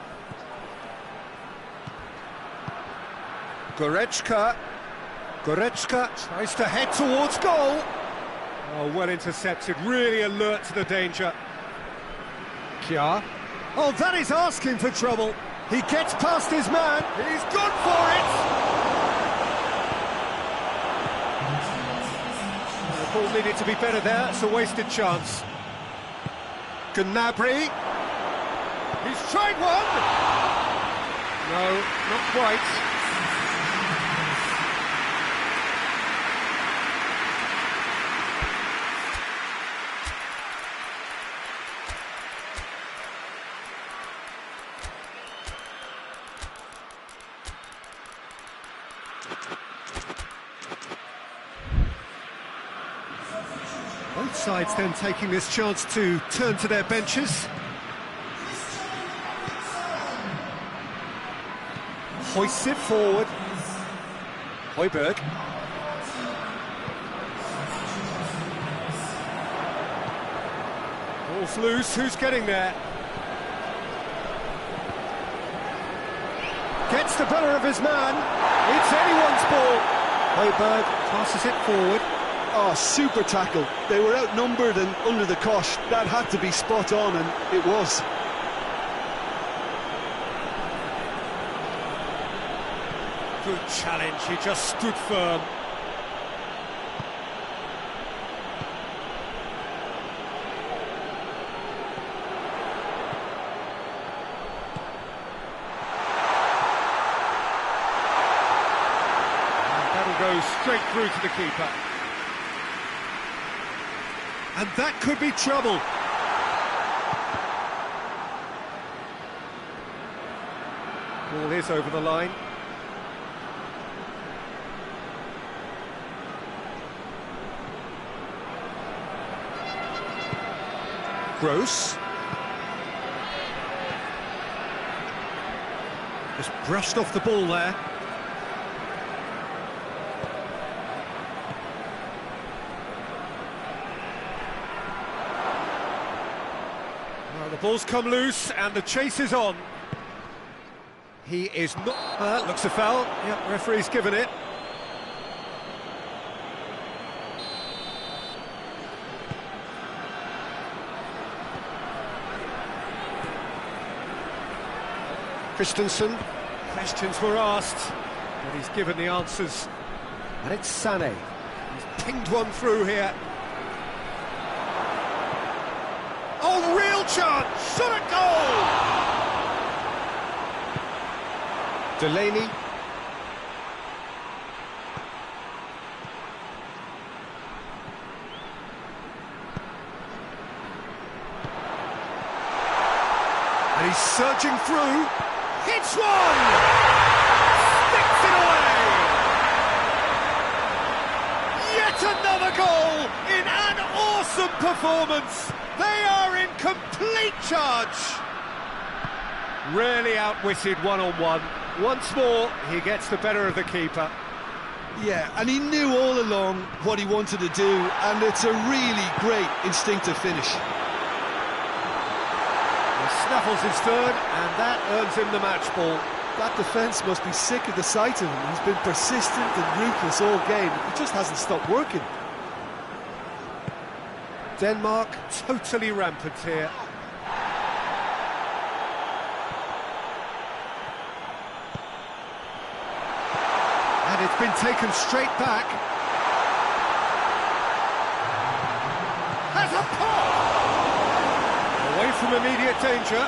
Speaker 1: Goretzka. Goretzka tries to head towards goal. Oh, well intercepted, really alert to the danger. Kjær. Oh, that is asking for trouble. He gets past his man. He's gone for it. The ball needed to be better there. It's a wasted chance. Gnabry. He's tried one. No, not quite. Both sides then taking this chance to turn to their benches. Hoists it forward. Højbjerg. Ball's loose, who's getting there? Gets the better of his man. It's anyone's ball. Højbjerg passes it forward.
Speaker 2: Oh, super tackle. They were outnumbered and under the cosh. That had to be spot on, and it was.
Speaker 3: Good challenge, he just stood firm. Goes straight through to the keeper. And that could be trouble. Ball is over the line. Gross. Just brushed off the ball there. The ball's come loose and the chase is on. He is not... looks a foul. Yep, referee's given it. Christensen. Questions were asked, but he's given the answers. And it's Sané. He's pinged one through here. Oh, real chance! Shot at goal! Delaney. And he's surging through. Hits one! Sticks it away! Yet another goal in an awesome performance! They are in complete charge! Really outwitted one-on-one. Once more, he gets the better of the keeper.
Speaker 2: Yeah, and he knew all along what he wanted to do, and it's a really great instinctive finish.
Speaker 3: He snaffles his third, and that earns him the match ball.
Speaker 2: That defence must be sick of the sight of him. He's been persistent and ruthless all game. He just hasn't stopped working.
Speaker 3: Denmark totally rampant here. And it's been taken straight back. Has a pop! Away from immediate danger.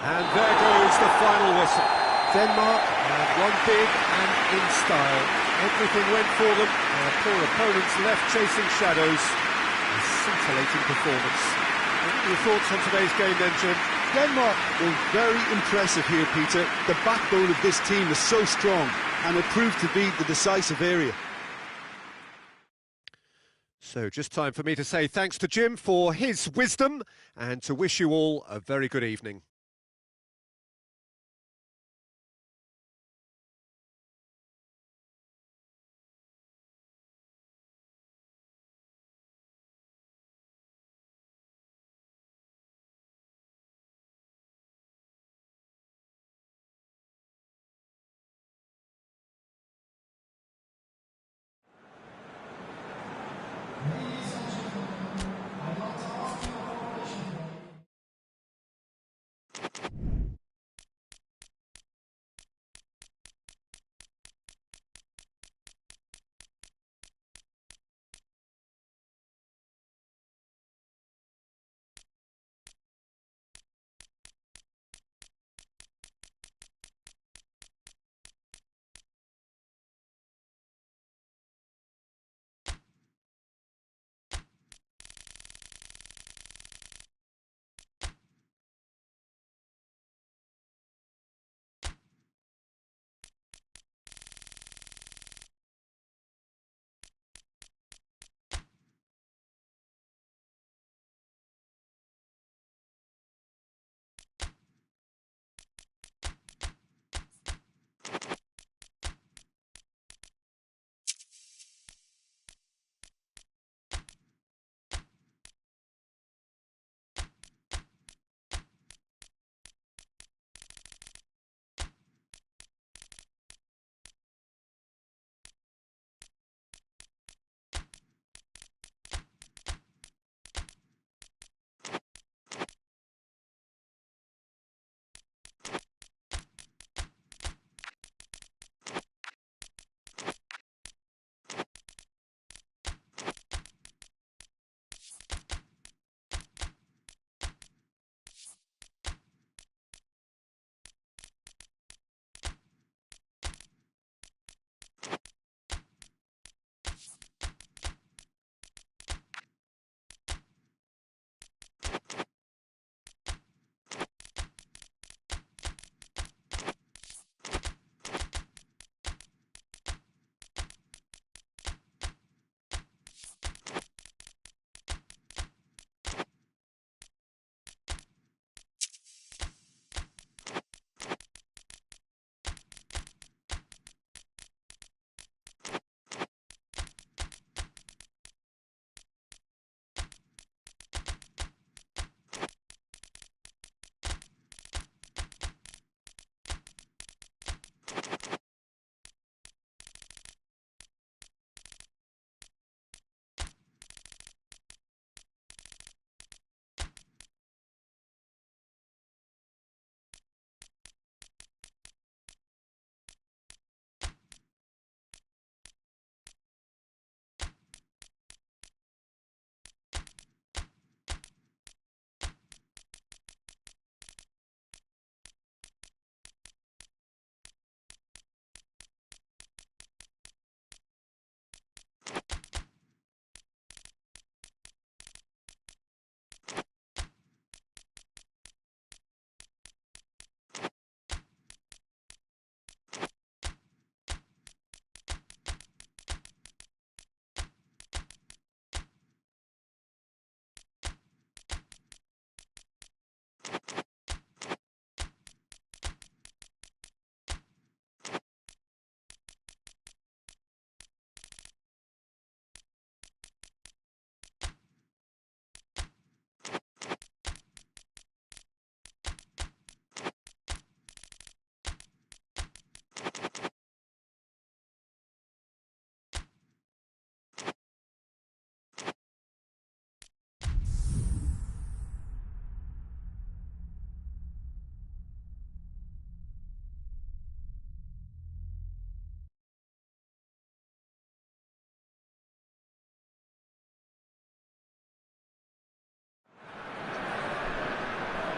Speaker 3: And there goes the final whistle. Denmark had won big and in style. Everything went for them. Their poor opponents left chasing shadows. A scintillating performance. What are your thoughts on today's game then, Jim?
Speaker 2: Denmark were very impressive here, Peter. The backbone of this team is so strong, and it proved to be the decisive area.
Speaker 3: So just time for me to say thanks to Jim for his wisdom and to wish you all a very good evening.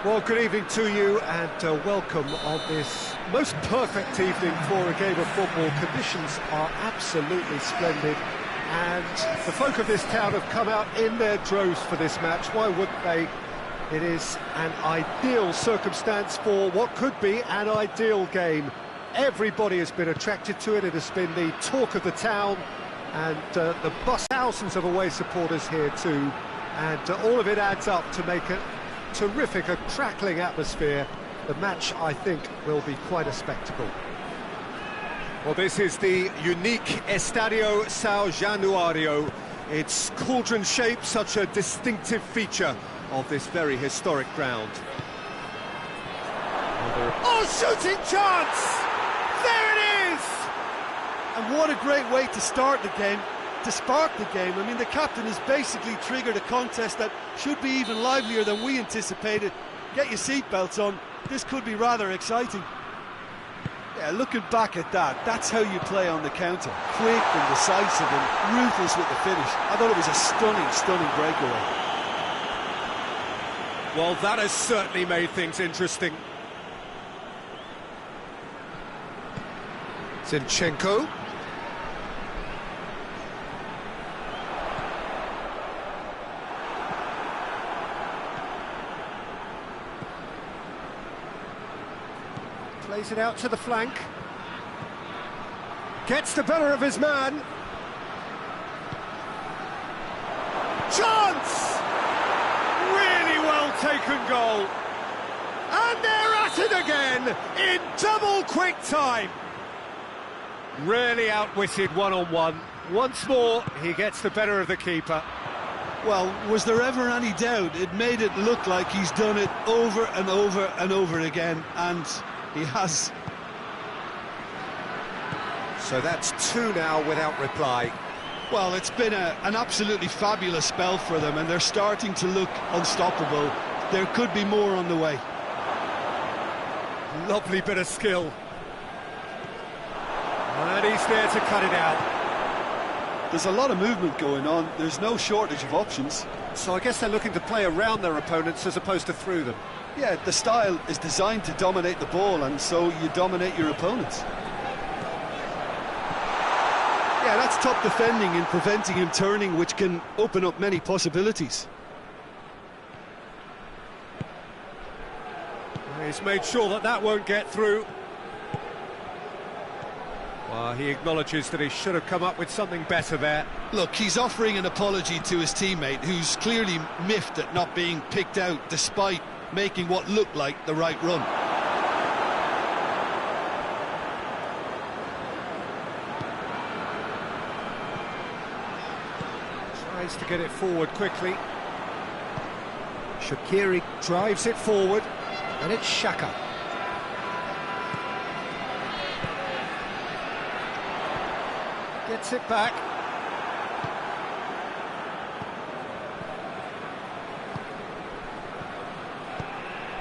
Speaker 1: Well, good evening to you and welcome on this most perfect evening for a game of football. Conditions are absolutely splendid and the folk of this town have come out in their droves for this match. Why wouldn't they? It is an ideal circumstance for what could be an ideal game. Everybody has been attracted to it. It has been the talk of the town and the thousands of away supporters here too. And all of it adds up to make it terrific, a crackling atmosphere. The match, I think, will be quite a spectacle.
Speaker 3: Well, this is the unique Estadio São Januário. Its cauldron shape, such a distinctive feature of this very historic ground. Oh, shooting chance! There it is!
Speaker 2: And what a great way to start the game, to spark the game. I mean, the captain has basically triggered a contest that should be even livelier than we anticipated. Get your seatbelts on, this could be rather exciting. Yeah, looking back at that, that's how you play on the counter. Quick and decisive and ruthless with the finish. I thought it was a stunning breakaway.
Speaker 3: Well, that has certainly made things interesting.
Speaker 1: Zinchenko. Plays it out to the flank. Gets the better of his man.
Speaker 3: Chance! Really well taken goal. And they're at it again in double quick time. Really outwitted one-on-one. Once more, he gets the better of the keeper.
Speaker 2: Well, was there ever any doubt? It made it look like he's done it over and over and over again, and he has.
Speaker 3: So that's two now without reply.
Speaker 2: Well, it's been an absolutely fabulous spell for them, and they're starting to look unstoppable. There could be more on the way.
Speaker 3: Lovely bit of skill. And he's there to cut it out.
Speaker 2: There's a lot of movement going on. There's no shortage of options.
Speaker 1: So I guess they're looking to play around their opponents as opposed to through them.
Speaker 2: Yeah, the style is designed to dominate the ball, and so you dominate your opponents. Yeah, that's top defending and preventing him turning, which can open up many possibilities.
Speaker 3: He's made sure that that won't get through. Well, he acknowledges that he should have come up with something better there.
Speaker 2: Look, he's offering an apology to his teammate, who's clearly miffed at not being picked out despite making what looked like the right run.
Speaker 1: Tries to get it forward quickly. Shaqiri drives it forward, and it's Xhaka. Gets it back.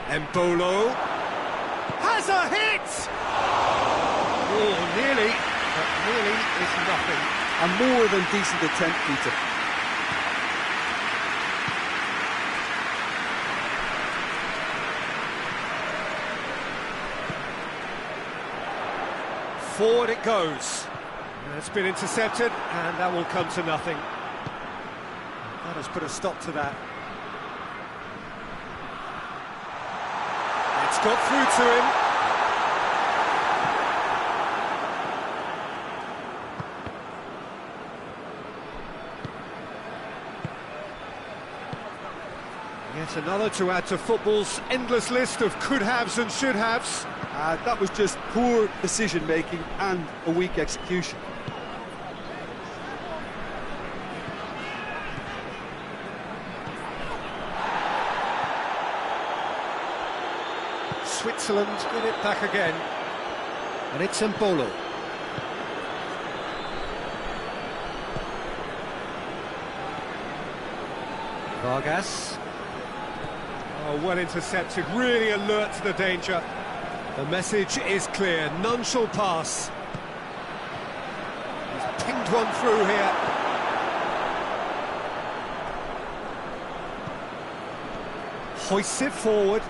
Speaker 3: Embolo has a hit!
Speaker 1: Oh, nearly, but nearly is nothing.
Speaker 2: A more than decent attempt, Peter.
Speaker 3: Forward it goes. It's been intercepted, and that will come to nothing. That has put a stop to that. It's got through to him. Yet another to add to football's endless list of could-haves and should-haves.
Speaker 2: That was just poor decision-making and a weak execution.
Speaker 1: Switzerland get it back again. And it's Embolo. Vargas.
Speaker 3: Oh, well intercepted, really alert to the danger. The message is clear, none shall pass. He's pinged one through here. Hoists it forward.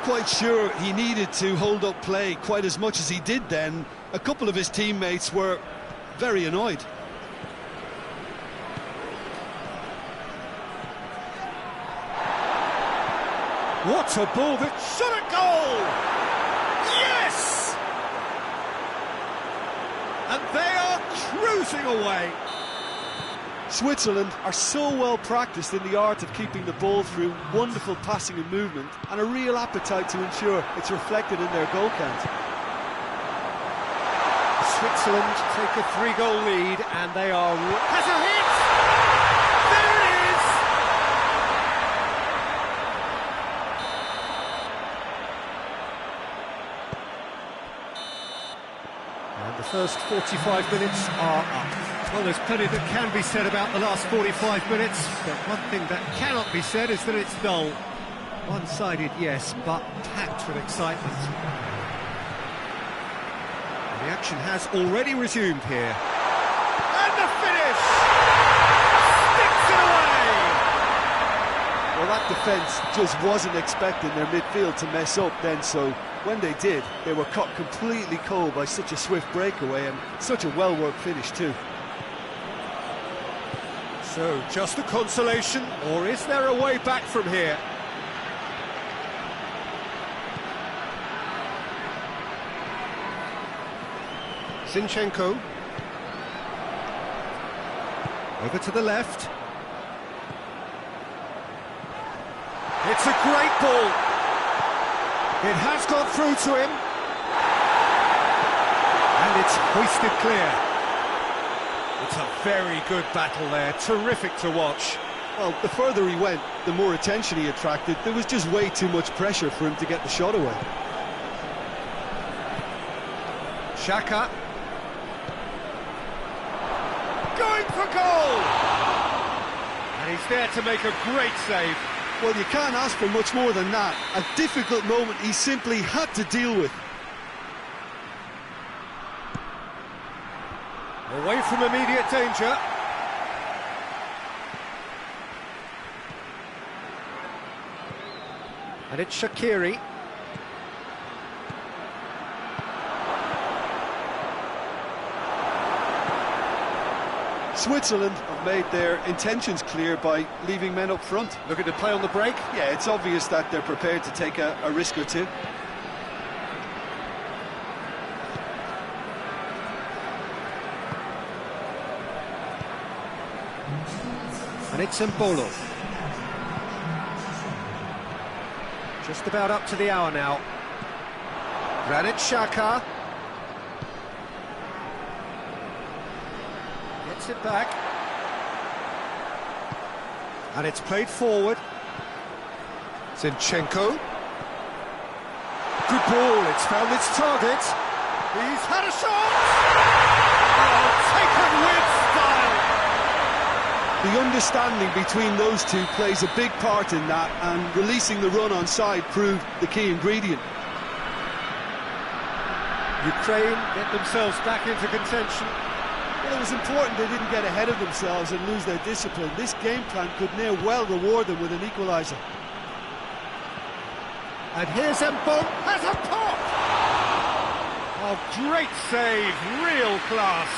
Speaker 2: quite sure he needed to hold up play quite as much as he did then. A couple of his teammates were very annoyed.
Speaker 3: What a ball that shot at goal! Yes! And they are cruising away.
Speaker 2: Switzerland are so well practiced in the art of keeping the ball through wonderful passing and movement, and a real appetite to ensure it's reflected in their goal count.
Speaker 3: Switzerland take a 3-goal lead, and they are... Has a hit! There it is! And the first 45 minutes are up. Well, there's plenty that can be said about the last 45 minutes, but one thing that cannot be said is that it's dull. One-sided, yes, but packed with excitement. And the action has already resumed here. And the finish! Sticks it away!
Speaker 2: Well, that defence just wasn't expecting their midfield to mess up then, so when they did, they were caught completely cold by such a swift breakaway and such a well-worked finish too.
Speaker 3: So, just a consolation, or is there a way back from here? Zinchenko. Over to the left. It's a great ball. It has gone through to him. And it's hoisted clear. It's a very good battle there, terrific to watch.
Speaker 2: Well, the further he went, the more attention he attracted. There was just way too much pressure for him to get the shot away.
Speaker 3: Xhaka. Going for goal! And he's there to make a great save.
Speaker 2: Well, you can't ask for much more than that. A difficult moment he simply had to deal with.
Speaker 3: Away from immediate danger. And it's Shaqiri.
Speaker 2: Switzerland have made their intentions clear by leaving men up front.
Speaker 3: Looking to play on the break.
Speaker 2: Yeah, it's obvious that they're prepared to take a risk or two.
Speaker 3: And it's Embolo. Just about up to the hour now. Granit Xhaka. Gets it back. And it's played forward. Zinchenko. Good ball, it's found its target. He's had a shot! Oh, taken with style!
Speaker 2: The understanding between those two plays a big part in that, and releasing the run on side proved the key ingredient.
Speaker 3: Ukraine get themselves back into contention.
Speaker 2: Well, it was important they didn't get ahead of themselves and lose their discipline. This game plan could now well reward them with an equaliser.
Speaker 3: And here's Embolo, has a pop! Oh, great save, real class.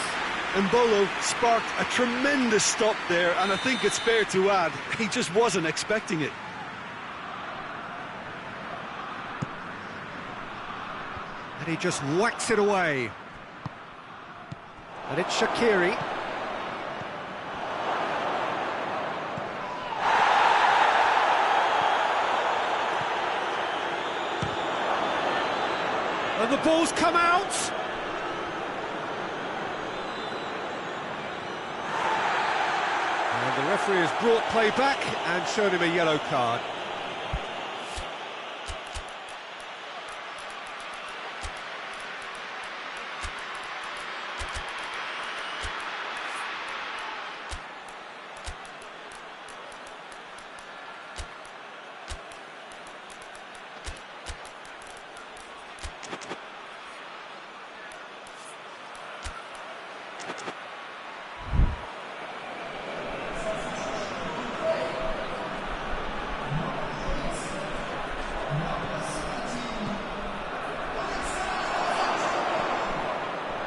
Speaker 2: Embolo sparked a tremendous stop there, and I think it's fair to add, he just wasn't expecting it.
Speaker 3: And he just whacks it away. And it's Shaqiri. And the ball's come out. And the referee has brought play back and shown him a yellow card.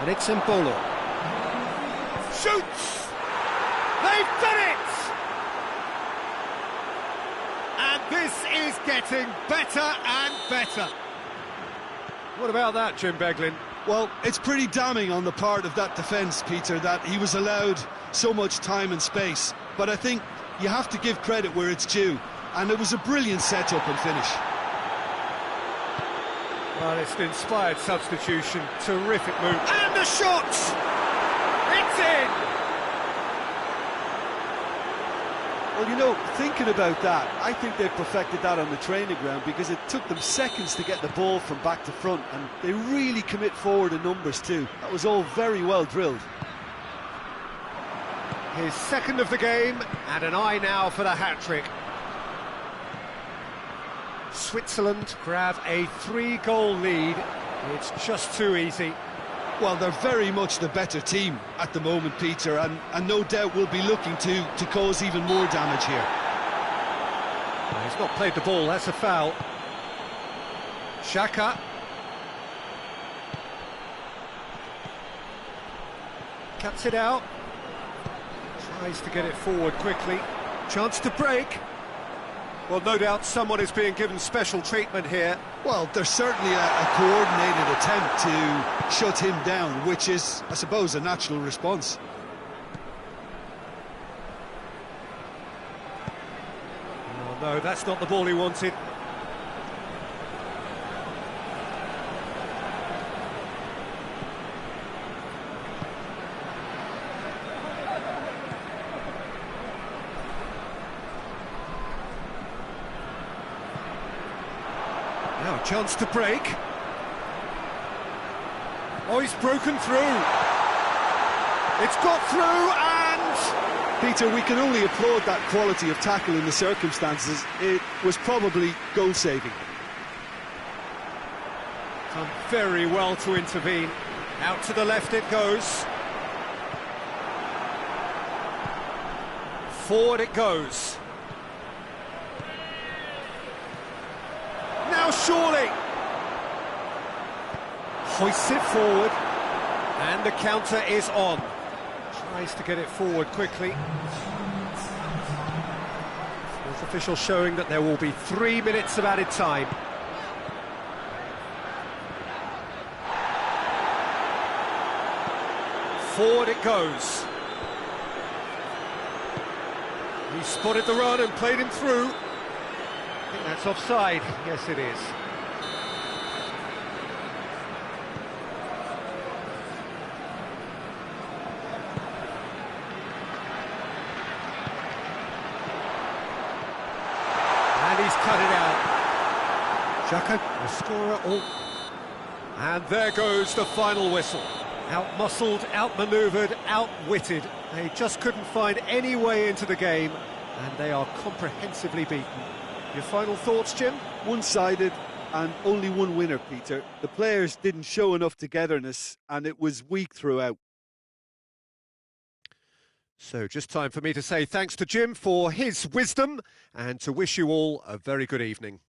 Speaker 1: And it's Embolo.
Speaker 3: Shoots! They've done it! And this is getting better and better.
Speaker 1: What about that, Jim Beglin?
Speaker 2: Well, it's pretty damning on the part of that defence, Peter, that he was allowed so much time and space. But I think you have to give credit where it's due. And it was a brilliant set-up and finish.
Speaker 1: Well, it's an inspired substitution. Terrific move.
Speaker 3: And the shot! It's in!
Speaker 2: Well, you know, thinking about that, I think they've perfected that on the training ground because it took them seconds to get the ball from back to front, and they really commit forward in numbers too. That was all very well drilled.
Speaker 1: His second of the game, and an eye now for the hat-trick. Switzerland grab a 3-goal lead. It's just too easy.
Speaker 2: Well, they're very much the better team at the moment, Peter, and no doubt will be looking to cause even more damage here.
Speaker 1: Well, he's not played the ball, that's a foul. Xhaka. Cuts it out. Tries to get it forward quickly. Chance to break. Well, no doubt someone is being given special treatment here.
Speaker 2: Well, there's certainly a coordinated attempt to shut him down, which is, I suppose, a natural response.
Speaker 1: Oh, no, that's not the ball he wanted. Now a chance to break. Oh, he's broken through. It's got through and...
Speaker 2: Peter, we can only applaud that quality of tackle in the circumstances. It was probably goal-saving.
Speaker 1: Done very well to intervene. Out to the left it goes. Forward it goes. Now surely! Hoists it forward. And the counter is on. Tries to get it forward quickly. Fourth official showing that there will be 3 minutes of added time. Forward it goes. He spotted the run and played him through. I think that's offside. Yes, it is. And he's cut it out. Xhaka, the scorer, and there goes the final whistle. Out-muscled, out-manoeuvred, outwitted. They just couldn't find any way into the game, and they are comprehensively beaten. Your final thoughts, Jim?
Speaker 2: One-sided and only one winner, Peter. The players didn't show enough togetherness, and it was weak throughout.
Speaker 1: So just time for me to say thanks to Jim for his wisdom and to wish you all a very good evening.